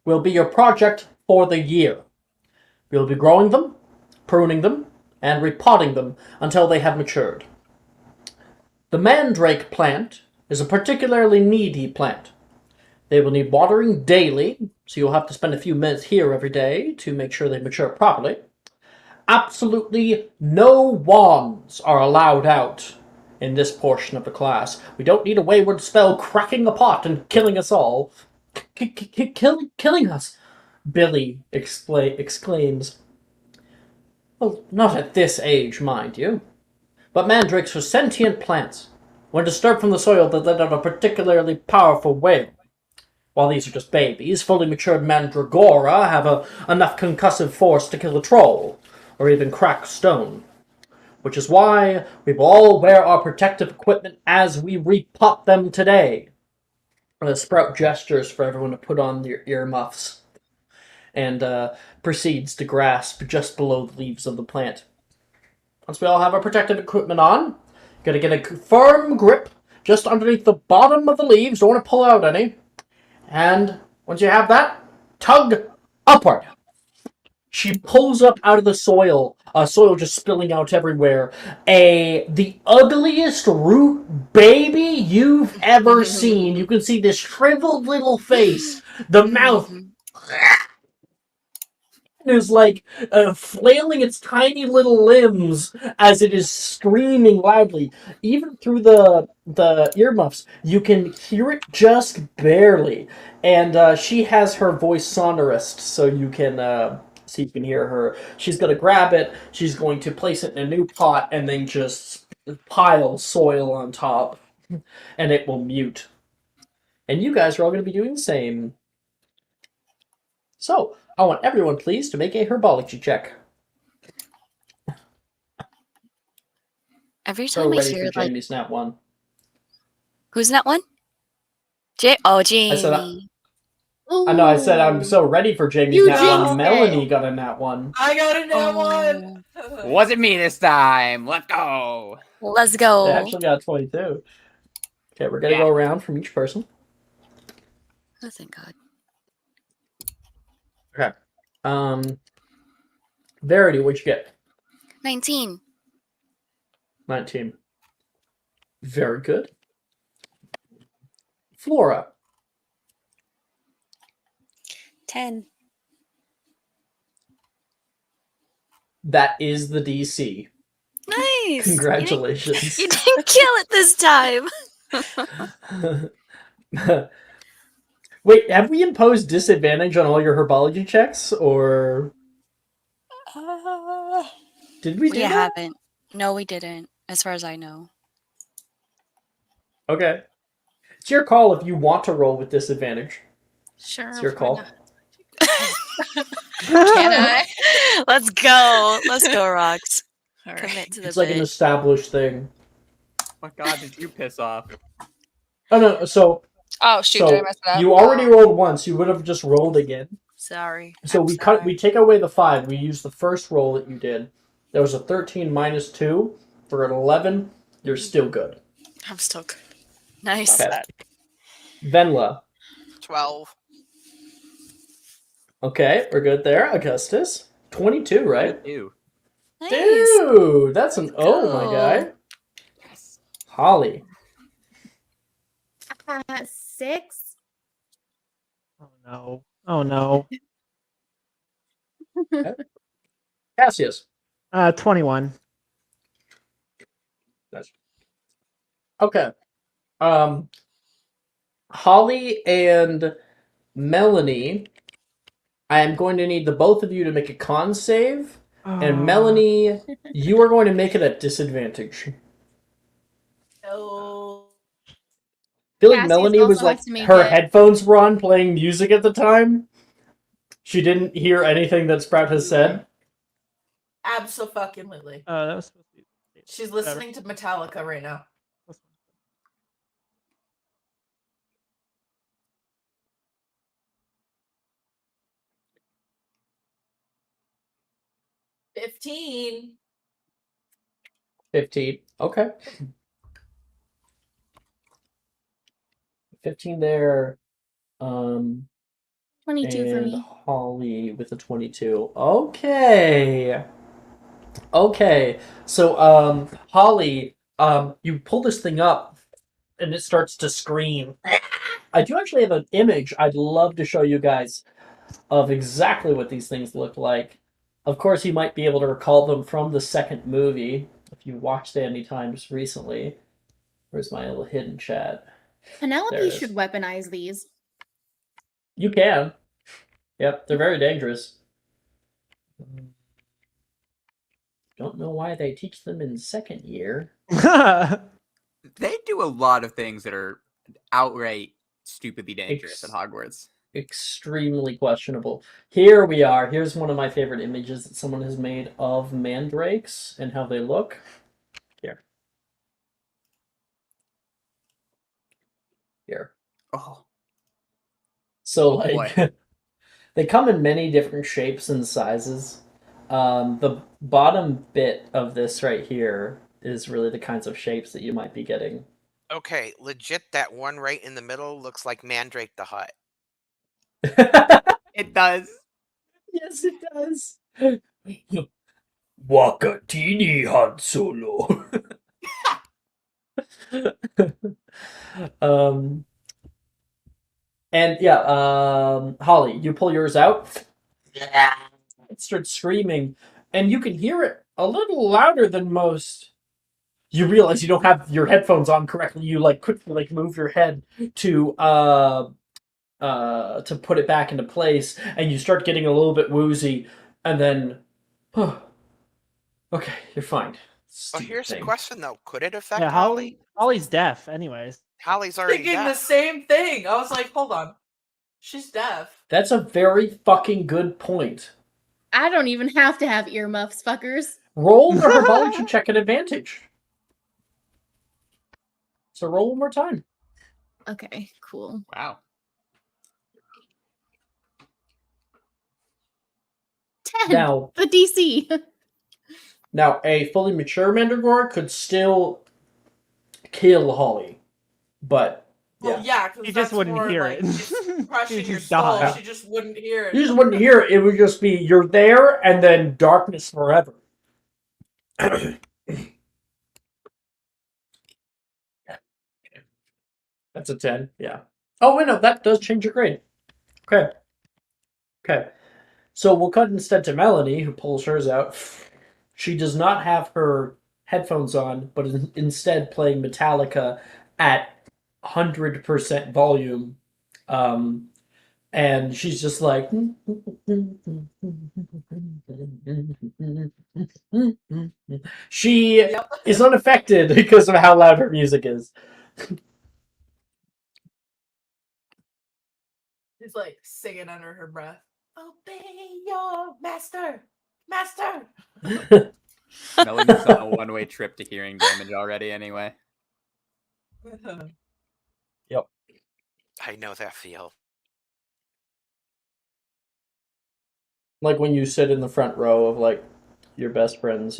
will be your project for the year. You'll be growing them, pruning them, and repotting them until they have matured. The mandrake plant is a particularly needy plant. They will need watering daily, so you'll have to spend a few minutes here every day to make sure they mature properly. Absolutely no wands are allowed out in this portion of the class. We don't need a wayward spell cracking a pot and killing us all. Killing us, Billy exclaims. Well, not at this age, mind you. But mandrakes are sentient plants. When disturbed from the soil, they let out a particularly powerful wail. While these are just babies, fully matured mandragora have enough concussive force to kill a troll, or even crack stone. Which is why we will all wear our protective equipment as we repot them today. Sprout gestures for everyone to put on their earmuffs, and proceeds to grasp just below the leaves of the plant. Once we all have our protective equipment on, gotta get a firm grip just underneath the bottom of the leaves, don't want to pull out any. And once you have that, tug upward. She pulls up out of the soil, soil just spilling out everywhere. The ugliest root baby you've ever seen. You can see this shriveled little face, the mouth is like flailing its tiny little limbs as it is screaming loudly. Even through the earmuffs, you can hear it just barely. And she has her voice sonorous, so you can So you can hear her. She's going to grab it. She's going to place it in a new pot and then just pile soil on top. And it will mute. And you guys are all going to be doing the same. So, I want everyone, please, to make a herbology check. Every So time I ready hear for like, Jamie's nat one. who's that one? I said, Jamie. I know, I said I'm so ready for Jamie's nat Eugene. one. Melanie got a nat one. I got a nat Oh. one. Wasn't me this time. Let's go. Let's They go. actually got 22. Okay, we're going to Yeah. go around from each person. Oh, thank God. Okay. Verity, what'd you get? 19. 19. Very good. Flora. 10. That is the DC. Nice. Congratulations. You didn't kill it this time. Wait, have we imposed disadvantage on all your herbology checks, or did we do We that? haven't. No, we didn't, as far as I know. Okay. It's your call if you want to roll with disadvantage. Sure. It's your why call. not? Can I? Let's go. Let's go, Rox. All right. Commit to the It's like an bit. established thing. Oh my god, did you piss off? Oh no, so Oh shoot! Did I so mess it up? you already rolled once, you would have just rolled again. Sorry. So I'm we sorry. take away the 5. We use the first roll that you did. There was a 13 minus 2 for an 11. You're still good. I'm still good. Nice. Okay. Venla. 12. Okay, we're good there. Augustus. 22, right? Ew. Nice. Dude, that's an O, my go. guy. Holly. 6. Oh no. Oh no. Cassius. 21. Okay. Holly and Melanie, I am going to need the both of you to make a con save. And Melanie, you are going to make it at disadvantage. No. I feel like Cassius Melanie was also like, has to make her it. headphones were on playing music at the time. She didn't hear anything that Sprout has said. Abso-fucking-lutely. That was supposed to be. She's listening to Metallica right now. $15. 15. Okay. 15 there. 22 for And me. Holly with a 22. Okay. Okay. So, Holly, you pull this thing up and it starts to scream. I do actually have an image I'd love to show you guys of exactly what these things look like. Of course, you might be able to recall them from the second movie if you watched it any times recently. Where's my little hidden chat? There it Penelope is. should weaponize these. You can. Yep, they're very dangerous. Don't know why they teach them in second year. They do a lot of things that are outright stupidly dangerous at Hogwarts. Extremely questionable. Here we are. Here's one of my favorite images that someone has made of mandrakes and how they look. Here. Here. Oh. So, Oh, like, boy. they come in many different shapes and sizes. The bottom bit of this right here is really the kinds of shapes that you might be getting. Okay, legit, that one right in the middle looks like Mandrake the Hut. It does. Yes, it does. Wakatini Han Solo. And yeah, Holly, you pull yours out. It starts screaming, and you can hear it a little louder than most. You realize you don't have your headphones on correctly. You like quickly like move your head to put it back into place, and you start getting a little bit woozy. And then, okay, you're fine. Well, Stupid here's a thing. question though: could it affect Yeah, Holly? Holly's deaf, anyways. Holly's already Thinking the deaf. same thing. I was like, hold on. She's deaf. That's a very fucking good point. I don't even have to have earmuffs, fuckers. Roll the herbology check at advantage. So roll one more time. Okay, cool. Wow. 10. Now, The DC. now a fully mature Mandragora could still kill Holly, but Well, yeah, because She that's just wouldn't more hear like it. it's She crushing would your just skull. die. She just wouldn't hear you it. just wouldn't hear it. It would just be you're there and then darkness forever. That's a 10, yeah. Oh, wait, no, that does change your grade. Okay. Okay. So we'll cut instead to Melanie, who pulls hers out. She does not have her headphones on, but is instead playing Metallica at 100% volume. And she's just like. She Yep. is unaffected because of how loud her music is. She's like singing under her breath. Obey your master, master. Melanie's on a one-way trip to hearing damage already anyway. Yep. I know that feel. Like when you sit in the front row of like your best friend's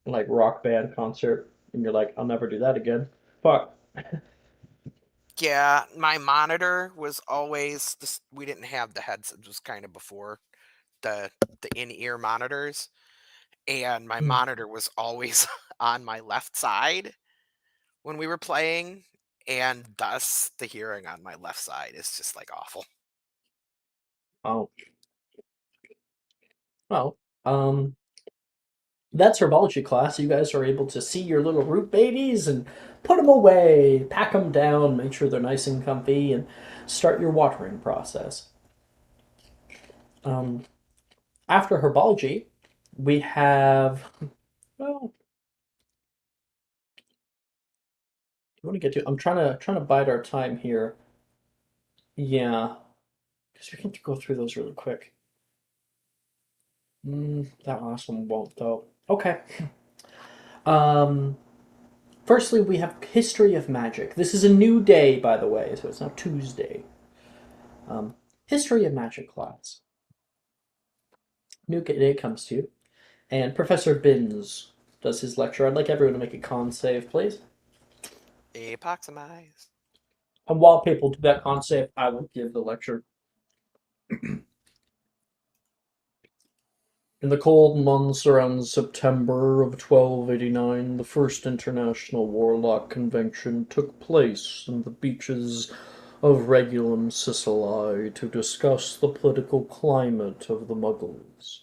like rock band concert and you're like, I'll never do that again. Fuck. Yeah, my monitor was always this. We didn't have the headset. It was kind of before the in-ear monitors, and my monitor was always on my left side when we were playing, and thus the hearing on my left side is just like awful. Oh. Well, that's herbology class. You guys are able to see your little root babies and put them away, pack them down, make sure they're nice and comfy, and start your watering process. After herbology, we have. Well, I want to get to. I'm trying to bide our time here. Yeah, because we can go through those really quick. That last one won't though. Okay. Um. Firstly, we have history of magic. This is a new day, by the way, so it's not Tuesday. History of magic class. New day comes to you, and Professor Binns does his lecture. I'd like everyone to make a con save, please. Epoximize. And while people do that con save, I will give the lecture. In the cold months around September of 1289, the first International Warlock Convention took place on the beaches of Regulum, Sicily, to discuss the political climate of the Muggles.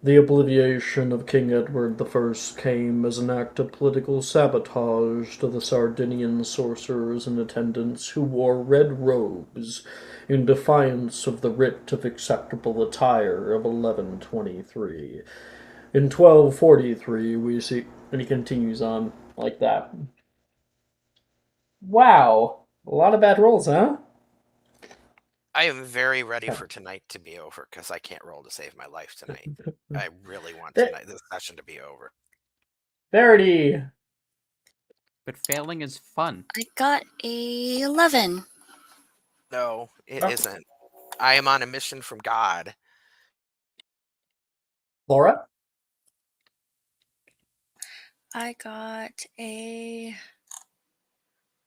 The obliviation of King Edward I came as an act of political sabotage to the Sardinian sorcerers in attendance who wore red robes in defiance of the writ of acceptable attire of 1123. In 1243, we see, and he continues on like that. Wow, a lot of bad rolls, huh? I am very ready for tonight to be over because I can't roll to save my life tonight. I really want this session to be over. Verity. But failing is fun. I got a 11. No, it Oh. isn't. I am on a mission from God. Laura? I got a.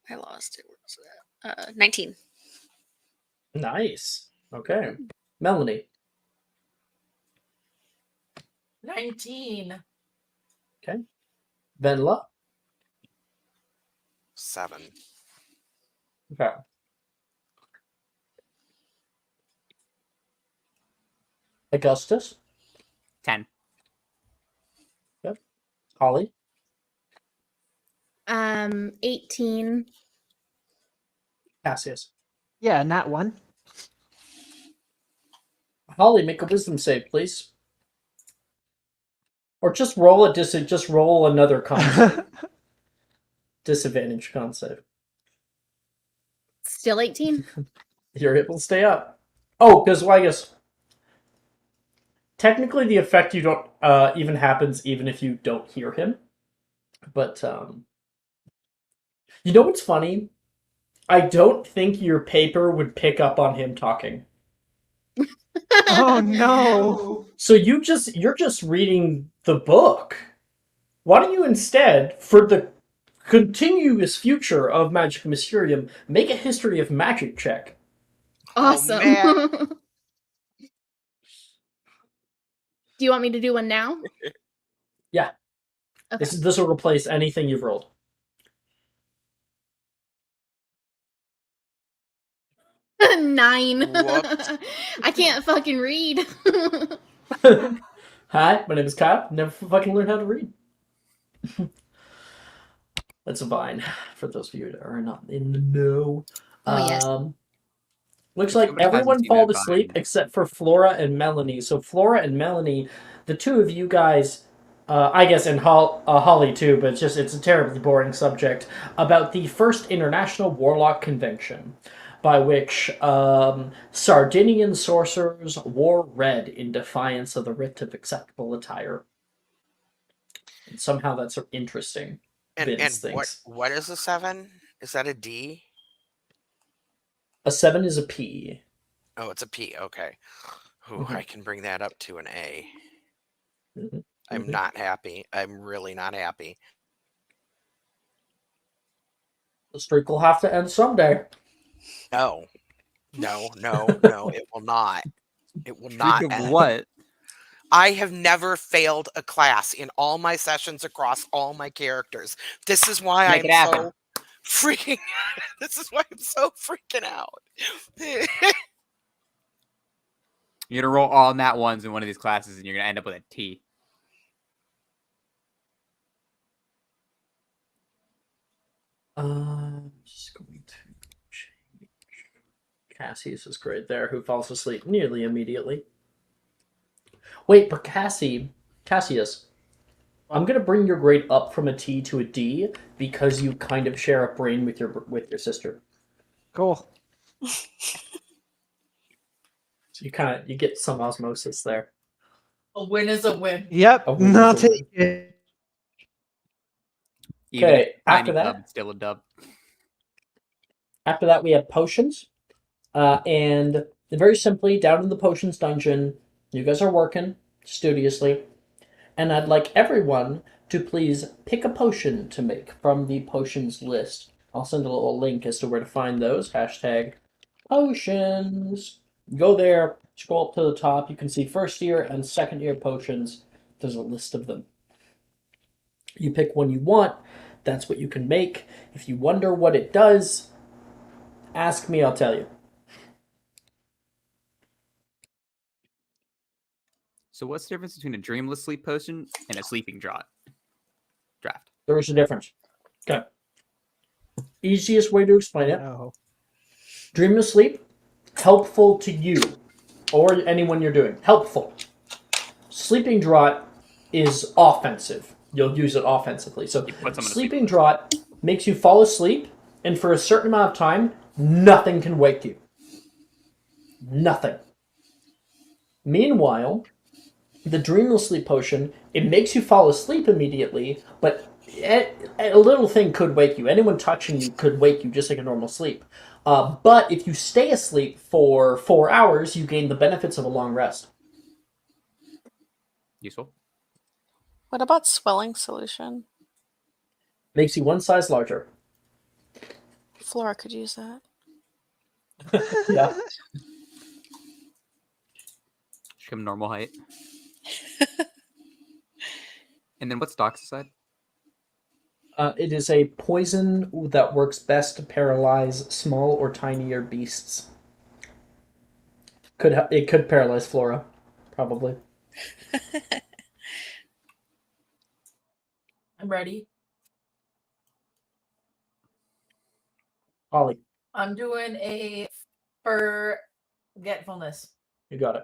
I lost it. Where was that? 19. Nice. Okay. Melanie. 19. Okay. Venla. 7. Okay. Augustus. 10. Yep. Holly. 18. Cassius. Yeah, not one. Holly, make a wisdom save, please. Or just roll a just roll another con save. Disadvantage con save. Still 18. You're able to stay up. Oh, because I guess technically the effect you don't even happens even if you don't hear him. But you know what's funny? I don't think your paper would pick up on him talking. Oh no. So you're just reading the book. Why don't you instead, for the continuous future of Magic Mysterium, make a history of magic check? Awesome. Oh, man. Do you want me to do one now? Yeah. Okay. This will replace anything you've rolled. Nine. Whoops. I can't fucking read. Hi, my name is Kyle. Never fucking learned how to read. That's a vine, for those of you that are not in the know. Oh, yes. Looks If like somebody hasn't everyone seen fall that to sleep vine. except for Flora and Melanie. So Flora and Melanie, the two of you guys, I guess, and Holly too, but it's a terribly boring subject about the first International Warlock Convention, by which Sardinian sorcerers wore red in defiance of the writ of acceptable attire. And somehow that's interesting. And Vince what thinks what is a 7? Is that a D? a 7 is a P. Oh, it's a P. Okay. Ooh, Mhm. I can bring that up to an A. Mhm. I'm not happy. I'm really not happy. The streak will have to end someday. No. No, no, no, it will not. It will Streak not of end. what? I have never failed a class in all my sessions across all my characters. This is why Make I'm it happen. so freaking this is why I'm so freaking out. You're gonna roll all nat ones in one of these classes, and you're gonna end up with a T. Just going to change. Cassius is great there, who falls asleep nearly immediately. Wait, but Cassius, I'm gonna bring your grade up from a T to a D because you kind of share a brain with your sister. Cool. So you get some osmosis there. A win is a win. Yep. A win I'll is a win. take it. Even if Okay, it's a tiny after that, dub, it's still a dub. After that, we have potions. And very simply, down in the potions dungeon, you guys are working studiously. And I'd like everyone to please pick a potion to make from the potions list. I'll send a little link as to where to find those. Hashtag potions. Go there, scroll up to the top. You can see first year and second year potions. There's a list of them. You pick one you want. That's what you can make. If you wonder what it does, ask me, I'll tell you. So what's the difference between a dreamless sleep potion and a sleeping draft? There is a difference. Okay. Easiest way to explain it. No. Dreamless sleep, helpful to you or anyone you're doing. Helpful. Sleeping draught is offensive. You'll use it offensively. So You put someone to sleep. sleeping draught makes you fall asleep, and for a certain amount of time, nothing can wake you. Nothing. Meanwhile, the dreamless sleep potion, it makes you fall asleep immediately, but a little thing could wake you. Anyone touching you could wake you just like a normal sleep. But if you stay asleep for 4 hours, you gain the benefits of a long rest. Useful. What about swelling solution? Makes you one size larger. Flora could use that. Yeah. Become normal height. And then what's Doxicide? It is a poison that works best to paralyze small or tinier beasts. It could paralyze Flora, probably. I'm ready. Holly. I'm doing a forgetfulness. You got it.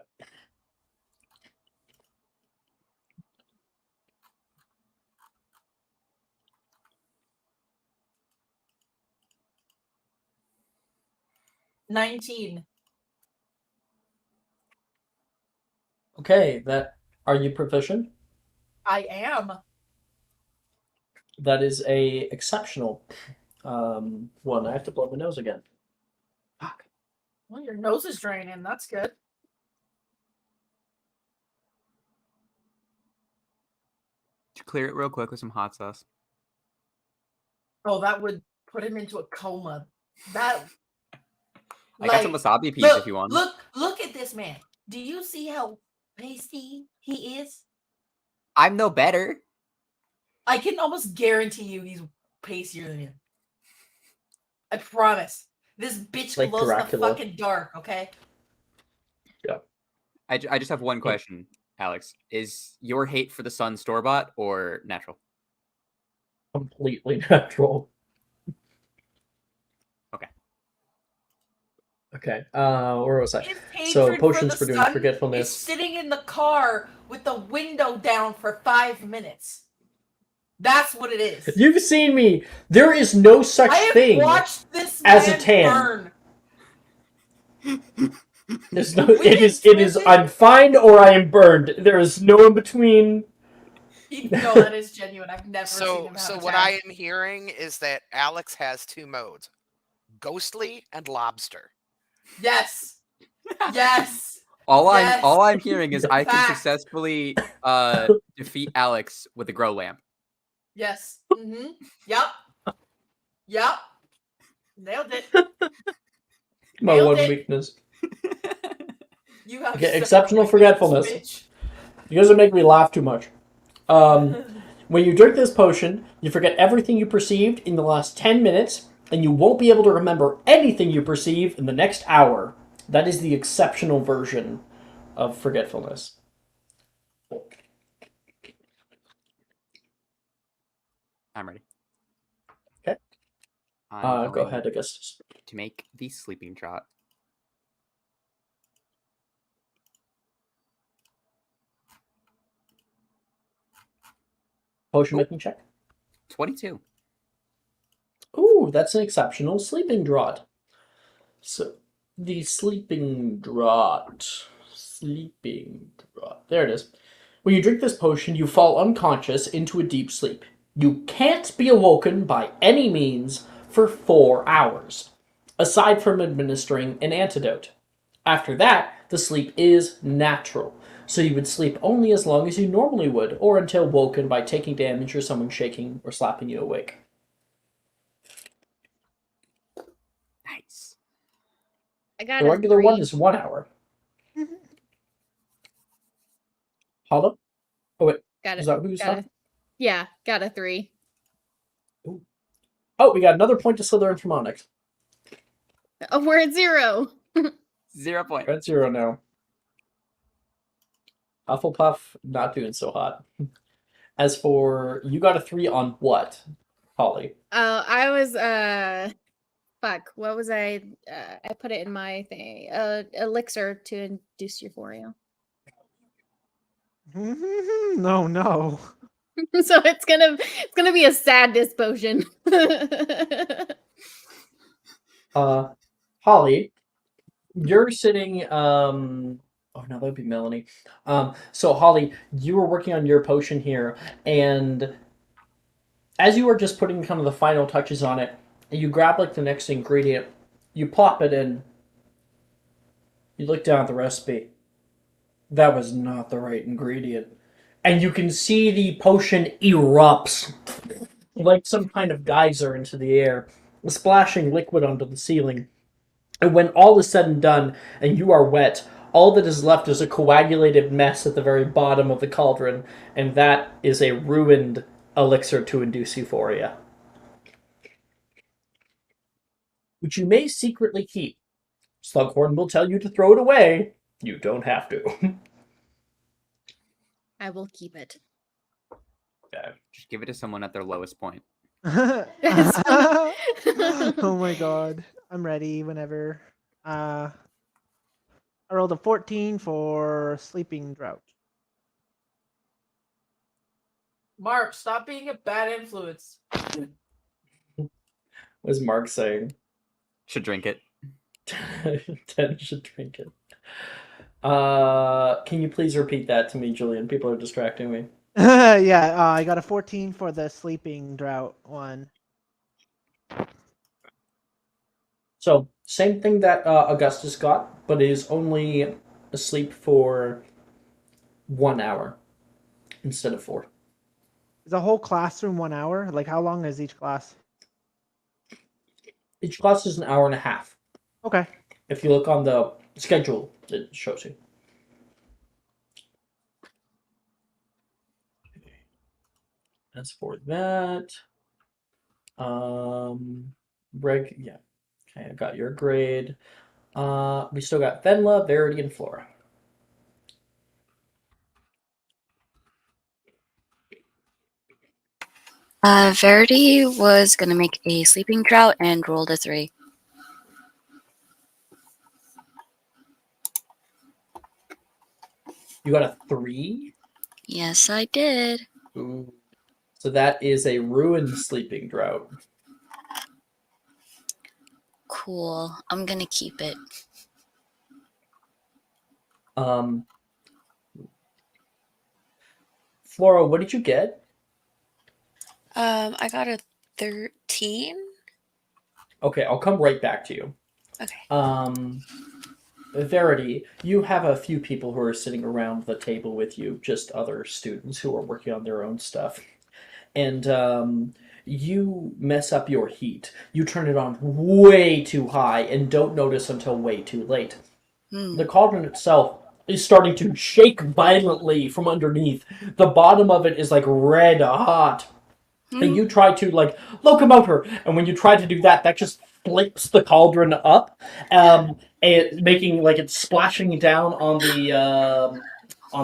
$19. Okay, are you proficient? I am. That is a exceptional one. I have to blow my nose again. Fuck. Well, your nose is draining. That's good. Clear it real quick with some hot sauce. Oh, that would put him into a coma. That. I got some wasabi peas look, if you want. Look at this man. Do you see how pasty he is? I'm no better. I can almost guarantee you he's pastier than you. I promise. This bitch Like glows in the Dracula. fucking dark, okay? Yeah. I just have one question, Alex. Is your hate for the sun store-bought or natural? Completely natural. Okay. Okay. Where was I? His So hatred potions for for the doing sun forgetfulness. is sitting in the car with the window down for 5 minutes. That's what it is. You've seen me. There is no such I have thing watched this as a man tan. burn. There's no. We It is. visit- I'm fine or I am burned. There is no in between. No, that is genuine. I've never seen So, him have so a what tan. I am hearing is that Alex has two modes: ghostly and lobster. Yes. Yes. All Yes. I'm hearing is I can Fact. successfully defeat Alex with a grow lamp. Yes. Mm-hmm. Yep. Nailed it. My Nailed one it. weakness. You have Okay, such exceptional weakness, forgetfulness. bitch. You guys are making me laugh too much. When you drink this potion, you forget everything you perceived in the last 10 minutes, and you won't be able to remember anything you perceive in the next hour. That is the exceptional version of forgetfulness. I'm ready. Okay. I'm Go going ahead, Augustus. to make the sleeping draught. Potion making check. 22. Ooh, that's an exceptional sleeping draught. So, the sleeping draught. Sleeping draught. There it is. When you drink this potion, you fall unconscious into a deep sleep. You can't be awoken by any means for 4 hours, aside from administering an antidote. After that, the sleep is natural, so you would sleep only as long as you normally would, or until woken by taking damage or someone shaking or slapping you awake. Nice. I got The a regular 3. one is 1 hour. Hollow? Oh, wait. Got Is it. that who's Got up? got a 3. Oh, we got another point to Slytherin from Onyx. Oh, we're at 0. 0 point. We're at 0 now. Hufflepuff, not doing so hot. As for, you got a 3 on what, Holly? I was fuck. What was I? I put it in my thing. Elixir to induce euphoria. No. So it's gonna be a sadness potion. Holly, you're sitting, oh no, that would be Melanie. So Holly, you were working on your potion here, and as you were just putting kind of the final touches on it, you grab like the next ingredient, you plop it in, you look down at the recipe. That was not the right ingredient. And you can see the potion erupts like some kind of geyser into the air, splashing liquid onto the ceiling. And when all is said and done, and you are wet, all that is left is a coagulated mess at the very bottom of the cauldron, and that is a ruined elixir to induce euphoria. Which you may secretly keep. Slughorn will tell you to throw it away. You don't have to. I will keep it. Okay. Just give it to someone at their lowest point. Oh my god. I'm ready whenever. I rolled a 14 for sleeping drought. Mark, stop being a bad influence. What's Mark saying? Should drink it. Ted should drink it. Can you please repeat that to me, Julian? People are distracting me. Yeah, I got a 14 for the sleeping drought one. So, same thing that Augustus got, but it is only asleep for 1 hour instead of 4. Is a whole classroom 1 hour? Like, how long is each class? Each class is an hour and a half. Okay. If you look on the schedule, it shows you. As for that, yeah. Okay, I got your grade. We still got Venla, Verity, and Flora. Verity was gonna make a sleeping drought and rolled a 3. You got a 3? Yes, I did. Ooh. So that is a ruined sleeping drought. Cool. I'm gonna keep it. Flora, what did you get? I got a 13. Okay, I'll come right back to you. Okay. Verity, you have a few people who are sitting around the table with you, just other students who are working on their own stuff. And you mess up your heat. You turn it on way too high and don't notice until way too late. The cauldron itself is starting to shake violently from underneath. The bottom of it is like red hot. And you try to like locomotor, and when you try to do that, that just flips the cauldron up, and making like it's splashing down on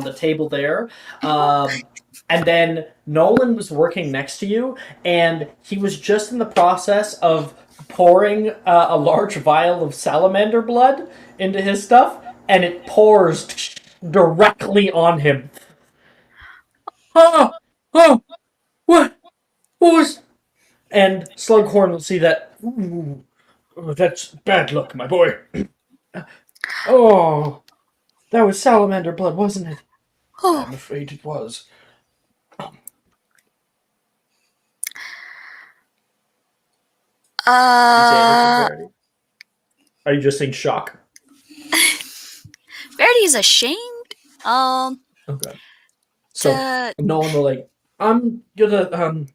the table there. And then Nolan was working next to you, and he was just in the process of pouring a large vial of salamander blood into his stuff, and it pours directly on him. Oh, what was? And Slughorn will see that. Ooh, oh, that's bad luck, my boy. Oh, that was salamander blood, wasn't it? I'm afraid it was. Are you just in shock? Verity's ashamed. Okay. So Nolan will like, I'm gonna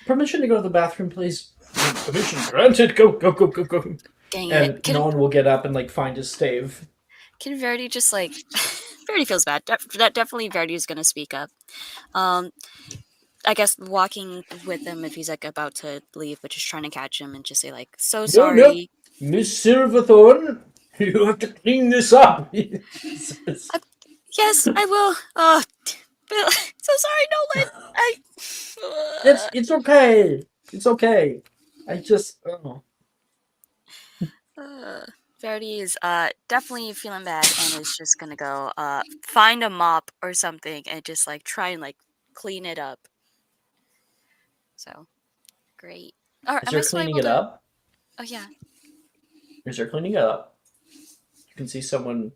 permission to go to the bathroom, please. Permission granted. Go, go, go, go, go. Dang And it. Nolan will get up and like find his stave. Can Verity just like Verity feels bad. That definitely Verity is gonna speak up. I guess walking with him if he's like about to leave, but just trying to catch him and just say like, "So sorry." No, no. Miss Silverthorn, you have to clean this up. Yes, I will. So sorry, Nolan. It's okay. It's okay. I just. Oh. Verity is definitely feeling bad and is just gonna go find a mop or something and just like try and like clean it up. So great. As you're cleaning it up. Oh yeah. As you're cleaning it up, you can see someone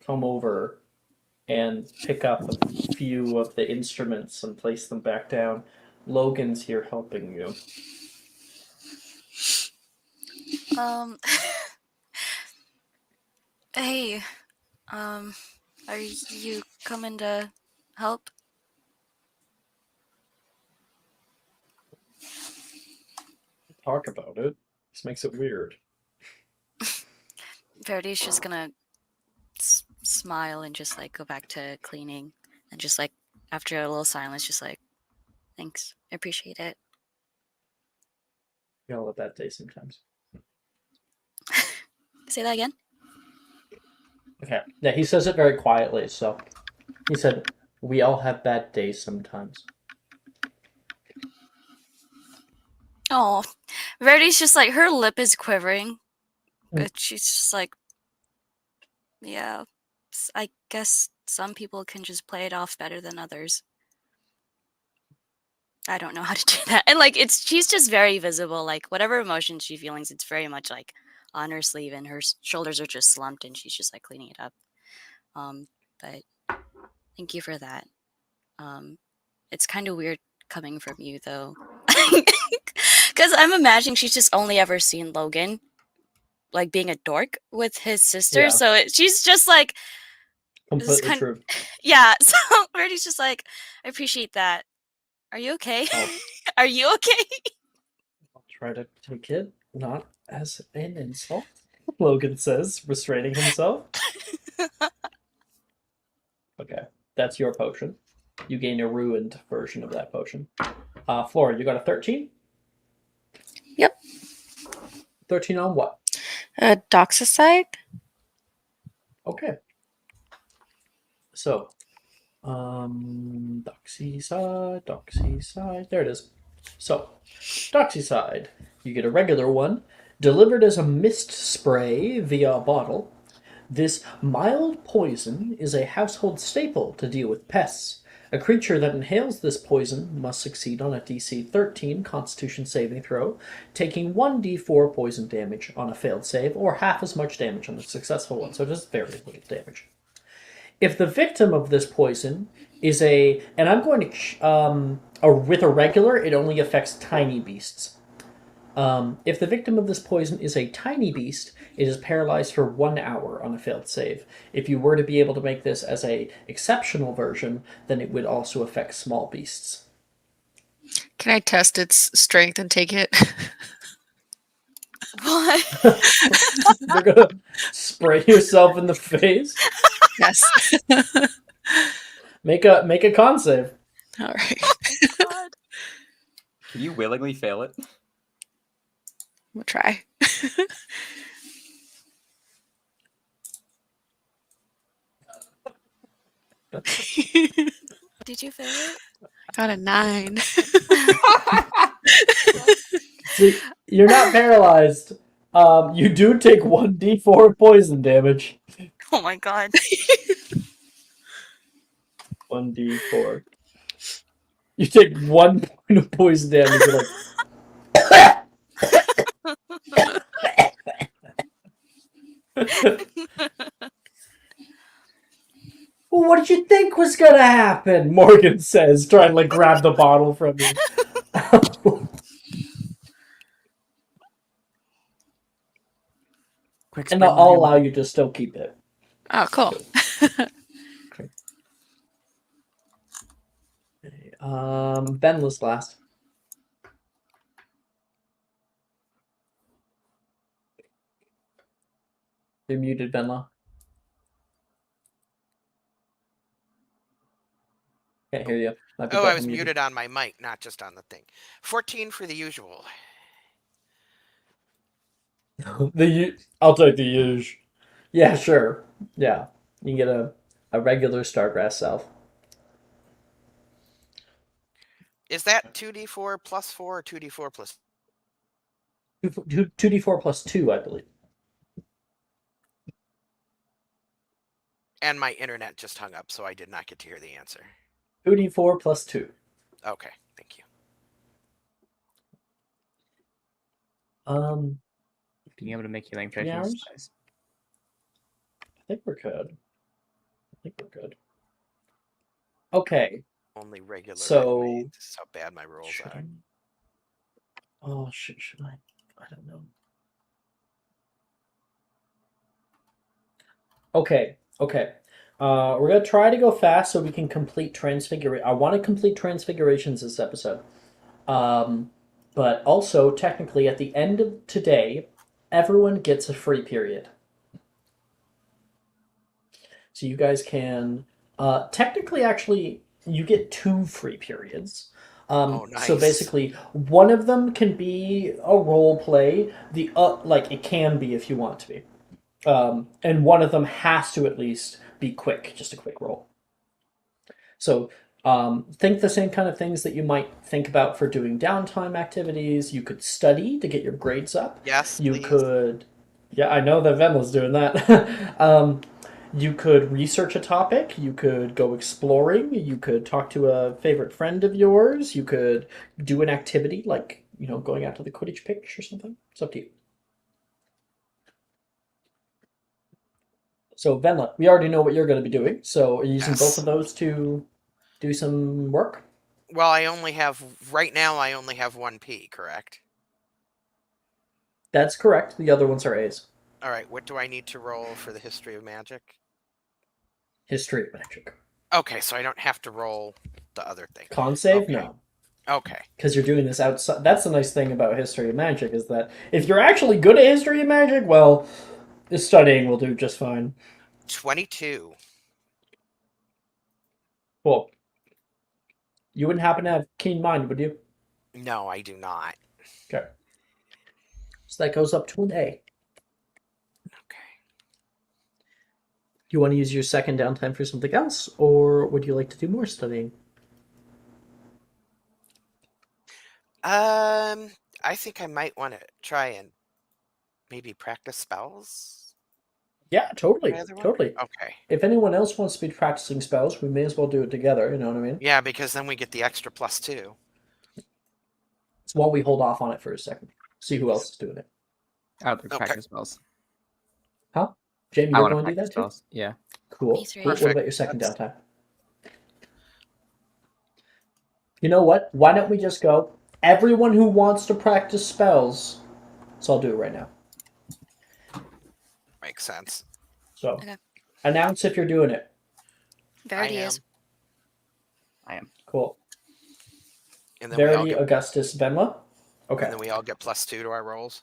come over and pick up a few of the instruments and place them back down. Logan's here helping you. Hey, are you coming to help? Talk about it. This makes it weird. Verity's just gonna smile and just like go back to cleaning and just like after a little silence, just like, thanks, I appreciate it. We all have that day sometimes. Say that again. Okay. Yeah, he says it very quietly, so he said, we all have bad days sometimes. Oh, Verity's just like, her lip is quivering. But she's just like, Yeah. I guess some people can just play it off better than others. I don't know how to do that. And like she's just very visible. Like whatever emotion she's feeling, it's very much like on her sleeve, and her shoulders are just slumped, and she's just like cleaning it up. But thank you for that. It's kind of weird coming from you though, because I'm imagining she's just only ever seen Logan like being a dork with his sister. Yeah. So she's just like Completely true. Yeah. So Verdi's just like, I appreciate that. Are you okay? Are you okay? I'll try to take it not as an insult, Logan says, restraining himself. Okay, that's your potion. You gain a ruined version of that potion. Flora, you got a 13? Yep. 13 on what? Doxicide. Okay. So, Doxicide. There it is. So, Doxicide. You get a regular one, delivered as a mist spray via a bottle. This mild poison is a household staple to deal with pests. A creature that inhales this poison must succeed on a DC 13 Constitution saving throw, taking 1d4 poison damage on a failed save, or half as much damage on a successful one, so just very little damage. If the victim of this poison is and I'm going to, with a regular, it only affects tiny beasts. If the victim of this poison is a tiny beast, it is paralyzed for 1 hour on a failed save. If you were to be able to make this as a exceptional version, then it would also affect small beasts. Can I test its strength and take it? What? You're gonna spray yourself in the face? Yes. Make a con save. All right. Oh, God. Can you willingly fail it? We'll try. Did you fail it? I got a 9. See, you're not paralyzed. You do take 1d4 poison damage. Oh my God. 1d4. You take 1 point of poison damage. You're like, well, what did you think was gonna happen? Morgan says, trying to like grab the bottle from you. Quick, And I'll allow you to still keep it. Oh, cool. Ben was last. You're muted, Benla. Can't hear you. Might be Oh, I double was muted on my mic, not just on the thing. 14 for the usual. I'll take the huge. Yeah, sure. Yeah, you can get a regular Stargrass South. Is that 2d4 plus 4 or 2d4 plus 2d4 plus 2, I believe. And my internet just hung up, so I did not get to hear the answer. 2d4 plus 2. Okay, thank you. Being able to make healing 3 potions. hours? I think we're good. Okay. Only regular. So, this is how bad my rolls are. Should I? I don't know. Okay. We're gonna try to go fast so we can complete Transfiguration. I want to complete Transfigurations this episode. But also, technically, at the end of today, everyone gets a free period. So you guys can... technically, actually, you get 2 free periods. Nice. So basically, one of them can be a role play. It can be if you want to be. And one of them has to at least be quick, just a quick roll. So think the same kind of things that you might think about for doing downtime activities. You could study to get your grades up. Yes, You please. could... Yeah, I know that Venla's doing that. You could research a topic, you could go exploring, you could talk to a favorite friend of yours, you could do an activity like, going out to the Quidditch pitch or something. It's up to you. So, Venla, we already know what you're going to be doing. So, are you using both Yes. of those to do some work? Well, right now I only have 1P, correct? That's correct. The other ones are A's. All right, what do I need to roll for the history of magic? History of magic. Okay, so I don't have to roll the other thing. Con save? Okay. No. Okay. Because you're doing this outside. That's the nice thing about history of magic is that if you're actually good at history of magic, well, studying will do just fine. 22. Cool. You wouldn't happen to have keen mind, would you? No, I do not. Okay. So that goes up to an A. Okay. Do you want to use your second downtime for something else, or would you like to do more studying? I think I might want to try and maybe practice spells. Yeah, totally. Either one? Totally. Okay. If anyone else wants to be practicing spells, we may as well do it together, you know what I mean? Yeah, because then we get the extra +2. So while we hold off on it for a second, see who else is doing it. I would like Okay. practice spells. Huh? Jamie, I you're want to going to do practice that too? spells. Yeah. Cool. Me three. What Perfect. about your second That's- downtime? You know what? Why don't we just go? Everyone who wants to practice spells. So I'll do it right now. Makes sense. So Okay. announce if you're doing it. Verity I is. I am. Cool. And then we all Verity, get, Augustus, Venla. Okay. and then we all get +2 to our rolls.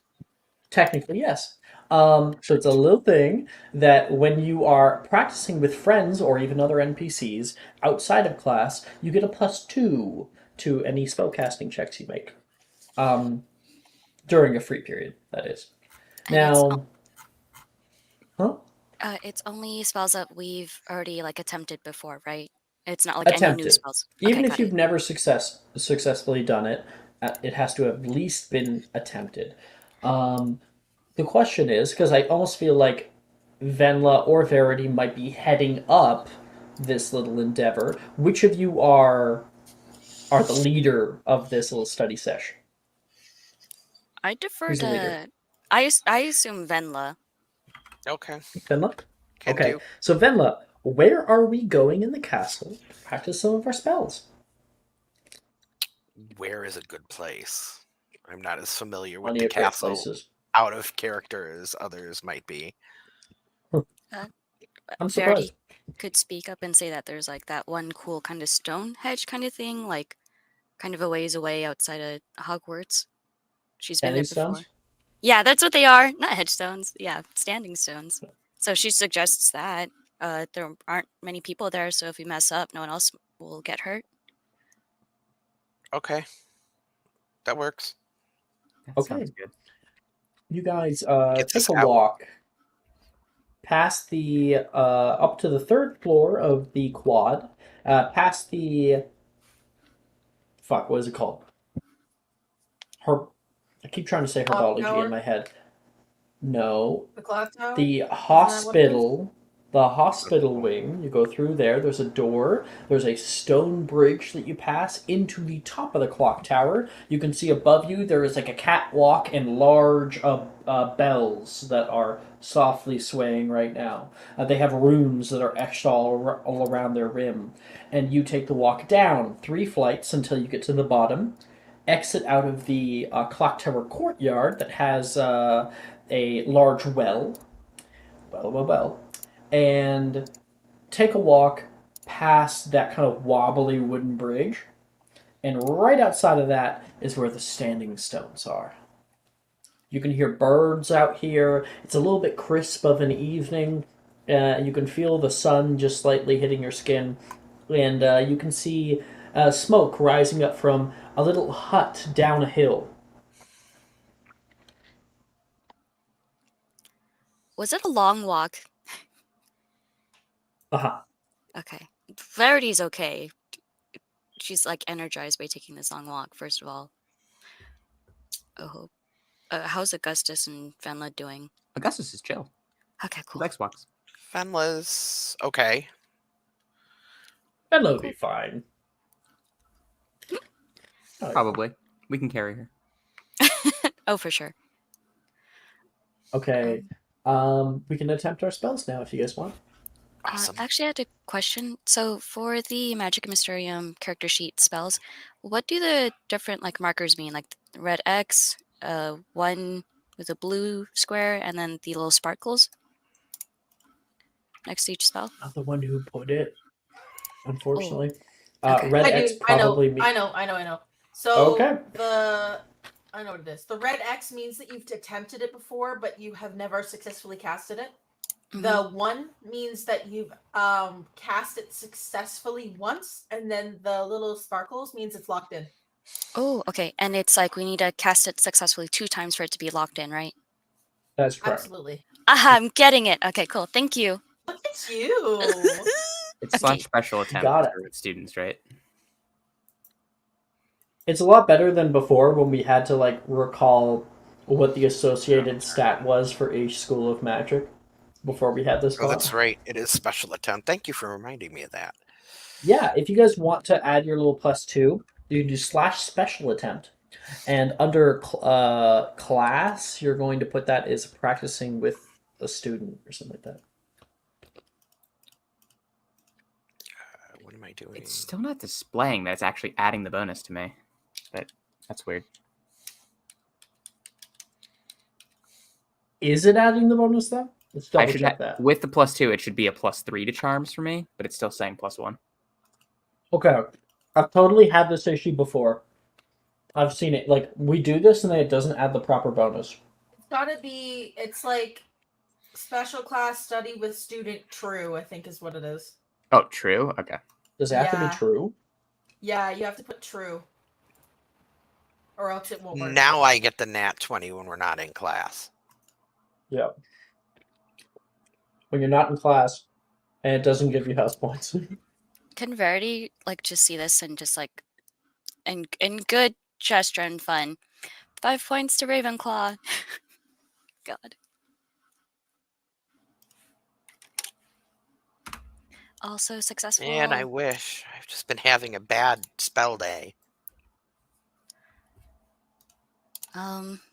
Technically, yes. So it's a little thing that when you are practicing with friends or even other NPCs outside of class, you get a +2 to any spellcasting checks you make. During a free period, that is. And it's Now, huh? It's only spells that we've already attempted before, right? It's not like any new Attempted. spells. Okay, Even if got you've it. never successfully done it, it has to have at least been attempted. The question is, because I almost feel like Venla or Verity might be heading up this little endeavor. Which of you are the leader of this little study session? I defer Who's the leader? to. I assume Venla. Okay. Venla? Can Okay, do. so Venla, where are we going in the castle to practice some of our spells? Where is a good place? I'm not as familiar with Plenty the of great castle places. out of character as others might be. I'm Verity surprised. could speak up and say that there's that one cool kind of stone hedge kind of thing, kind of a ways away outside of Hogwarts. She's been Standing there before. stones? Yeah, that's what they are. Not headstones. Yeah, standing stones. So she suggests that. There aren't many people there, so if we mess up, no one else will get hurt. Okay. That works. That Okay. sounds good. You guys Gets take us a out. walk past the up to the third floor of the quad, past the what is it called? I keep trying to say Clock herbology tower? in my head. No, The clock tower? the what it is? hospital. The hospital wing. You go through there. There's a door. There's a stone bridge that you pass into the top of the clock tower. You can see above you there is a catwalk and large bells that are softly swaying right now. They have runes that are etched all around their rim. And you take the walk down 3 flights until you get to the bottom. Exit out of the clock tower courtyard that has a large well, and take a walk past that kind of wobbly wooden bridge. And right outside of that is where the standing stones are. You can hear birds out here. It's a little bit crisp of an evening. You can feel the sun just slightly hitting your skin. And you can see smoke rising up from a little hut down a hill. Was it a long walk? Uh-huh. Okay. Verity's okay. She's energized by taking this long walk, first of all. Oh, how's Augustus and Venla doing? Augustus is chill. Okay, He cool. likes walks. Fenla's okay. That'll be fine. Oh, Probably. We can carry her. Oh, for sure. okay. We can attempt our spells now if you guys want. Awesome. Actually, I had a question. So, for the Magic Mysterium character sheet spells, what do the different like markers mean? Like the red X, one with a blue square, and then the little sparkles next to each spell. Not the one who put it, unfortunately. Okay. Red I X do. probably I know. So Okay. I know what it is. The red X means that you've attempted it before, but you have never successfully casted it. The one means that you've cast it successfully once, and then the little sparkles means it's locked in. Oh, okay. And it's like we need to cast it successfully 2 times for it to be locked in, right? That's correct. Absolutely. Aha, I'm getting it. Okay, cool. Thank you. Look at you. It's Okay. / special attempt Got it. for students, right? It's a lot better than before when we had to like recall what the associated stat was for each school of magic before we had this Oh, spell. that's right. It is special attempt. Thank you for reminding me of that. Yeah, if you guys want to add your little +2, you can do /special attempt. And under class, you're going to put that as practicing with a student or something like that. What am I doing? It's still not displaying that it's actually adding the bonus to me. But that's weird. Is it adding the bonus though? Let's double I should check that. With the +2, it should be a +3 to charms for me, but it's still saying +1. Okay. I've totally had this issue before. I've seen it. Like, we do this and then it doesn't add the proper bonus. It's gotta be. It's like special class study with student true, I think is what it is. Oh, true? Okay. Does it have to be true? Yeah, you have to put true. Or else it won't work. Now I get the nat 20 when we're not in class. Yeah. When you're not in class and it doesn't give you house points. Can Verity like just see this and just like in good gesture and fun? 5 points to Ravenclaw. God. Also successful. Man, I wish. I've just been having a bad spell day.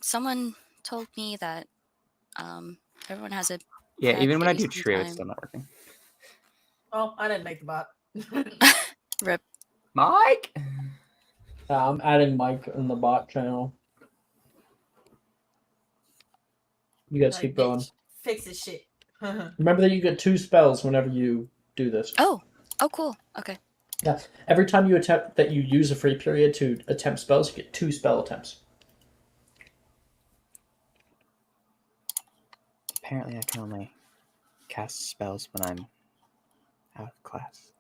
Someone told me that everyone has a Yeah, bad even when I day do true, it's sometime. still not working. Oh, I didn't make the bot. Rip. Mike? I'm adding Mike in the bot channel. You guys keep going. Bitch, fix this shit. Remember that you get 2 spells whenever you do this. Oh, cool. Okay. Yeah. Every time you attempt that you use a free period to attempt spells, you get 2 spell attempts. Apparently, I can only cast spells when I'm out of class.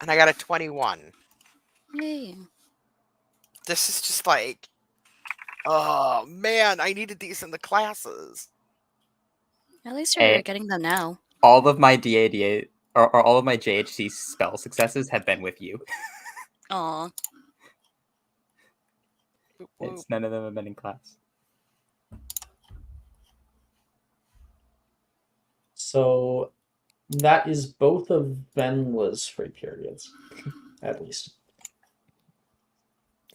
And I got a 21. Yay. This is just like, oh man, I needed these in the classes. At least you're Hey. getting them now. All of my DADA or all of my JHC spell successes have been with you. Aw. It's none of them have been in class. So that is both of Venla's free periods, at least.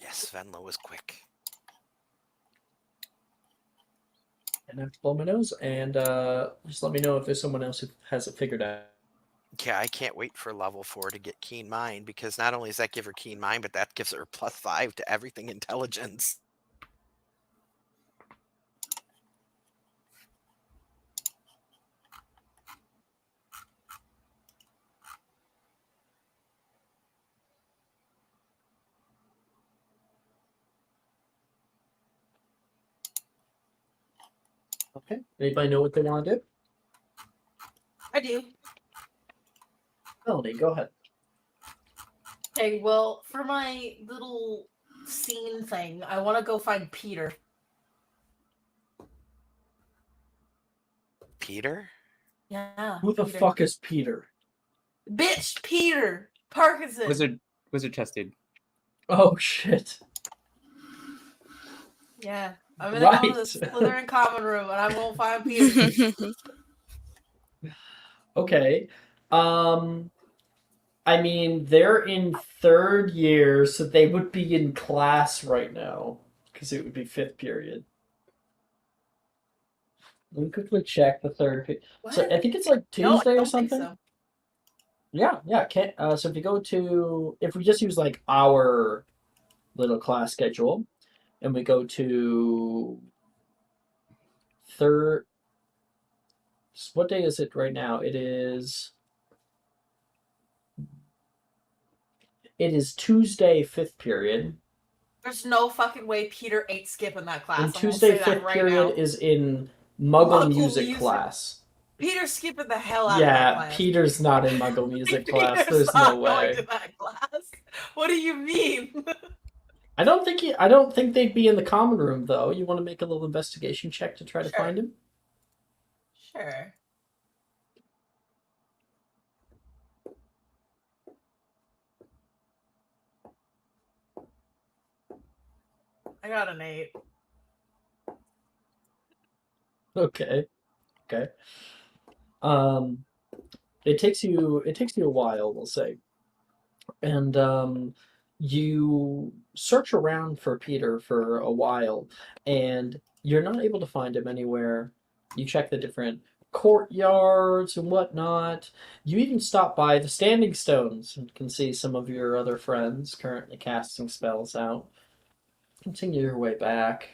Yes, Venla was quick. And I have to blow my nose, and just let me know if there's someone else who has it figured out. Yeah, I can't wait for level 4 to get Keen Mind, because not only does that give her Keen Mind, but that gives her +5 to everything intelligence. Okay. Anybody know what they want to do? I do. Melody, go ahead. Okay, well, for my little scene thing, I want to go find Peter. Peter? Yeah. Who the Peter. fuck is Peter? Bitch, Peter Parkinson. Wizard chest dude. Oh shit. Yeah. I'm gonna go to the Right. Slytherin common room and I won't find Peter. Okay. I mean, they're in third year, so they would be in class right now because it would be fifth period. Let me quickly check the third. So What? I think it's like No, I Tuesday or don't think something. so. Yeah. Can't, so if you go to, if we just use like our little class schedule, and we go to third. What day is it right now? It is Tuesday, fifth period. There's no fucking way Peter ain't skipping that class. And I'm gonna Tuesday, say that fifth right period now. is in Muggle Muggle music music. class. Peter's skipping the hell out of that Yeah, class. Peter's not in Muggle music class. Peter's There's not no going to way. that class. What do you mean? I don't think they'd be in the common room though. You want to make a little investigation check to try to Sure. find him? Sure. I got an 8. Okay. It takes you a while, we'll say. And you search around for Peter for a while, and you're not able to find him anywhere. You check the different courtyards and whatnot. You even stop by the Standing Stones and can see some of your other friends currently casting spells out. Continue your way back.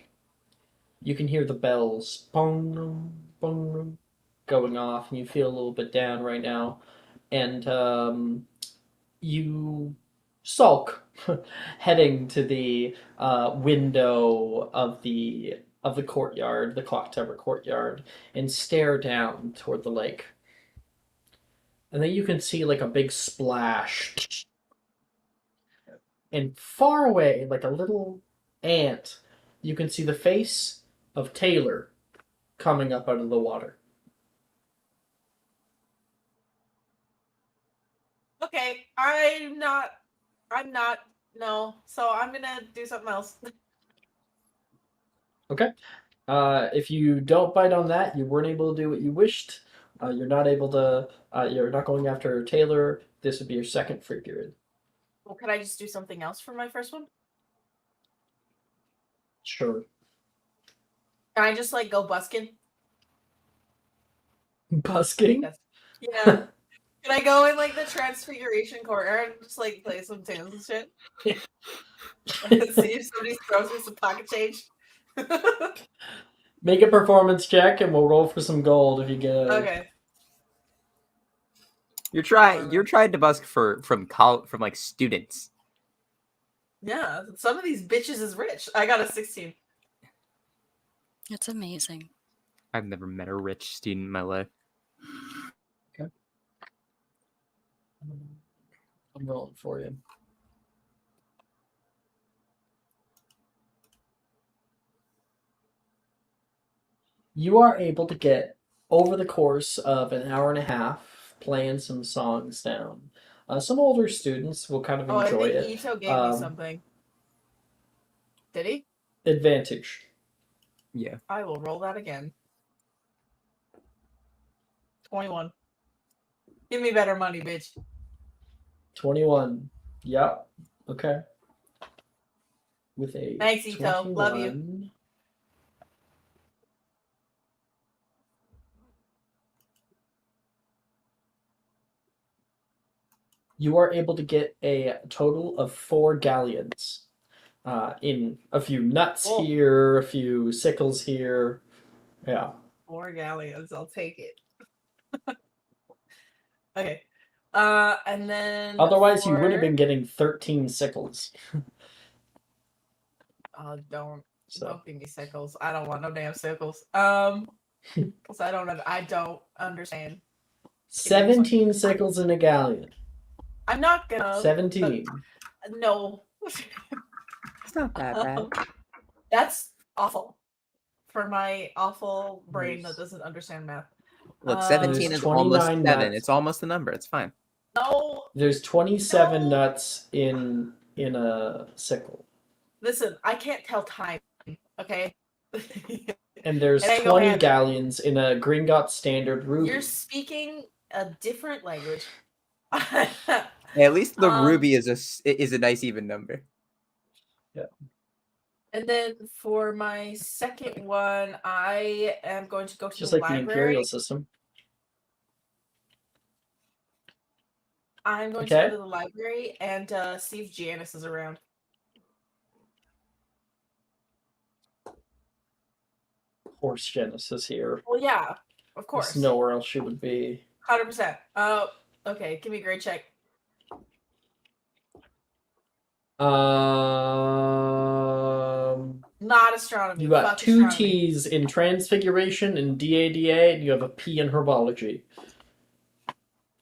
You can hear the bells bong, bong, going off, and you feel a little bit down right now. And you sulk, heading to the window of the courtyard, the clock tower courtyard, and stare down toward the lake. And then you can see like a big splash, and far away, like a little ant, you can see the face of Taylor coming up out of the water. Okay, I'm not. No, so I'm gonna do something else. Okay. If you don't bite on that, you weren't able to do what you wished. You're not able to. You're not going after Taylor. This would be your second free period. Well, could I just do something else for my first one? Sure. Can I just like go busking? Busking? Yeah. Can I go in like the Transfiguration courtyard and just like play some tunes and shit? And see if somebody throws me some pocket change. Make a performance check, and we'll roll for some gold if you get it. Okay. You're trying to busk from like students. Yeah, some of these bitches is rich. I got a 16. It's amazing. I've never met a rich student in my life. Okay. I'm rolling for you. You are able to get, over the course of an hour and a half, playing some songs down. Some older students will kind of enjoy I it. think Ito gave me something. Did he? Advantage. Yeah. I will roll that again. 21. Give me better money, bitch. 21. Yep. Okay. With a Thanks, Ito. Love you. 21. You are able to get a total of 4 galleons. In a few nuts here, a few sickles here. Yeah. 4 galleons. I'll take it. Okay. And then. Otherwise, you would have been getting 13 sickles. Don't So. give me sickles. I don't want no damn sickles. Because I don't understand. 17 sickles in a galleon. I'm not gonna. 17. No. It's not that bad. That's awful. For my awful brain that doesn't understand math. Look, 17 is almost 7. Nuts. It's almost a number. It's fine. No. There's 27 nuts in a sickle. Listen, I can't tell time. Okay. And there's It ain't go 20 handy. galleons in a Gringotts standard ruby. You're speaking a different language. At least the Um, ruby is a nice even number. And then for my second one, I am going to go to Just the like the library. Imperial system. I'm going to Okay. go to the library and see if Janice is around. Horse Genesis here. Well, yeah, of course. There's nowhere else she would be. 100%. Okay. Give me a grade check. Not astronomy. You got Fuck 2 astronomy. T's in Transfiguration and DADA, and you have a P in Herbology.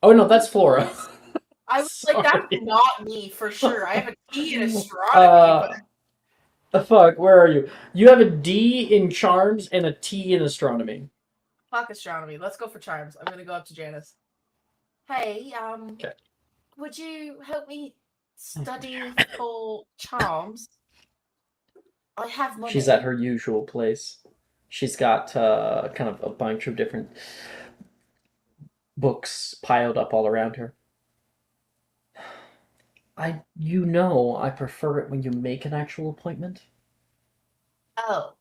Oh no, that's Flora. I was like, that's Sorry. not me for sure. I have a T in astronomy. Fuck, where are you? You have a D in Charms and a T in Astronomy. Fuck astronomy. Let's go for charms. I'm gonna go up to Janice. Hey, Okay. would you help me study for charms? I have money. She's at her usual place. She's got kind of a bunch of different books piled up all around her. I prefer it when you make an actual appointment. Oh.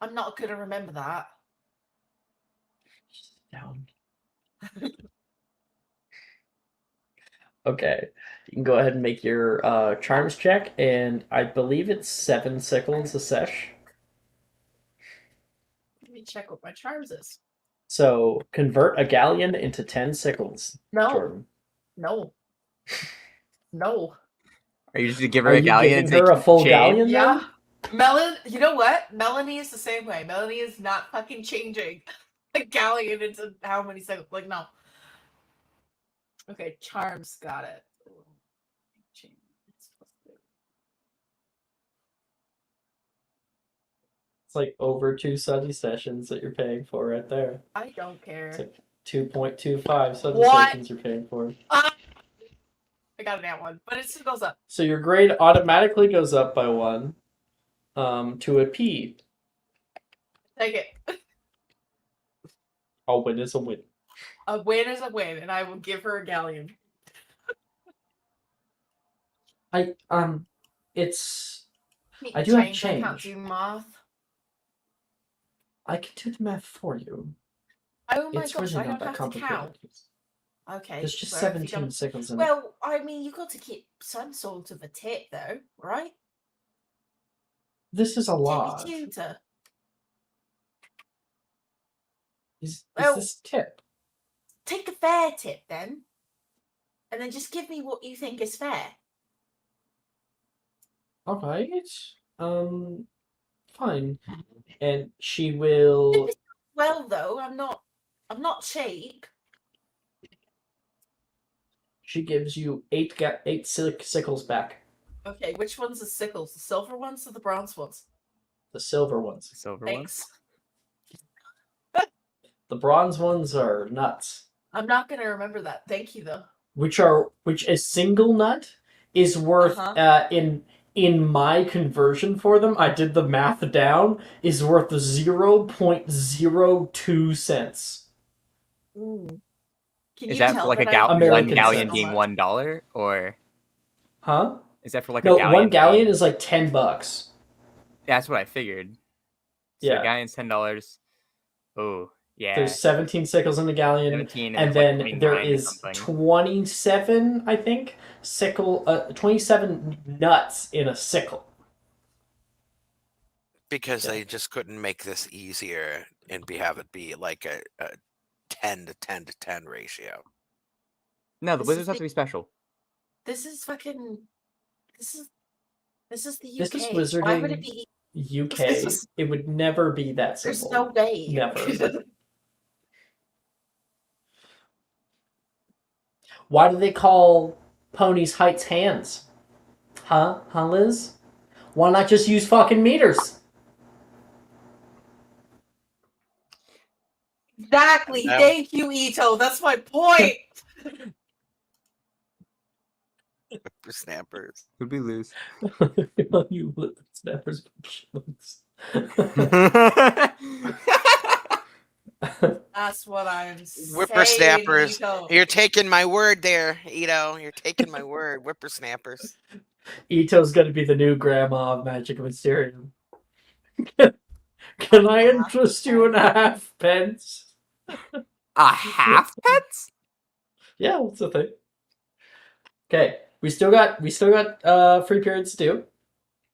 I'm not gonna remember that. Down. Okay. You can go ahead and make your charms check, and I believe it's 7 sickles a sesh. Let me check what my charms is. So convert a galleon into 10 sickles. No. Jordan. No. No. Are you just gonna give her Are a you galleon giving and her a take full chain? galleon then? Yeah. You know what? Melanie is the same way. Melanie is not fucking changing a galleon into how many seconds. Like, no. Okay, charms, got it. It's like over 2 study sessions that you're paying for right there. I don't care. It's like 2.25 study What? sessions you're paying for. I got an at one, but it still goes up. So your grade automatically goes up by 1 to a P. Take it. A win is a win. A win is a win, and I will give her a galleon. I do have I can't change. do math. I can do the math for you. Oh my It's gosh, really I not don't that have to count. complicated. Okay. There's just well, if you 17 don't- sickles in it. Well, I mean, you got to keep some sort of a tip, though, right? This is a lot. Tip your tutor. Is Well- this tip? Take a fair tip, then. And then just give me what you think is fair. Alright. Fine. And she will... Well, though, I'm not cheap. She gives you 8 sickles back. Okay, which one's the sickles? The silver ones or the bronze ones? The silver ones. Silver ones. Thanks. The bronze ones are nuts. I'm not gonna remember that. Thank you, though. Which a single nut is worth in my conversion for them, I did the math down, is worth 0.02 cents. Can Is you that tell for like a that I one American galleon cents. being $1, or Huh? is that for like No, a galleon? 1 galleon is like $10. That's what I figured. So Yeah. a gallion's $10. Oh, yeah. There's 17 sickles in the galleon, 17 and it's like then there 29 or is something. 27, I think, 27 nuts in a sickle. Because they just couldn't make this easier and have it be like a 10 to 10 to 10 ratio. No, the This wizards is have to be special. This is fucking. This is the UK. This is Why would wizarding it be? UK. This is- It would never be that There's simple. no way. Never. Why do they call ponies' heights hands? Huh? Huh, Liz? Why not just use fucking meters? Exactly. Yeah. Thank you, Ito. That's my point. whippersnappers. Who'd we lose? You whippersnappers. That's what I'm saying, Whippersnappers. Ito. You're taking my word there, Ito. You're taking my word. Whippersnappers. Ito's gonna be the new grandma of Magic Mysterium. Can I interest you in a halfpence? A halfpence? Yeah, that's the thing. Okay, we still got free periods to do.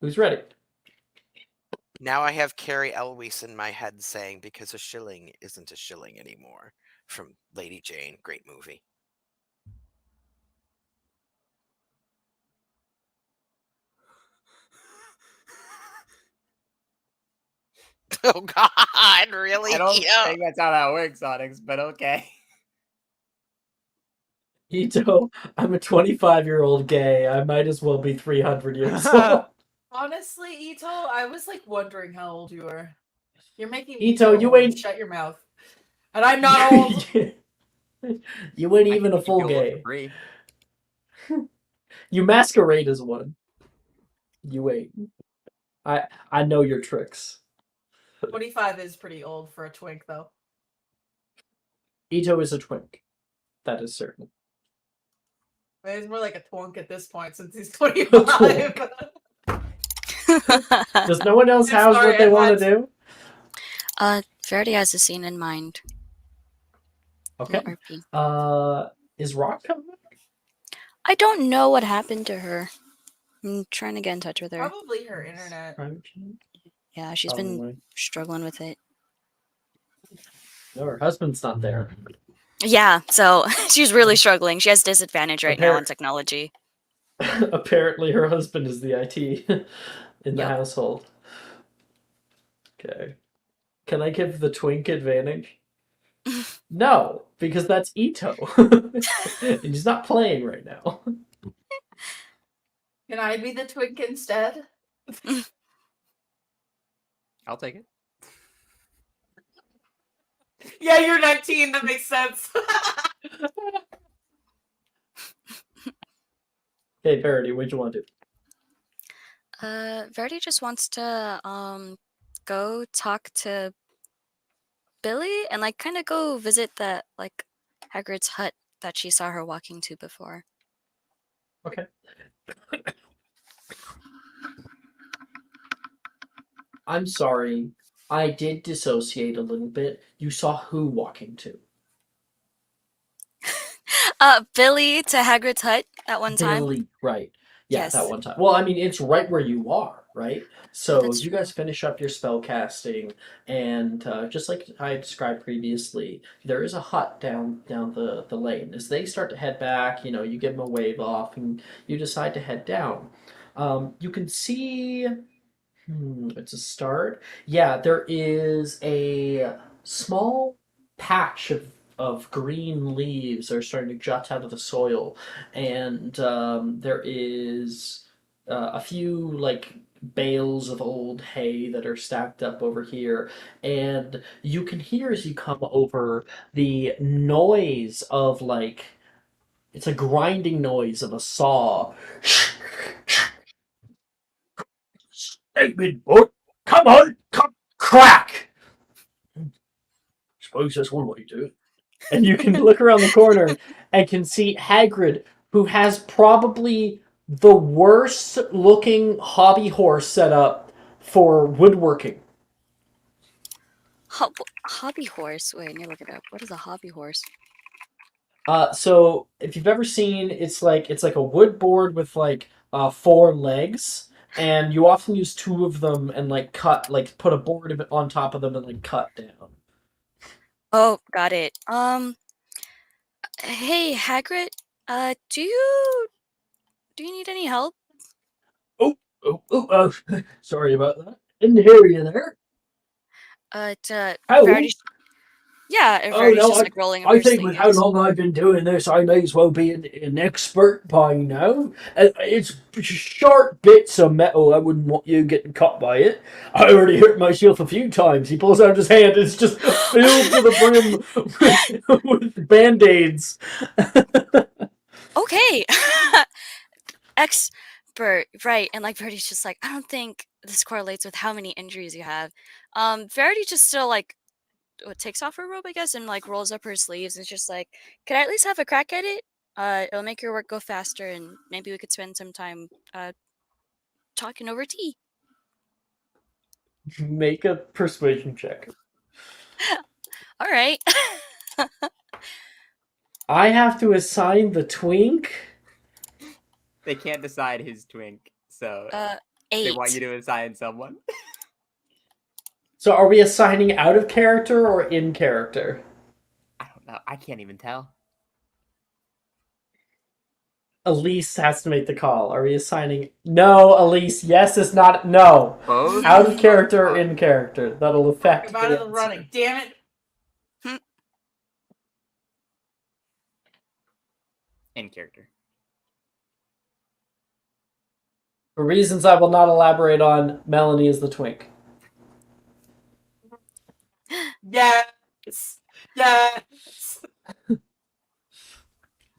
Who's ready? Now I have Carrie Elwes in my head saying, because a shilling isn't a shilling anymore, from Lady Jane. Great movie. Oh God, really? I don't Yeah. think that's how that works, Onyx, but okay. Ito, I'm a 25-year-old gay. I might as well be 300 years old. Honestly, Ito, I was like wondering how old you were. You're making me Ito, feel you old. ain't- Shut your mouth. And I'm not old. You ain't I even a think full you feel gay. free. You masquerade as one. You ain't. I know your tricks. 25 is pretty old for a twink, though. Ito is a twink. That is certain. I mean, he's more like a twink at this point since he's twink. 25. Does no one else I'm have sorry, what they I want had to do? Verity has a scene in mind. Okay. RP. Is Rock coming back? I don't know what happened to her. I'm trying to get in touch with her. Probably her internet. Yeah, she's been struggling with it. No, her husband's not there. Yeah, so she's really struggling. She has disadvantage right now in technology. Apparently, her husband is the IT in the Yep. household. Okay. Can I give the twink advantage? No, because that's Ito. And he's not playing right now. Can I be the twink instead? I'll take it. Yeah, you're 19. That makes sense. Hey, Verity, what'd you want to do? Verity just wants to go talk to Billy and like kind of go visit that like Hagrid's hut that she saw her walking to before. Okay. I'm sorry. I did dissociate a little bit. You saw who walking to? Billy to Hagrid's hut at one time. Billy, right. Yeah, Yes. that one time. Well, I mean, it's right where you are, right? So That's you guys finish up your spell casting, and just like I described previously, there is a hut down the lane. As they start to head back, you give them a wave off, and you decide to head down. You can see... it's a start. Yeah, there is a small patch of green leaves that are starting to jut out of the soil, and there is a few like bales of old hay that are stacked up over here, and you can hear as you come over the noise of like it's a grinding noise of a saw. David, boy, come on, come crack! Suppose that's one way to do it. And you can look around the corner and can see Hagrid, who has probably the worst looking hobby horse set up for woodworking. Hobby horse. Wait, let me look it up. What is a hobby horse? So if you've ever seen, it's like a wood board with like 4 legs, and you often use 2 of them and like put a board of it on top of them and like cut down. Oh, got it. Hey Hagrid, do you need any help? Oh, sorry about that. Didn't hear you there. Verity. Yeah, Verity's just like rolling up I her think with how sleeves. long I've been doing this, I may as well be an expert by now. It's short bits of metal. I wouldn't want you getting cut by it. I already hurt myself a few times. He pulls out his hand. It's just filled to the brim with Band-Aids. Okay. expert, right? And like Verity's just like, I don't think this correlates with how many injuries you have. Verity just still like takes off her robe, I guess, and like rolls up her sleeves and is just like, "Can I at least have a crack at it? It'll make your work go faster, and maybe we could spend some time talking over tea." Make a persuasion check. All right. I have to assign the twink. They can't decide his twink, so Eight. they want you to assign someone. So are we assigning out of character or in character? I don't know. I can't even tell. Elise has to make the call. Are we assigning? No, Elise. Yes is not. No. Both? Out of character or in character. That'll affect. I'm out of the answer. running. Damn it. In character. For reasons I will not elaborate on, Melanie is the twink. Yes. Yes.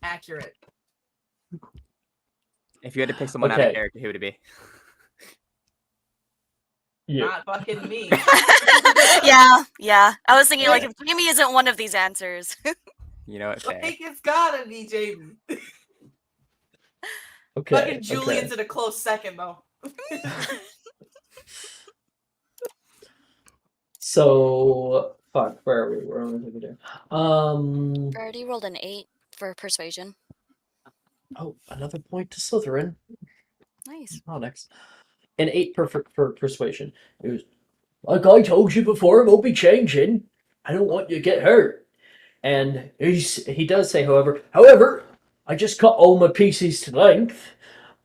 Accurate. If you had to pick someone out of Okay. character, who would it be? You. Not fucking me. yeah. I was thinking like if Jamie isn't one of these answers. You know what? Fair. Like, it's gotta be Jamie. Okay. Fucking Julian's in a close second, though. So fuck. Where are we? Where am I doing? Verity rolled an 8 for persuasion. Oh, another point to Slytherin. Nice. Onyx. An 8 for persuasion. It was like I told you before, it won't be changing. I don't want you to get hurt. And he does say, however, I just cut all my pieces to length,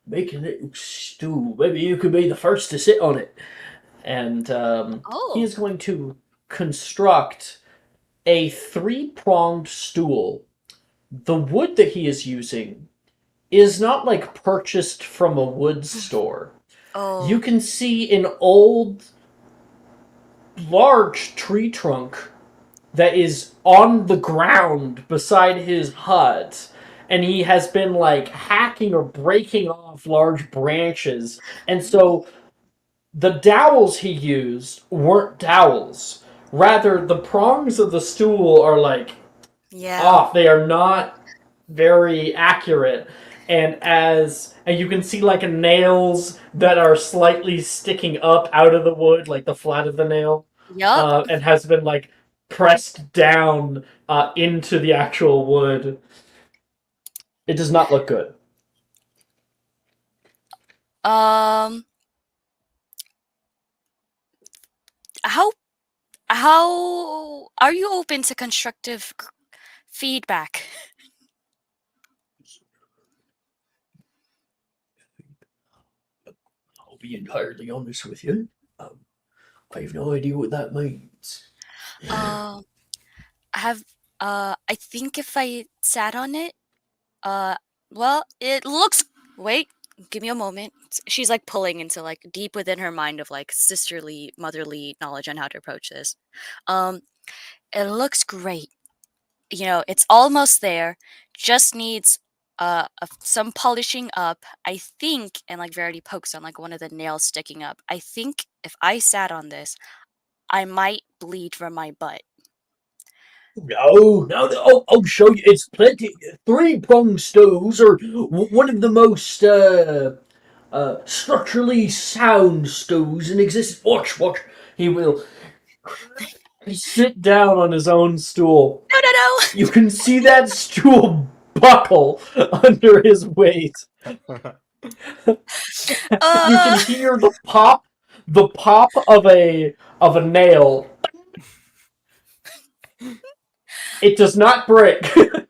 make a little stool. Maybe you could be the first to sit on it. And he is going to construct a 3-pronged stool. The wood that he is using is not like purchased from a wood store. Oh. You can see an old, large tree trunk that is on the ground beside his hut, and he has been like hacking or breaking off large branches. And so the dowels he used weren't dowels. Rather, the prongs of the stool are like off. They are not very accurate. And you can see like nails that are slightly sticking up out of the wood, like the flat of the nail. Yup. And has been like pressed down into the actual wood. It does not look good. How are you open to constructive feedback? I'll be entirely honest with you. I have no idea what that means. I think if I sat on it, well, it looks. Wait, give me a moment. She's like pulling into like deep within her mind of like sisterly, motherly knowledge on how to approach this. It looks great. You know, it's almost there. Just needs some polishing up. I think, and like Verity pokes on like one of the nails sticking up. I think if I sat on this, I might bleed from my butt. No, I'll show you. It's plenty. 3-pronged stools are one of the most structurally sound stools in existence. Watch. He will sit down on his own stool. No. You can see that stool buckle under his weight. You can hear the pop of a nail. It does not break. See what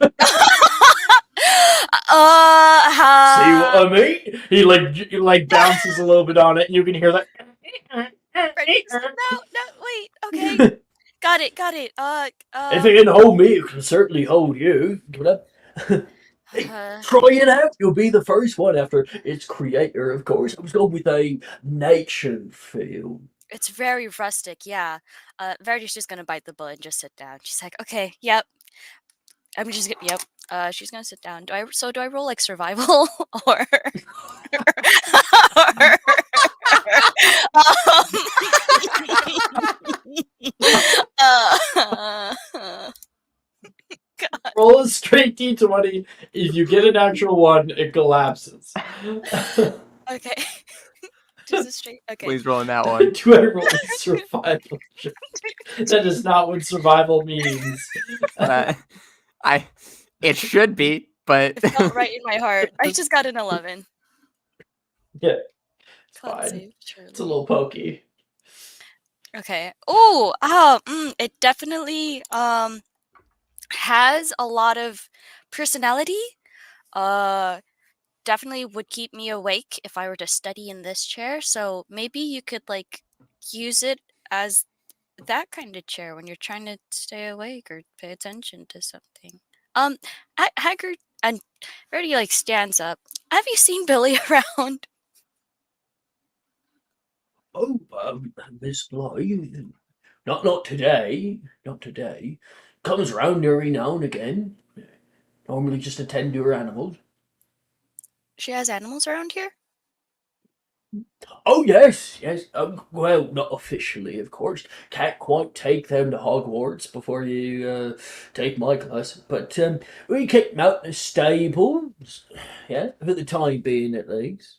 I mean? He like bounces a little bit on it, and you can hear that. No, wait. Okay, got it. If it can hold me, it can certainly hold you. Give it up. Try it out. You'll be the first one after its creator, of course. I was going with a nature feel. It's very rustic, yeah. Verity's just gonna bite the bullet and just sit down. She's like, okay, yep. I'm just gonna. Yep. She's gonna sit down. Do I roll like survival or? uh, Roll a straight d20. If you get an actual one, it collapses. okay. Just a straight. Okay. Please roll in that one. Do I roll a survival check? That is not what survival means. It should be, but It felt right in my heart. I just got an 11. Yeah, it's Con fine. save, It's a little pokey. Okay. It definitely has a lot of personality. Definitely would keep me awake if I were to study in this chair. So maybe you could like use it as that kind of chair when you're trying to stay awake or pay attention to something. Haggard and Verdi like stands up. Have you seen Billy around? Oh, Miss Bly, not today. Not today. Comes round every now and again. Normally just attend to her animals. She has animals around here? Oh yes. Well, not officially, of course. Can't quite take them to Hogwarts before you take my class. But we keep them out in the stables. Yeah, for the time being, at least.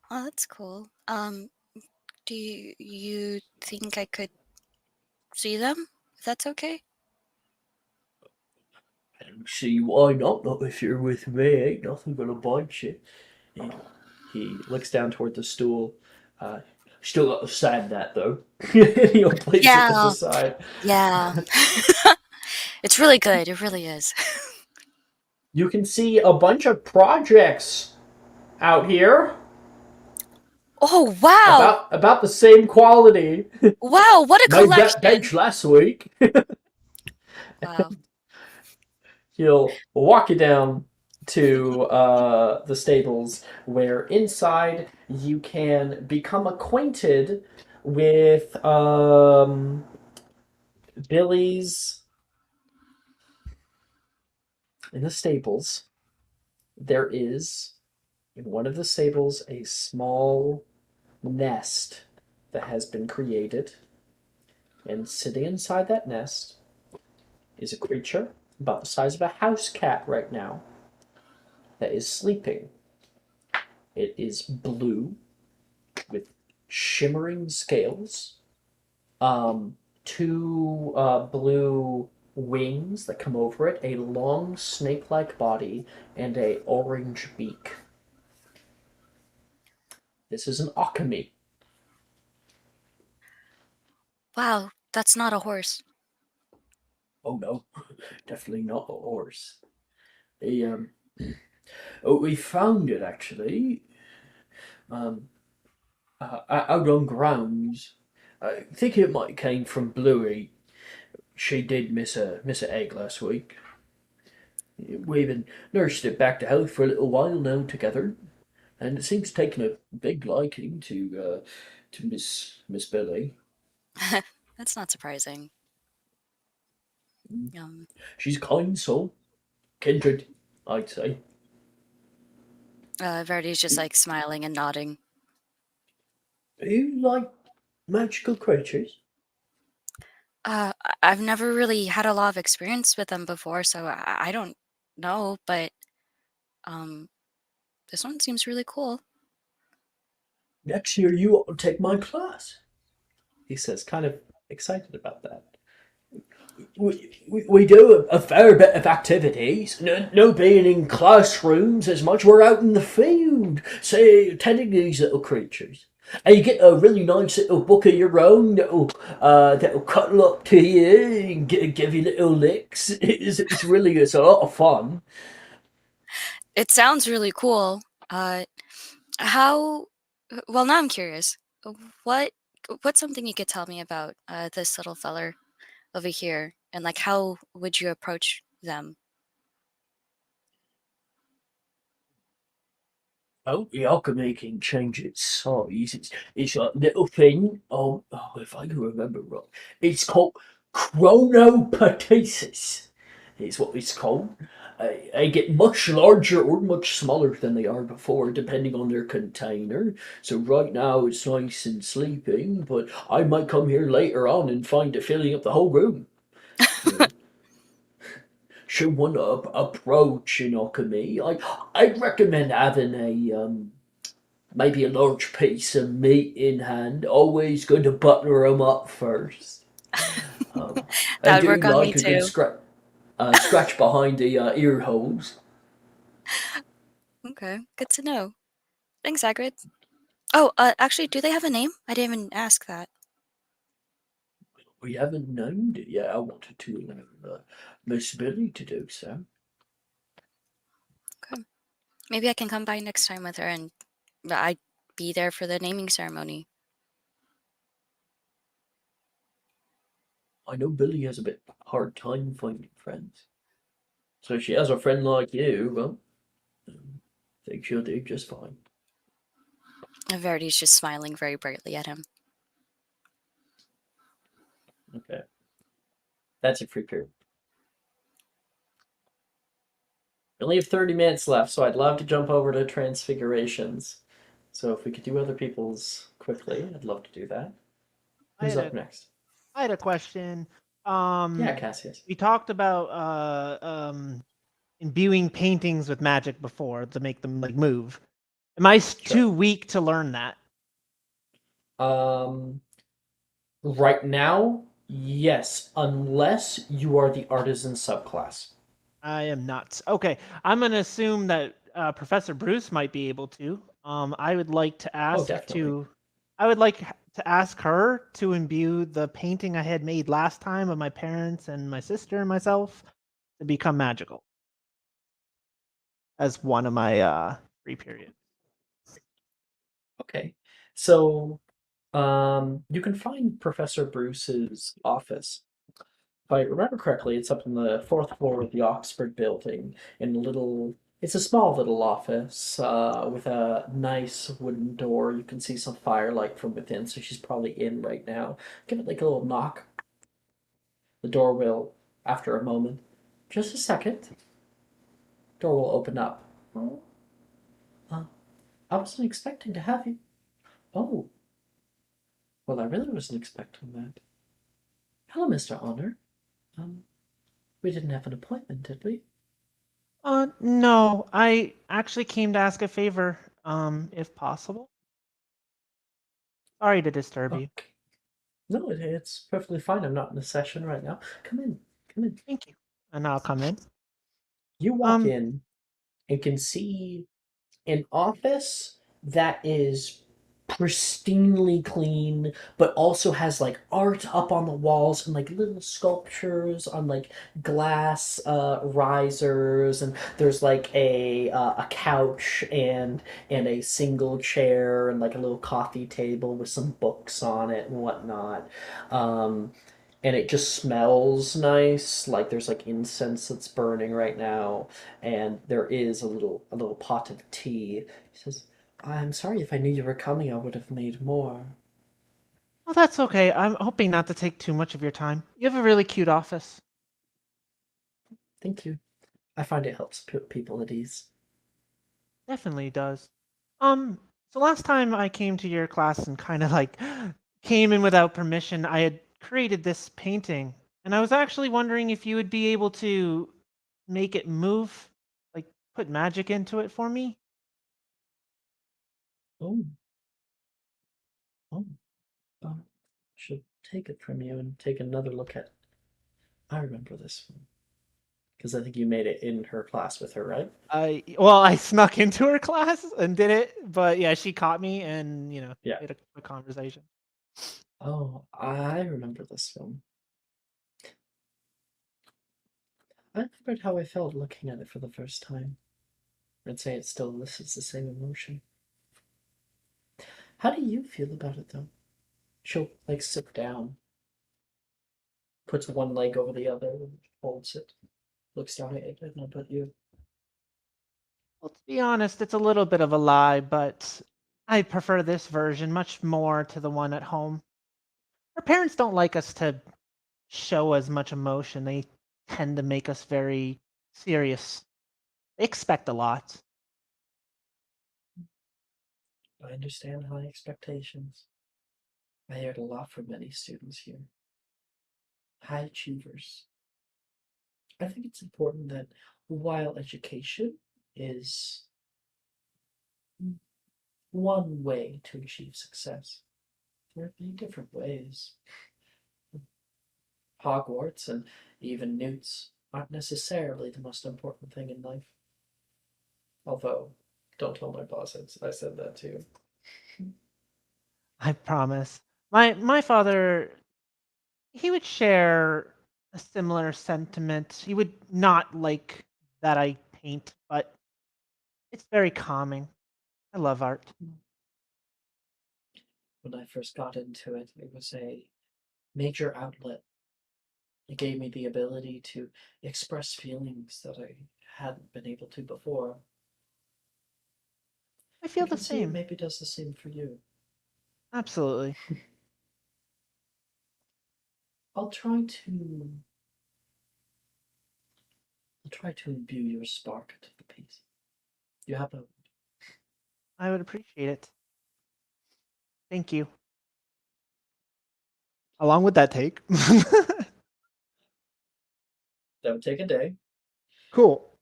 Oh, that's cool. Do you think I could see them? If that's okay? I don't see why not. Not if you're with me. Ain't nothing gonna bite you. He looks down toward the stool. Still got to sand that though. He'll place it to the side. Yeah. It's really good. It really is. You can see a bunch of projects out here. Oh wow! About the same quality. Wow, what a Made that collection! bench last week. Wow. He'll walk you down to the stables, where inside you can become acquainted with Billy's. In the stables, there is, in one of the stables, a small nest that has been created. And sitting inside that nest is a creature about the size of a house cat right now that is sleeping. It is blue with shimmering scales, two blue wings that come over it, a long snake-like body, and a orange beak. This is an Akami. Wow, that's not a horse. Oh no, definitely not a horse. We found it actually. Out on grounds. I think it might came from Bluey. She did miss a egg last week. We've been nursed it back to health for a little while now together, and it seems taken a big liking to Miss Billy. That's not surprising. She's a kind soul, kindred, I'd say. Verdi's just like smiling and nodding. Do you like magical creatures? I've never really had a lot of experience with them before, so I don't know, but this one seems really cool. Next year you ought to take my class, he says, kind of excited about that. We do a fair bit of activities. No being in classrooms as much. We're out in the field, say, tending these little creatures. And you get a really nice little book of your own that'll cuddle up to you and give you little licks. It's a lot of fun. It sounds really cool. How? Well, now I'm curious. What's something you could tell me about this little feller over here, and like how would you approach them? Oh, the alchemy can change its size. It's a little thing. If I can remember right, it's called chronopatesis. is what it's called. They get much larger or much smaller than they are before, depending on their container. So right now it's nice and sleeping, but I might come here later on and find it filling up the whole room. Should one approach an alchemy, I'd recommend having maybe a large piece of meat in hand. Always good to butter them up first. I That would do work on me like a good too. scratch behind the ear holes. Okay, good to know. Thanks, Hagrid. Oh, actually, do they have a name? I didn't even ask that. We haven't named it yet. I wanted to allow Miss Billy to do so. Okay. Maybe I can come by next time with her and I'd be there for the naming ceremony. I know Billy has a bit hard time finding friends. So if she has a friend like you, well, I think she'll do just fine. Verity's just smiling very brightly at him. Okay. That's a free period. We only have 30 minutes left, so I'd love to jump over to Transfigurations. So if we could do other people's quickly, I'd love to do that. Who's up next? I had a question. Yeah, Cassius. We talked about imbuing paintings with magic before to make them like move. Am I too weak to learn that? Right now, yes, unless you are the artisan subclass. I am not. Okay, I'm gonna assume that Professor Bruce might be able to. I would like to ask definitely. I would like to ask her to imbue the painting I had made last time of my parents and my sister and myself to become magical as one of my free periods. Okay. So, you can find Professor Bruce's office. If I remember correctly, it's up on the fourth floor of the Oxford building in a little. It's a small little office with a nice wooden door. You can see some firelight from within, so she's probably in right now. Give it like a little knock. The door will, after a moment, just a second. Door will open up. Oh, I wasn't expecting to have you. Oh, well, I really wasn't expecting that. Hello, Mr. Honor. We didn't have an appointment, did we? No, I actually came to ask a favor, if possible. Sorry to disturb you. No, it's perfectly fine. I'm not in a session right now. Come in. Come in. Thank you. And I'll come in. You walk in and can see an office that is pristinely clean, but also has like art up on the walls and like little sculptures on like glass risers, and there's like a couch and a single chair and like a little coffee table with some books on it and whatnot. And it just smells nice, like there's like incense that's burning right now, and there is a little pot of tea. He says, I'm sorry, if I knew you were coming, I would have made more. Oh, that's okay. I'm hoping not to take too much of your time. You have a really cute office. Thank you. I find it helps put people at ease. Definitely does. So last time I came to your class and kind of like came in without permission, I had created this painting, and I was actually wondering if you would be able to make it move, like put magic into it for me. Oh, oh, should take it from you and take another look at it. I remember this one. Because I think you made it in her class with her, right? I snuck into her class and did it, but yeah, she caught me and Yeah. made a conversation. Oh, I remember this film. I remembered how I felt looking at it for the first time. I'd say it still elicits the same emotion. How do you feel about it, though? She'll, like, sit down, puts one leg over the other, holds it, looks down at it, and up at you. Well, to be honest, it's a little bit of a lie, but I prefer this version much more to the one at home. Our parents don't like us to show as much emotion. They tend to make us very serious. They expect a lot. I understand high expectations. I heard a lot from many students here. High achievers. I think it's important that while education is one way to achieve success, there are many different ways. Hogwarts and even newts aren't necessarily the most important thing in life. Although, don't tell my boss I said that too. I promise. My father, he would share a similar sentiment. He would not like that I paint, but it's very calming. I love art. When I first got into it, it was a major outlet. It gave me the ability to express feelings that I hadn't been able to before. I feel I the can see it same. maybe does the same for you. Absolutely. I'll try to imbue your spark into the piece. You have a I would appreciate it. Thank you. Along with that take. that would take a day. Cool.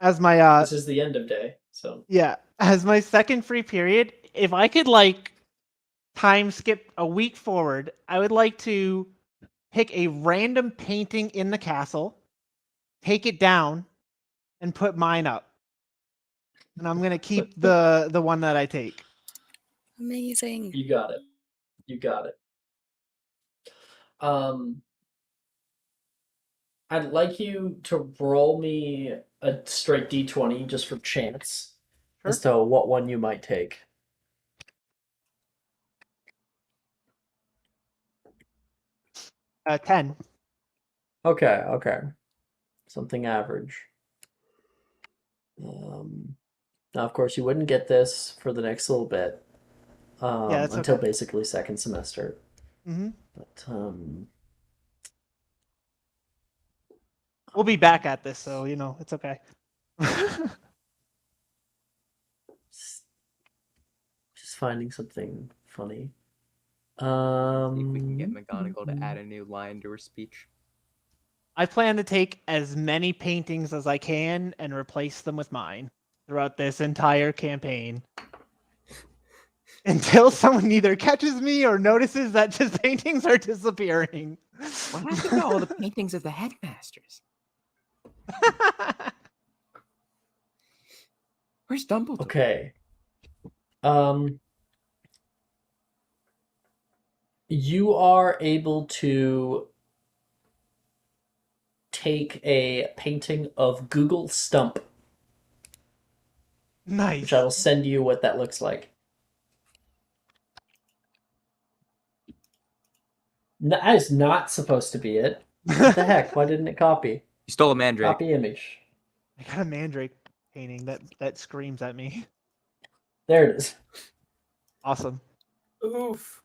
As my This is the end of day, so yeah, as my second free period, if I could like time skip a week forward, I would like to pick a random painting in the castle, take it down, and put mine up. And I'm gonna keep the one that I take. Amazing. you got it. You got it. I'd like you to roll me a straight d20 just for chance as to what one you might take. 10. Okay. Something average. Now, of course, you wouldn't get this for the next little bit that's until okay. basically second semester. Mm-hmm. But we'll be back at this, so it's okay. Just finding something funny. See if we can get McGonagall to add a new line to her speech. I plan to take as many paintings as I can and replace them with mine throughout this entire campaign. Until someone either catches me or notices that his paintings are disappearing. What happened to all the paintings of the headmasters? Where's Dumbledore? Okay. You are able to take a painting of Google Stump. Nice. Which I will send you what that looks like. That is not supposed to be it. What the heck? Why didn't it copy? You stole a mandrake. Copy image. I got a mandrake painting that screams at me. There it is. Awesome. Oof.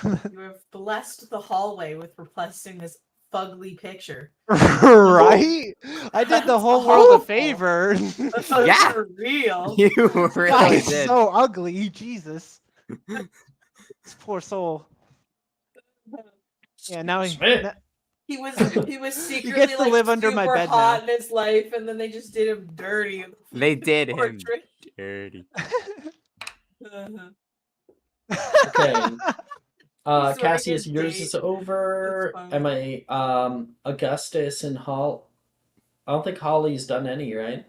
You have blessed the hallway with replacing this fugly picture. Right? I did the whole world a favor. That's for real. You really It's did. so ugly. Jesus. This poor soul. Yeah, now he was secretly gets to live under my super bed hot now. in his life, and then they just did him dirty. They did him Portrait. dirty. Okay. wearing Cassius, a yours date. is over. Am I Augustus and Hall? I don't think Holly's done any, right?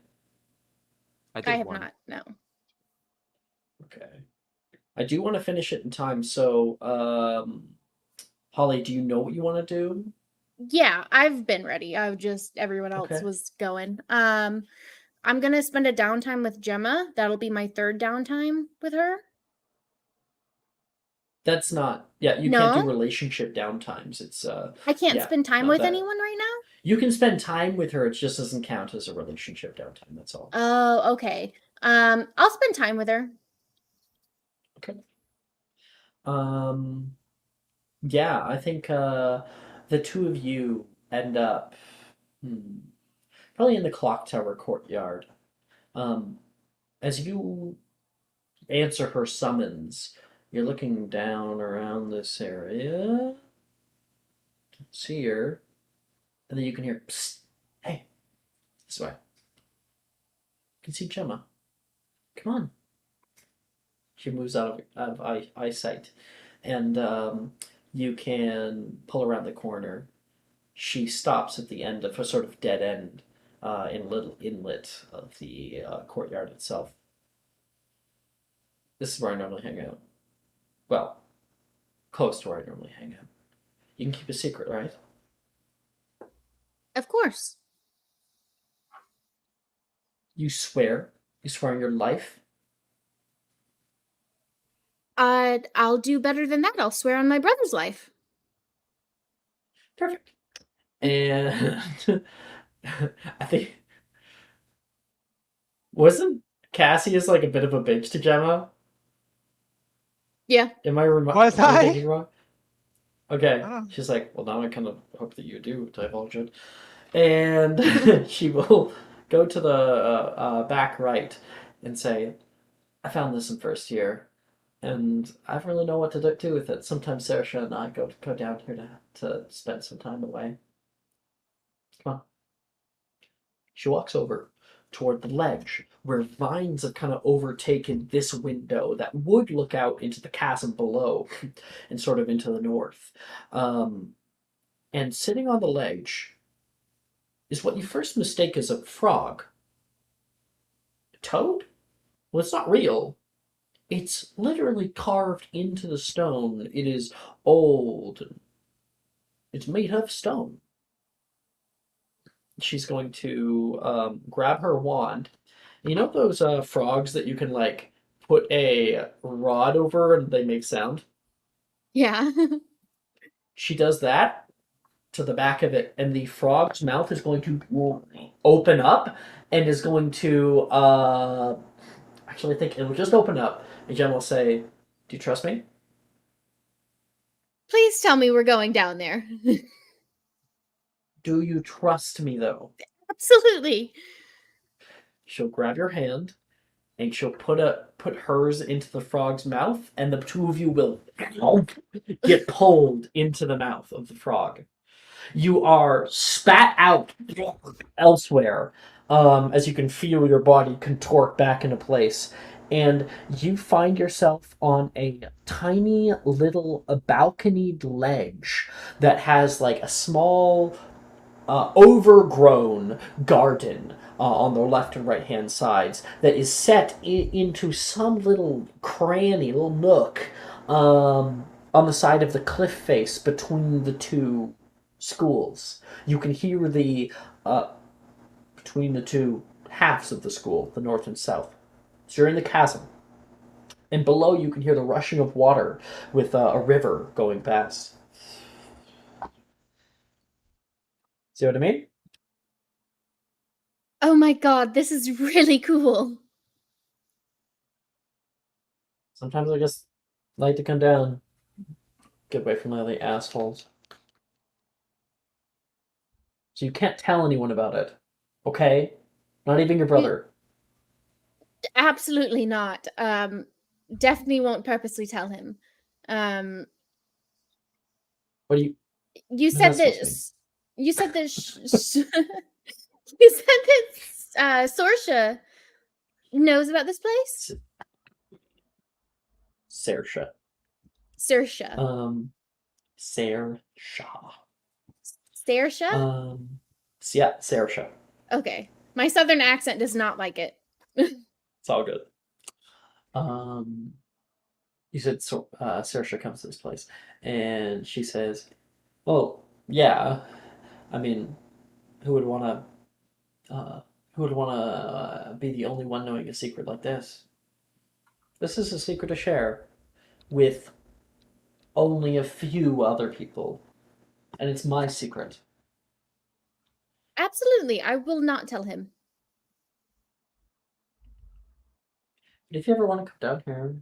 I have not. No. Okay. I do want to finish it in time, so Holly, do you know what you want to do? Yeah, I've been ready. Everyone else Okay. was going. I'm gonna spend a downtime with Gemma. That'll be my third downtime with her. That's not. Yeah, you can't do No? relationship downtimes. It's I can't yeah, spend time not with that. anyone right now? You can spend time with her. It just doesn't count as a relationship downtime. That's all. Oh, okay. I'll spend time with her. Okay. Yeah, I think the two of you end up probably in the clock tower courtyard. As you answer her summons, you're looking down around this area. See her, and then you can hear, "Psst, hey, this way." You can see Gemma. Come on. She moves out of eyesight, and you can pull around the corner. She stops at the end of a sort of dead end in a little inlet of the courtyard itself. This is where I normally hang out. Well, close to where I normally hang out. You can keep a secret, right? Of course. You swear? You swear on your life? I'll do better than that. I'll swear on my brother's life. Perfect. And I think wasn't Cassius like a bit of a bitch to Gemma? Yeah. Am Was am I? thinking wrong? Okay. Oh. She's like, well, now I kind of hope that you do divulge it. And she will go to the back right and say, I found this in first year, and I don't really know what to do with it. Sometimes Saoirse and I go down here to spend some time away. Come on. She walks over toward the ledge where vines have kind of overtaken this window that would look out into the chasm below and sort of into the north. And sitting on the ledge is what you first mistake as a frog. A toad? Well, it's not real. It's literally carved into the stone. It is old. It's made of stone. She's going to grab her wand. You know those frogs that you can like put a rod over and they make sound? Yeah. She does that to the back of it, and the frog's mouth is going to open up and is going to actually I think it will just open up and Jen will say, do you trust me? Please tell me we're going down there. Do you trust me though? Absolutely. She'll grab your hand and she'll put hers into the frog's mouth, and the two of you will get pulled into the mouth of the frog. You are spat out elsewhere as you can feel your body contort back into place. And you find yourself on a tiny little balconied ledge that has like a small overgrown garden on the left and right hand sides that is set into some little cranny, little nook on the side of the cliff face between the two schools. You can hear the between the two halves of the school, the north and south. So you're in the chasm. And below you can hear the rushing of water with a river going past. See what I mean? Oh my god, this is really cool. Sometimes I just like to come down, get away from all the assholes. So you can't tell anyone about it, okay? Not even your brother. Absolutely not. Definitely won't purposely tell him. What do you? You What said is that supposed that. You said that. You said that Sorsha knows about this place. Saoirse. Saoirse. Saoirse. Saoirse. Yeah, Saoirse. Okay, my southern accent does not like it. It's all good. You said Saoirse comes to this place, and she says, "Well, yeah. I mean, who would want to be the only one knowing a secret like this? This is a secret to share with only a few other people, and it's my secret." Absolutely, I will not tell him. If you ever want to come down here,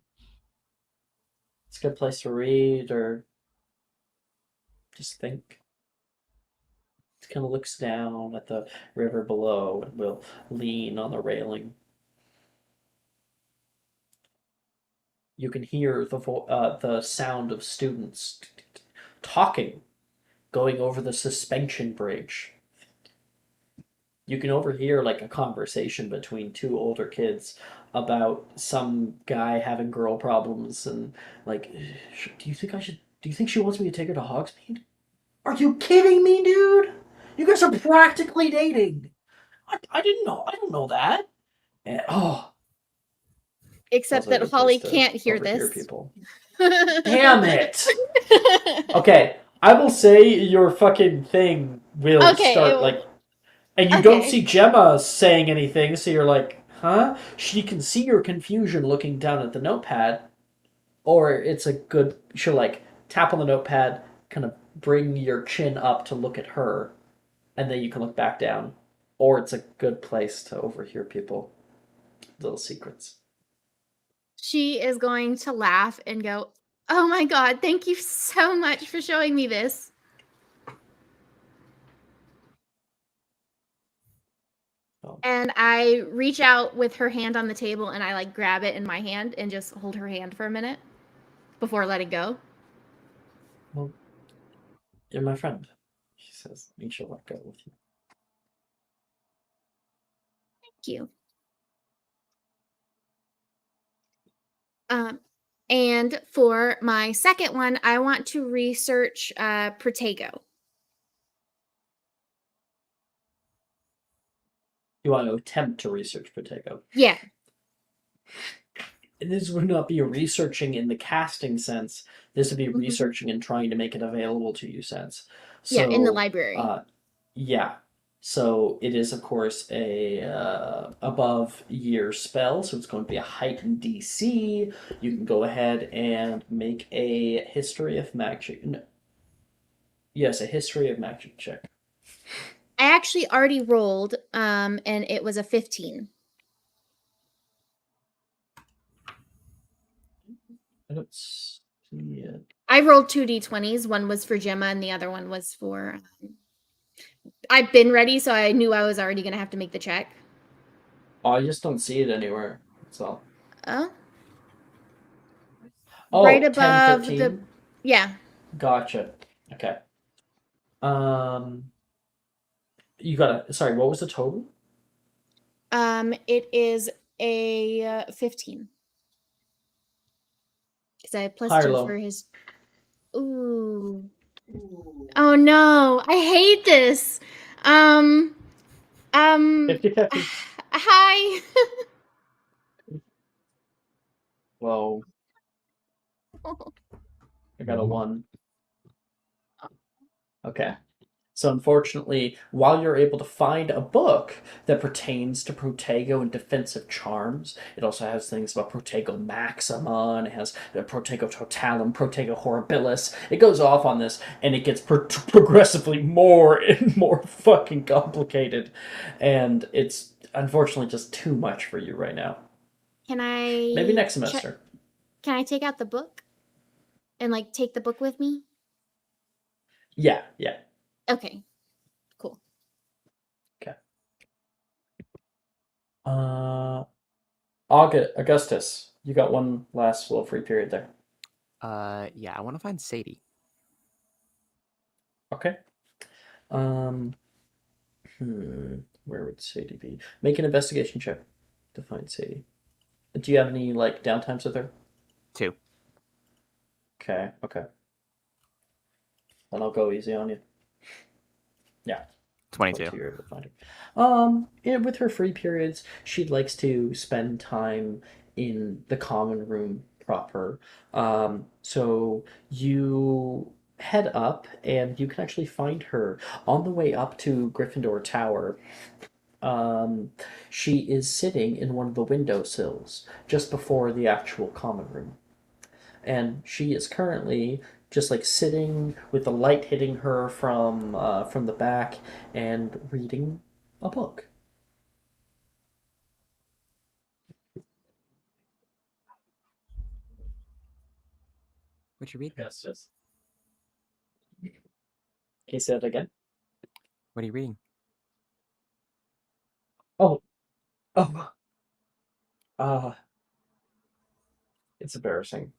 it's a good place to read or just think. It's kind of looks down at the river below and will lean on the railing. You can hear the sound of students talking, going over the suspension bridge. You can overhear like a conversation between two older kids about some guy having girl problems and like, do you think I should? Do you think she wants me to take her to Hogsmeade? Are you kidding me, dude? You guys are practically dating. I didn't know. I don't know that. And, Except sounds like a that good Holly place to can't hear overhear this. people. Damn it! Okay, I will say your fucking thing will Okay, start like, and you don't okay. see Gemma saying anything, so you're like, huh? She can see your confusion looking down at the notepad, or it's a good. She'll like tap on the notepad, kind of bring your chin up to look at her, and then you can look back down. Or it's a good place to overhear people. Little secrets. She is going to laugh and go, "Oh my god, thank you so much for showing me this." And I reach out with her hand on the table and I like grab it in my hand and just hold her hand for a minute before letting go. Well, you're my friend, she says, and she'll let go with you. Thank you. And for my second one, I want to research Protego. You want to attempt to research Protego. Yeah. And this would not be a researching in the casting sense. This would be researching and trying to make it available to you sense. So, yeah, in the library. Yeah. So it is, of course, a above year spell, so it's going to be a heightened DC. You can go ahead and make a history of magic. No. Yes, a history of magic check. I actually already rolled, and it was a 15. I don't see it. I rolled 2 d20s. One was for Gemma, and the other one was for. I've been ready, so I knew I was already going to have to make the check. Oh, I just don't see it anywhere. That's all. Oh. Oh, Right 10, above 13? the. Yeah. Gotcha. Okay. You got a. Sorry, what was the total? It is a 15. Because I have plus High or 2 low? for his. Ooh. Oh no, I hate this. 50-50. Hi. Whoa. I got a 1. Okay. So unfortunately, while you're able to find a book that pertains to Protego and defensive charms, it also has things about Protego Maxima, and it has Protego Totalum, Protego Horribilis. It goes off on this, and it gets progressively more and more fucking complicated. And it's unfortunately just too much for you right now. Can I Maybe next semester. Can I take out the book? And like take the book with me? Yeah. Okay. Cool. Okay. Augustus, you got one last little free period there. Yeah, I want to find Sadie. Okay. Where would Sadie be? Make an investigation check to find Sadie. Do you have any like downtimes with her? 2. Okay. Then I'll go easy on you. Yeah. 22. You're able to find her. With her free periods, she likes to spend time in the common room proper. So you head up, and you can actually find her on the way up to Gryffindor Tower. She is sitting in one of the windowsills just before the actual common room. And she is currently just like sitting with the light hitting her from the back and reading a book. What you read? Yes. Can you say that again? What are you reading? Oh, oh, it's embarrassing.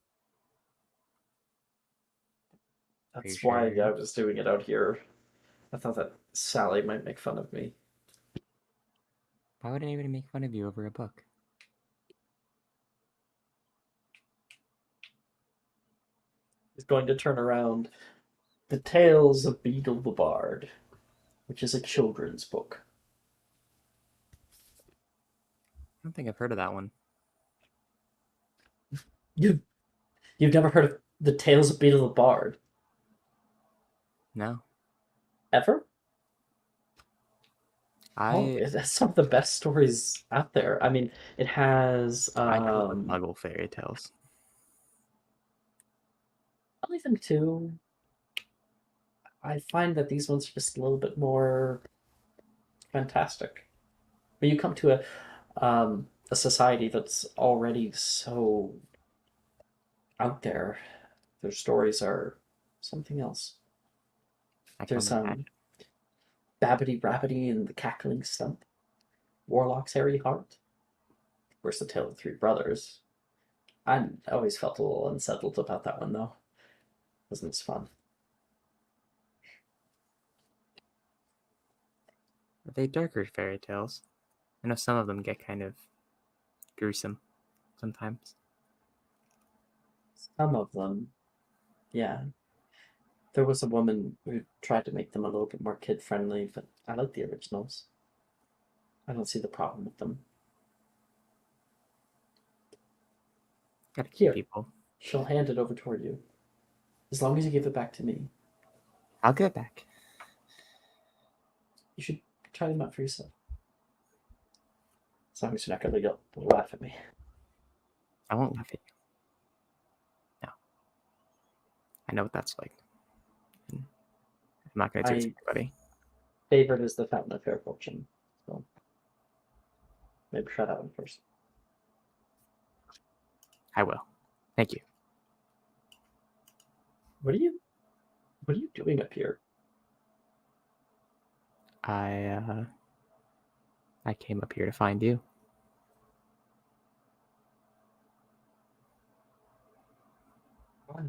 Are you That's why sure? I was doing it out here. I thought that Sally might make fun of me. Why would anybody make fun of you over a book? He's going to turn around. The Tales of Beetle the Bard, which is a children's book. I don't think I've heard of that one. You've never heard of The Tales of Beetle the Bard? No. Ever? Oh, I that's some of the best stories out there. I mean, it has I grew up with Muggle fairy tales. I like them too. I find that these ones are just a little bit more fantastic. When you come to a society that's already so out there, their stories are something else. I can There's only imagine. Babbity Rabbity and the Cackling Stump, Warlock's Hairy Heart. Of course, the Tale of the Three Brothers. I always felt a little unsettled about that one though. Wasn't as fun. Are they darker fairy tales? I know some of them get kind of gruesome sometimes. Some of them, yeah. There was a woman who tried to make them a little bit more kid friendly, but I like the originals. I don't see the problem with them. Gotta keep Here, people. she'll hand it over toward you. As long as you give it back to me. I'll give it back. You should try them out for yourself. As long as you're not going to laugh at me. I won't laugh at you. No. I know what that's like. I'm not going to do it to anybody. Favorite is the Fountain of Fair Fortune. So maybe try that one first. I will. Thank you. What are you doing up here? I came up here to find you. Why?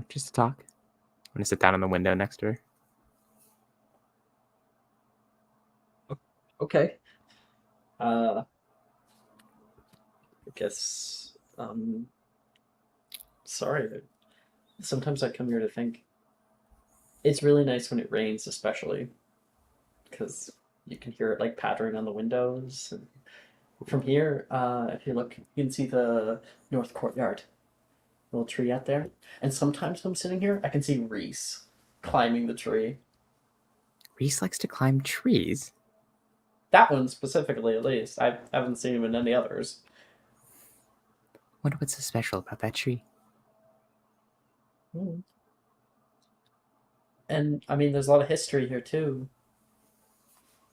Just to talk. I'm going to sit down in the window next to her. Okay. I guess sorry. Sometimes I come here to think. It's really nice when it rains, especially because you can hear it like pattering on the windows. And from here, if you look, you can see the north courtyard, little tree out there. And sometimes when I'm sitting here, I can see Reese climbing the tree. Reese likes to climb trees. That one specifically, at least. I haven't seen him in any others. Wonder what's so special about that tree. And I mean, there's a lot of history here too.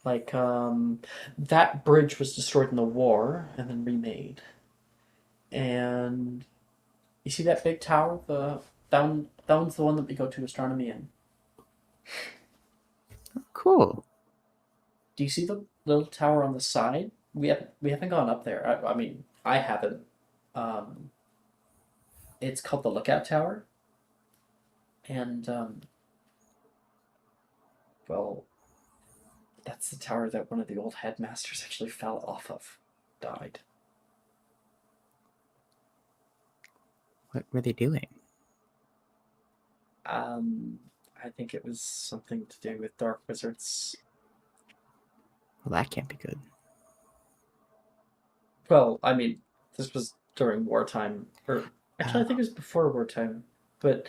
Like, that bridge was destroyed in the war and then remade. And you see that big tower? That one's the one that we go to astronomy in. Cool. Do you see the little tower on the side? We haven't gone up there. I mean, I haven't. It's called the Lookout Tower. And well, that's the tower that one of the old headmasters actually fell off of, died. What were they doing? I think it was something to do with dark wizards. Well, that can't be good. Well, I mean, this was during wartime, or actually, I think it was before wartime. But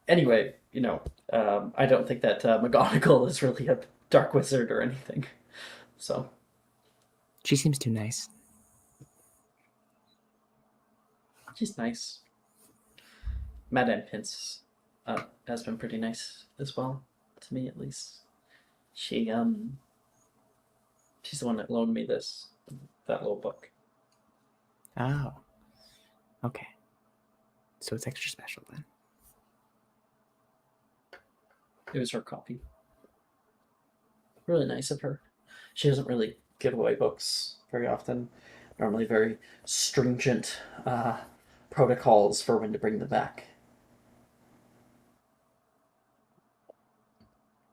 anyway, I don't think that McGonagall is really a dark wizard or anything. So She seems too nice. she's nice. Madame Pince has been pretty nice as well, to me at least. She's the one that loaned me that little book. Oh. Okay. So it's extra special then. It was her copy. Really nice of her. She doesn't really give away books very often. Normally very stringent protocols for when to bring them back.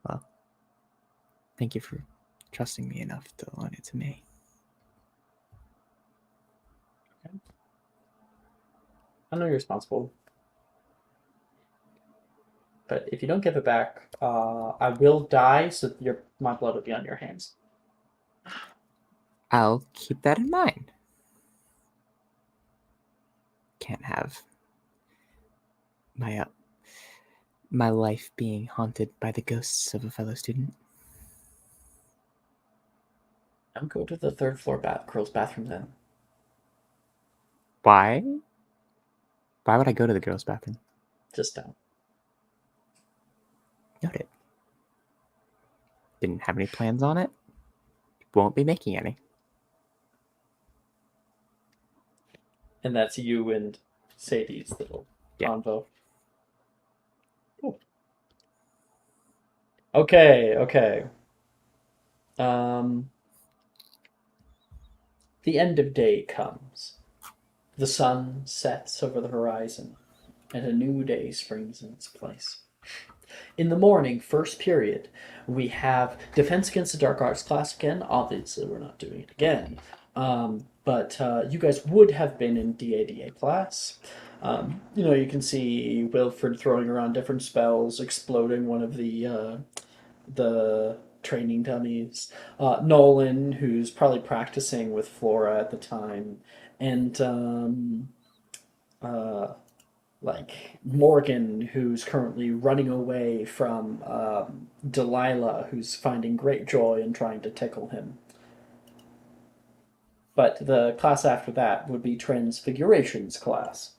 Well, thank you for trusting me enough to loan it to me. Okay. I know you're responsible. But if you don't give it back, I will die, so my blood will be on your hands. I'll keep that in mind. Can't have my life being haunted by the ghosts of a fellow student. I'll go to the third floor girls' bathroom then. Why? Why would I go to the girls' bathroom? Just don't. Noted. Didn't have any plans on it. Won't be making any. And that's you and Sadie's little convo. Cool. Okay. The end of day comes. The sun sets over the horizon, and a new day springs in its place. In the morning, first period, we have Defense Against the Dark Arts class again. Obviously, we're not doing it again. But you guys would have been in DADA class. You can see Wilfred throwing around different spells, exploding one of the training dummies. Nolan, who's probably practicing with Flora at the time, and Morgan, who's currently running away from Delilah, who's finding great joy in trying to tickle him. But the class after that would be Transfigurations class.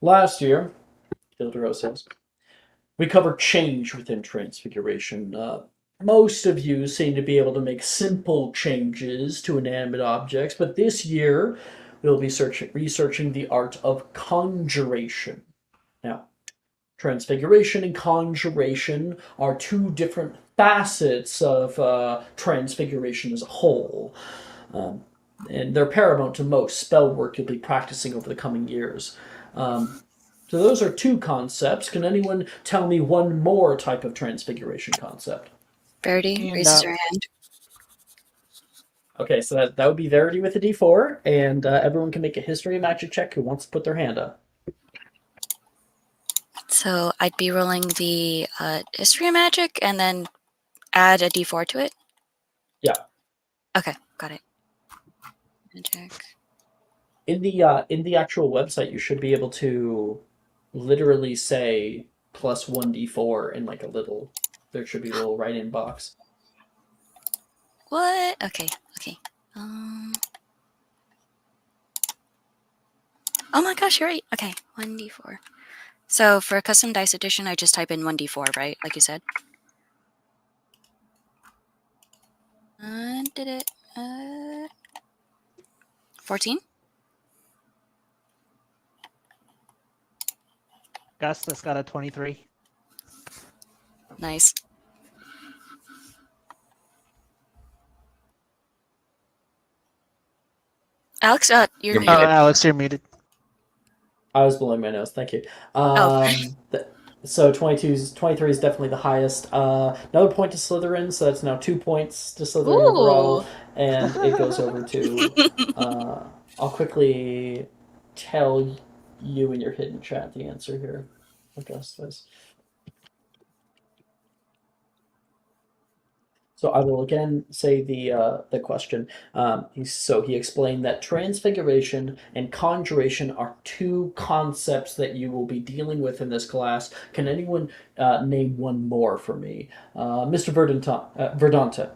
Last year, Ildero says, we covered change within Transfiguration. Most of you seem to be able to make simple changes to inanimate objects, but this year we'll be researching the art of conjuration. Now, Transfiguration and conjuration are two different facets of Transfiguration as a whole. And they're paramount to most spell work you'll be practicing over the coming years. So those are two concepts. Can anyone tell me one more type of Transfiguration concept? Verity raises her hand. Okay, so that would be Verity with a D4, and everyone can make a history and magic check who wants to put their hand up. So I'd be rolling the history of magic and then add a D4 to it? Yeah. Okay, got it. Magic. In the actual website, you should be able to literally say plus 1d4 in like a little. There should be a little write-in box. What? Okay. Oh my gosh, you're right. Okay, 1d4. So for a custom dice edition, I just type in 1d4, right? Like you said. Did it? 14? Augustus got a 23. Nice. Alex, you're muted. Alex, you're muted. I was blowing my nose. Thank you. So 23 is definitely the highest. Another point to Slytherin, so that's now 2 points to Slytherin overall, and it goes over to. I'll quickly tell you in your hidden chat the answer here, Augustus. So I will again say the question. He explained that transfiguration and conjuration are two concepts that you will be dealing with in this class. Can anyone name one more for me? Mr. Verdanta.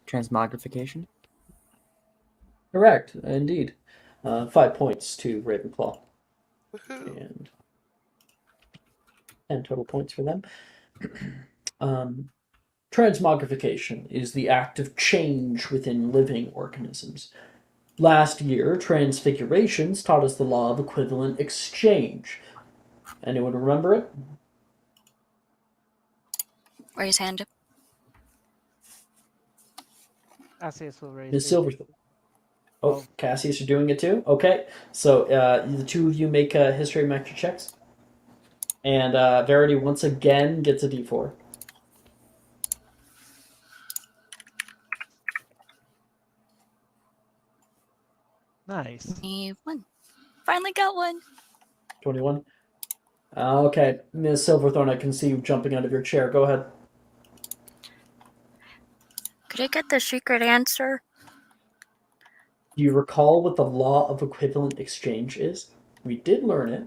Transmogrification? Correct, indeed. 5 points to Ravenclaw. And 10 total points for them. Transmogrification is the act of change within living organisms. Last year, Transfigurations taught us the law of equivalent exchange. Anyone remember it? Raise hand. Cassius will raise Miss his. Silverthorn. Oh, Oh. Cassius, you're doing it too? Okay. So the two of you make history metric checks. And Verity once again gets a d4. Nice. 21. Finally got one. 21. Okay, Ms. Silverthorn, I can see you jumping out of your chair. Go ahead. Could I get the secret answer? Do you recall what the law of equivalent exchange is? We did learn it.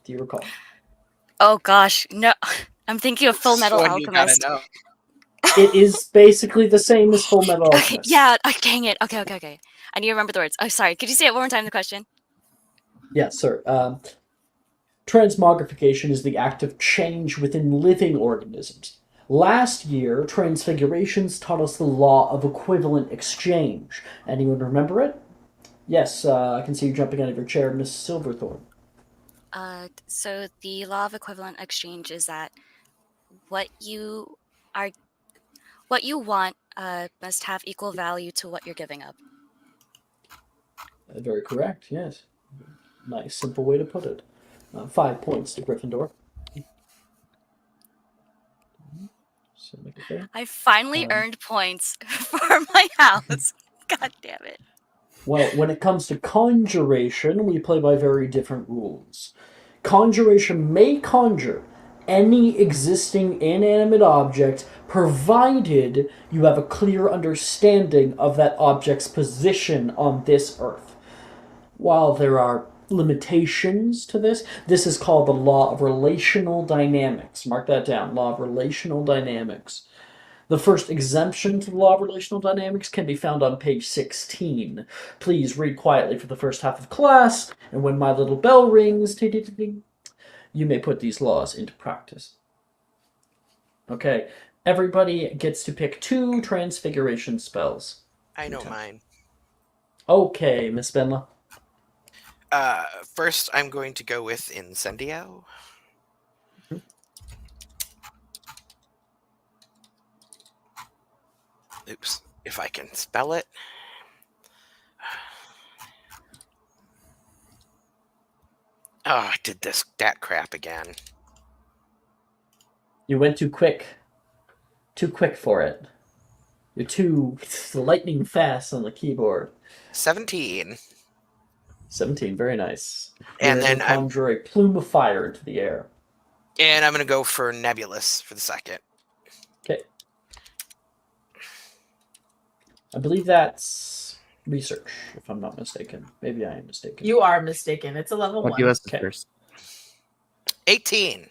Do you recall? Oh gosh, no. I'm thinking of Full Metal One you gotta Alchemist. know. It is basically the same as Full Metal Okay, Alchemist. yeah, dang it. Okay. I need to remember the words. Oh, sorry. Could you say it one more time, the question? Yes, sir. Transmogrification is the act of change within living organisms. Last year, Transfigurations taught us the law of equivalent exchange. Anyone remember it? Yes, I can see you jumping out of your chair, Miss Silverthorn. So the law of equivalent exchange is that what you want must have equal value to what you're giving up. Very correct, yes. Nice, simple way to put it. 5 points to Gryffindor. So make it there. I finally earned points for my house. God damn it. Well, when it comes to conjuration, we play by very different rules. Conjuration may conjure any existing inanimate object provided you have a clear understanding of that object's position on this earth. While there are limitations to this, this is called the law of relational dynamics. Mark that down, law of relational dynamics. The first exemption to the law of relational dynamics can be found on page 16. Please read quietly for the first half of class, and when my little bell rings, you may put these laws into practice. Okay, everybody gets to pick 2 transfiguration spells. I know mine. Okay, Miss Benla. First, I'm going to go with Incendio. Oops, if I can spell it. Oh, I did that crap again. You went too quick. Too quick for it. You're too lightning fast on the keyboard. 17. 17, very nice. And You're then able to conjure a plume of fire into the air. And I'm going to go for Nebulous for the second. Okay. I believe that's research, if I'm not mistaken. Maybe I am mistaken. You are mistaken. It's a level 1. Give us the first. 18.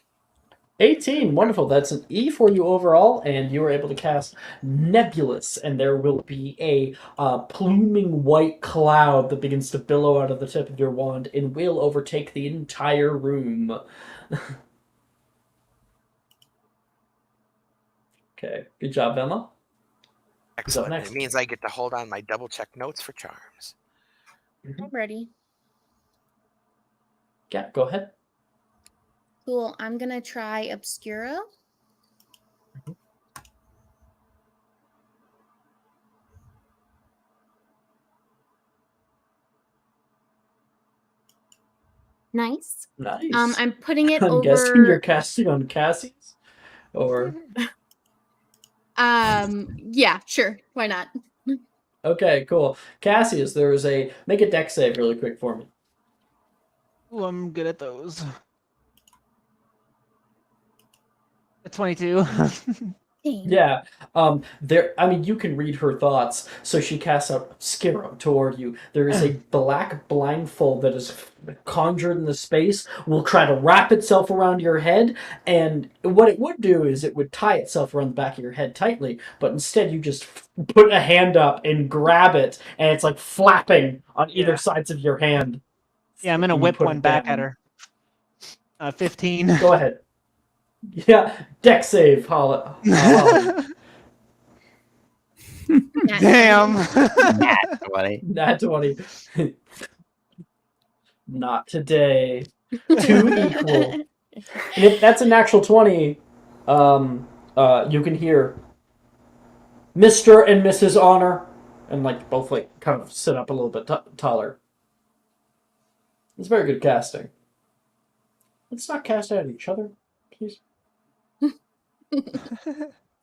18, wonderful. That's an E for you overall, and you are able to cast Nebulous, and there will be a pluming white cloud that begins to billow out of the tip of your wand and will overtake the entire room. Okay, good job, Emma. Excellent. next? It means I get to hold on my double check notes for charms. I'm ready. Yeah, go ahead. Cool. I'm gonna try Obscura. Nice. Nice. I'm putting it I'm over. guessing you're casting on Cassie's? Or. Yeah, sure. Why not? Okay, cool. Cassius, there is a. Make a deck save really quick for me. Ooh, I'm good at those. A 22. Yeah. There. I mean, you can read her thoughts. So she casts out Obscura toward you. There is a black blindfold that is conjured in the space. Will try to wrap itself around your head, and what it would do is it would tie itself around the back of your head tightly. But instead, you just put a hand up and grab it, and it's like flapping on either sides of your hand. Yeah, I'm gonna You whip put one it back down. at her. 15. Go ahead. Yeah, deck save, Holly. Damn. Nat 20. Nat 20. Not today. 2 equal. And if that's a natural 20, you can hear Mr. and Mrs. Honor, and like both like kind of sit up a little bit taller. It's very good casting. Let's not cast at each other, please.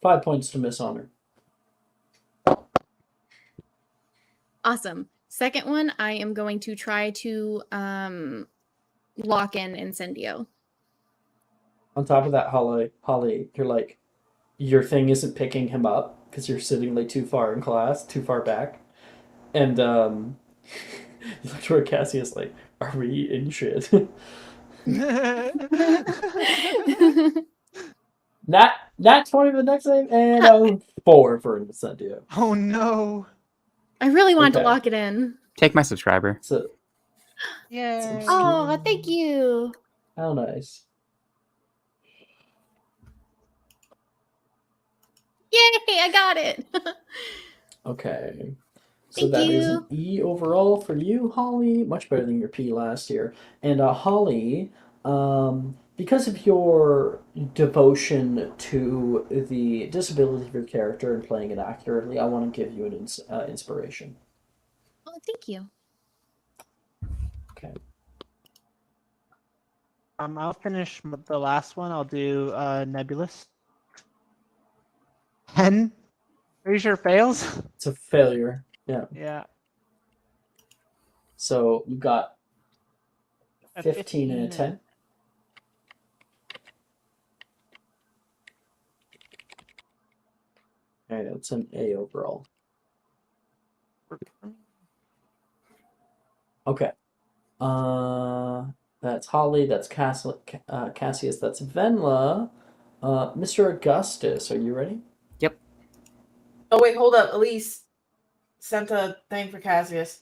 5 points to Miss Honor. Awesome. Second one, I am going to try to lock in Incendio. On top of that, Holly, you're like, your thing isn't picking him up because you're sitting like too far in class, too far back, and you look toward Cassius like, "Are we in shit?" Not 20 for the next save, and 4 for Incendio. Oh no! I really wanted to Okay. lock it in. Take my subscriber. So, Yay! Oh, thank you. how nice. Yay, I got it. Okay. So Thank that is you. an E overall for you, Holly. Much better than your P last year. And Holly, because of your devotion to the disability of your character and playing it accurately, I want to give you an inspiration. Oh, thank you. Okay. I'll finish the last one. I'll do Nebulous. 10. Pretty sure fails. It's a failure. Yeah. Yeah. So you got A 15 and a 15 10. Okay, that's an A overall. Okay. That's Holly, that's Cassius, that's Venla. Mr. Augustus, are you ready? Yep. Oh wait, hold up. Elise sent a thing for Cassius.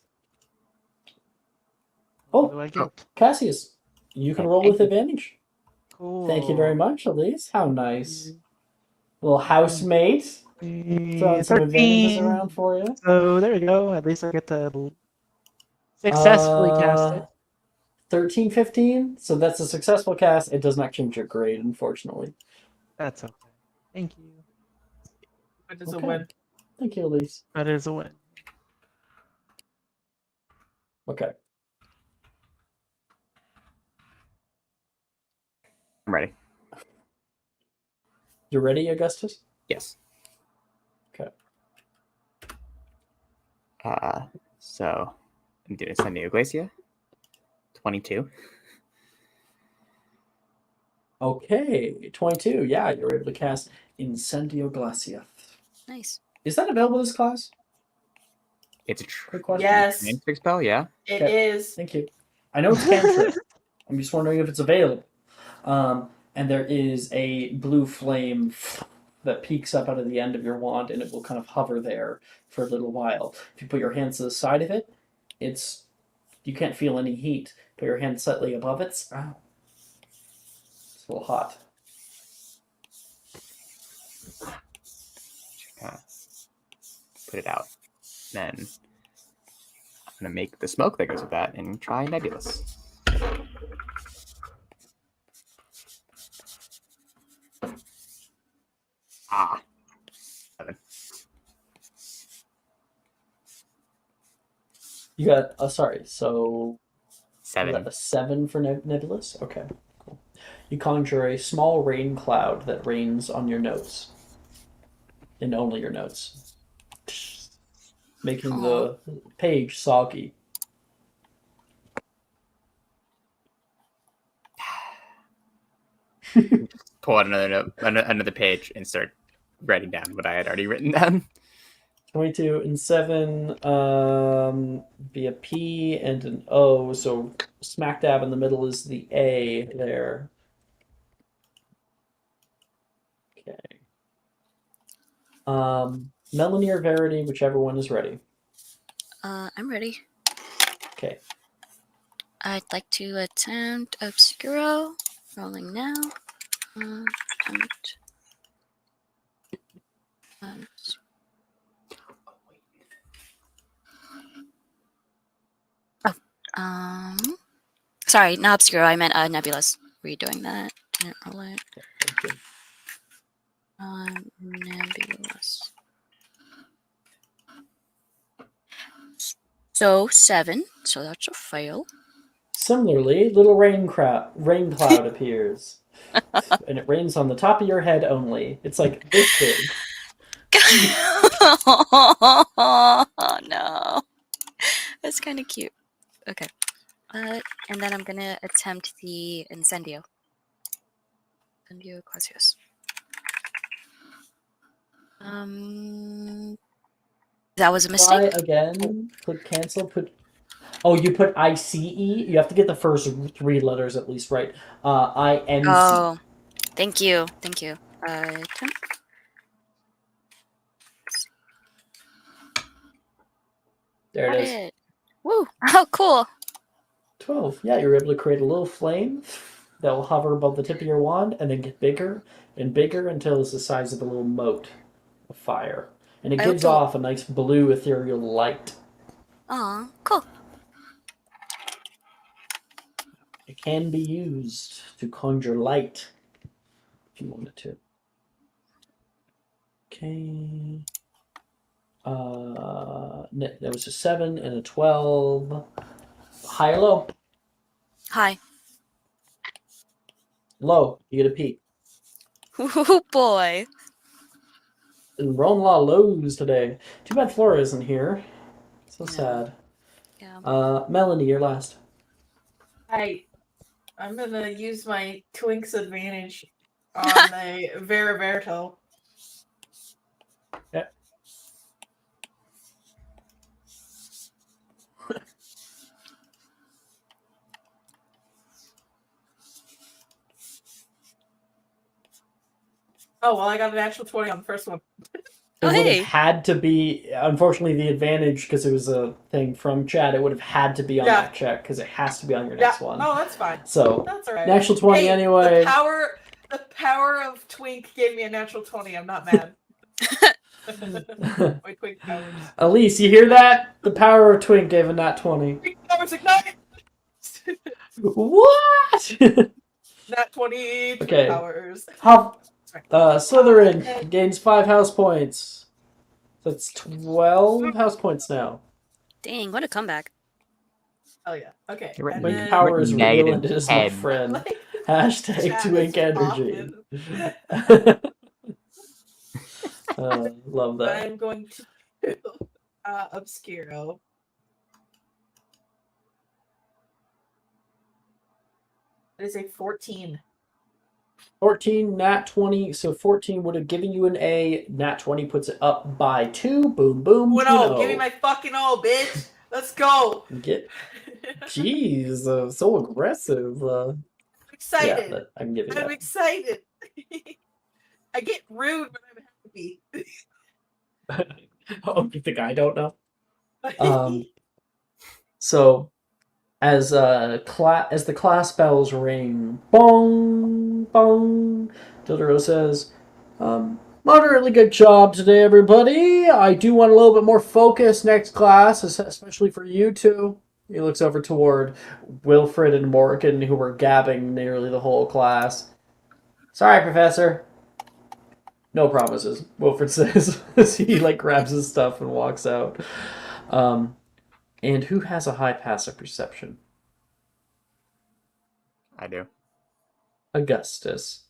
What do Oh, I get? Cassius, you can roll with advantage. Cool. Thank you very much, Elise. How nice. Little housemate. Throwing some advantages 13. around for you. So there we go. At least I get to successfully cast it. 13, 15. So that's a successful cast. It does not change your grade, unfortunately. That's okay. Thank you. It is a Okay. win. Thank you, Elise. That is a win. Okay. I'm ready. You ready, Augustus? Yes. Okay. So I'm doing San Diego Glacia. 22. Okay, 22. Yeah, you're able to cast Incendio Glacia. Nice. Is that available this class? It's a Quick question. Yes, cantrip spell, yeah. it Okay. is. Thank you. I know it's cantrip. I'm just wondering if it's available. And there is a blue flame that peeks up out of the end of your wand, and it will kind of hover there for a little while. If you put your hands to the side of it, you can't feel any heat. Put your hand slightly above it. It's a little hot. Kind of put it out. Then I'm gonna make the smoke that goes with that and try Nebulous. Ah. 7. You got sorry, so 7. you got a 7 for Nebulous? Okay, cool. You conjure a small rain cloud that rains on your notes. And only your notes. Making the page soggy. Pull out another page and start writing down what I had already written down. 22 and 7 be a P and an O, so smack dab in the middle is the A there. Okay. Melanie or Verity, whichever one is ready. I'm ready. Okay. I'd like to attempt Obscuro. Rolling now. Attempt. Sorry, not Obscuro. I meant Nebulous. redoing that. Didn't roll it. Thank you. Nebulous. So 7. So that's a fail. Similarly, little rain cloud appears, and it rains on the top of your head only. It's like this big. Oh no. That's kind of cute. Okay. And then I'm gonna attempt the Incendio. Incendio Quasius. That was a Try mistake. again. Click cancel. Oh, you put ICE? You have to get the first 3 letters at least right. INC. Oh, thank you. Thank you. Attempt. There Got it is. it. Woo! Oh, cool. 12. Yeah, you're able to create a little flame that will hover above the tip of your wand and then get bigger and bigger until it's the size of a little mote of fire. And it I hope gives the- off a nice blue ethereal light. Aw, cool. It can be used to conjure light if you wanted to. Okay. That was a 7 and a 12. High or low? Hi. Low. You get a P. Oh boy. And we're on a lot of lows today. Too bad Flora isn't here. So sad. Yeah. Melanie, you're last. I'm gonna use my Twink's advantage on the Veriverto. Yeah. Oh well, I got an actual 20 on the first one. It would have had to be, unfortunately, the advantage, because it was a thing from Chad, it would have had to be on that check, because it has to be on your next one. No, that's fine. So, That's all right. natural 20 Hey, anyway. The power of Twink gave me a natural 20. I'm not mad. My Twink powers. Elise, you hear that? The power of Twink gave a nat 20. Twink powers ignite! What? Nat 20 Twink Okay. powers. Slytherin gains 5 house points. That's 12 house points now. Dang, what a comeback. Oh yeah. Okay. You're right. And My then- power is real Negative and it is my 10. friend. Hashtag Chat Twink is energy. Love that. I'm going to Obscuro. It is a 14. 14, nat 20. So 14 would have given you an A. Nat 20 puts it up by 2. Boom, boom. Well, no, give me my fucking O, bitch. Let's go. Jeez, so aggressive. I'm excited. Yeah, I can give you I'm that. excited. I get rude when I'm happy. Oh, you think I don't know? So, as the class bells ring, bong, bong, Totoro says, moderately good job today, everybody. I do want a little bit more focus next class, especially for you two. He looks over toward Wilfred and Morgan, who were gabbing nearly the whole class. Sorry, Professor. No promises, Wilfred says as he grabs his stuff and walks out. And who has a high passive perception? I do. Augustus.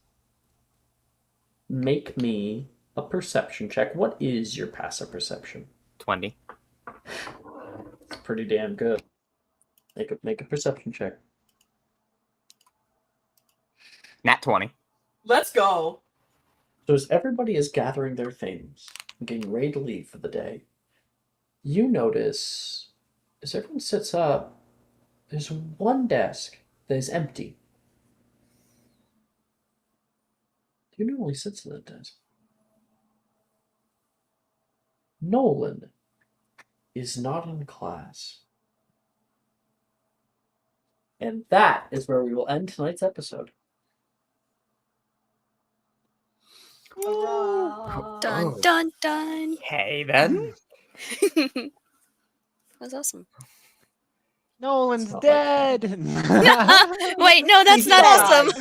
Make me a perception check. What is your passive perception? 20. It's pretty damn good. Make a perception check. Nat 20. Let's go. So as everybody is gathering their things and getting ready to leave for the day, you notice, as everyone sits up, there's one desk that is empty. Who normally sits at that desk? Nolan is not in class. And that is where we will end tonight's episode. Dun dun dun. Hey then. That was awesome. Nolan's not like that. dead. Wait, no, that's He not died. awesome.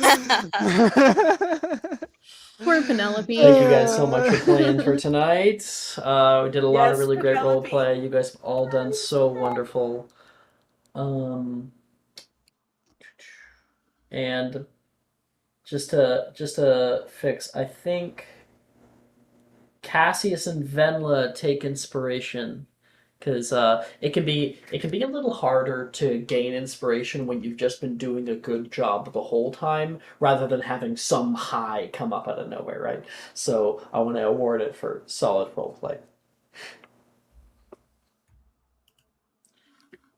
Poor Penelope. Thank you guys so much for playing for tonight. We did a lot of Yes, really great role Penelope. play. You guys have all done so wonderful. And just to fix, I think Cassius and Venla take inspiration because it can be a little harder to gain inspiration when you've just been doing a good job the whole time rather than having some high come up out of nowhere, right? So I want to award it for solid roleplay.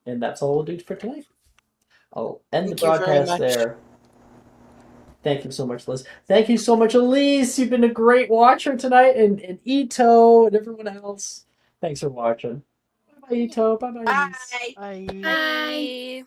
And that's all we'll do for tonight. I'll end the Thank you very broadcast much. there. Thank you so much, Liz. Thank you so much, Elise. You've been a great watcher tonight, and Ito and everyone else. Thanks for watching. Bye, Ito. Bye, Elise. Bye. Bye. Bye. Bye.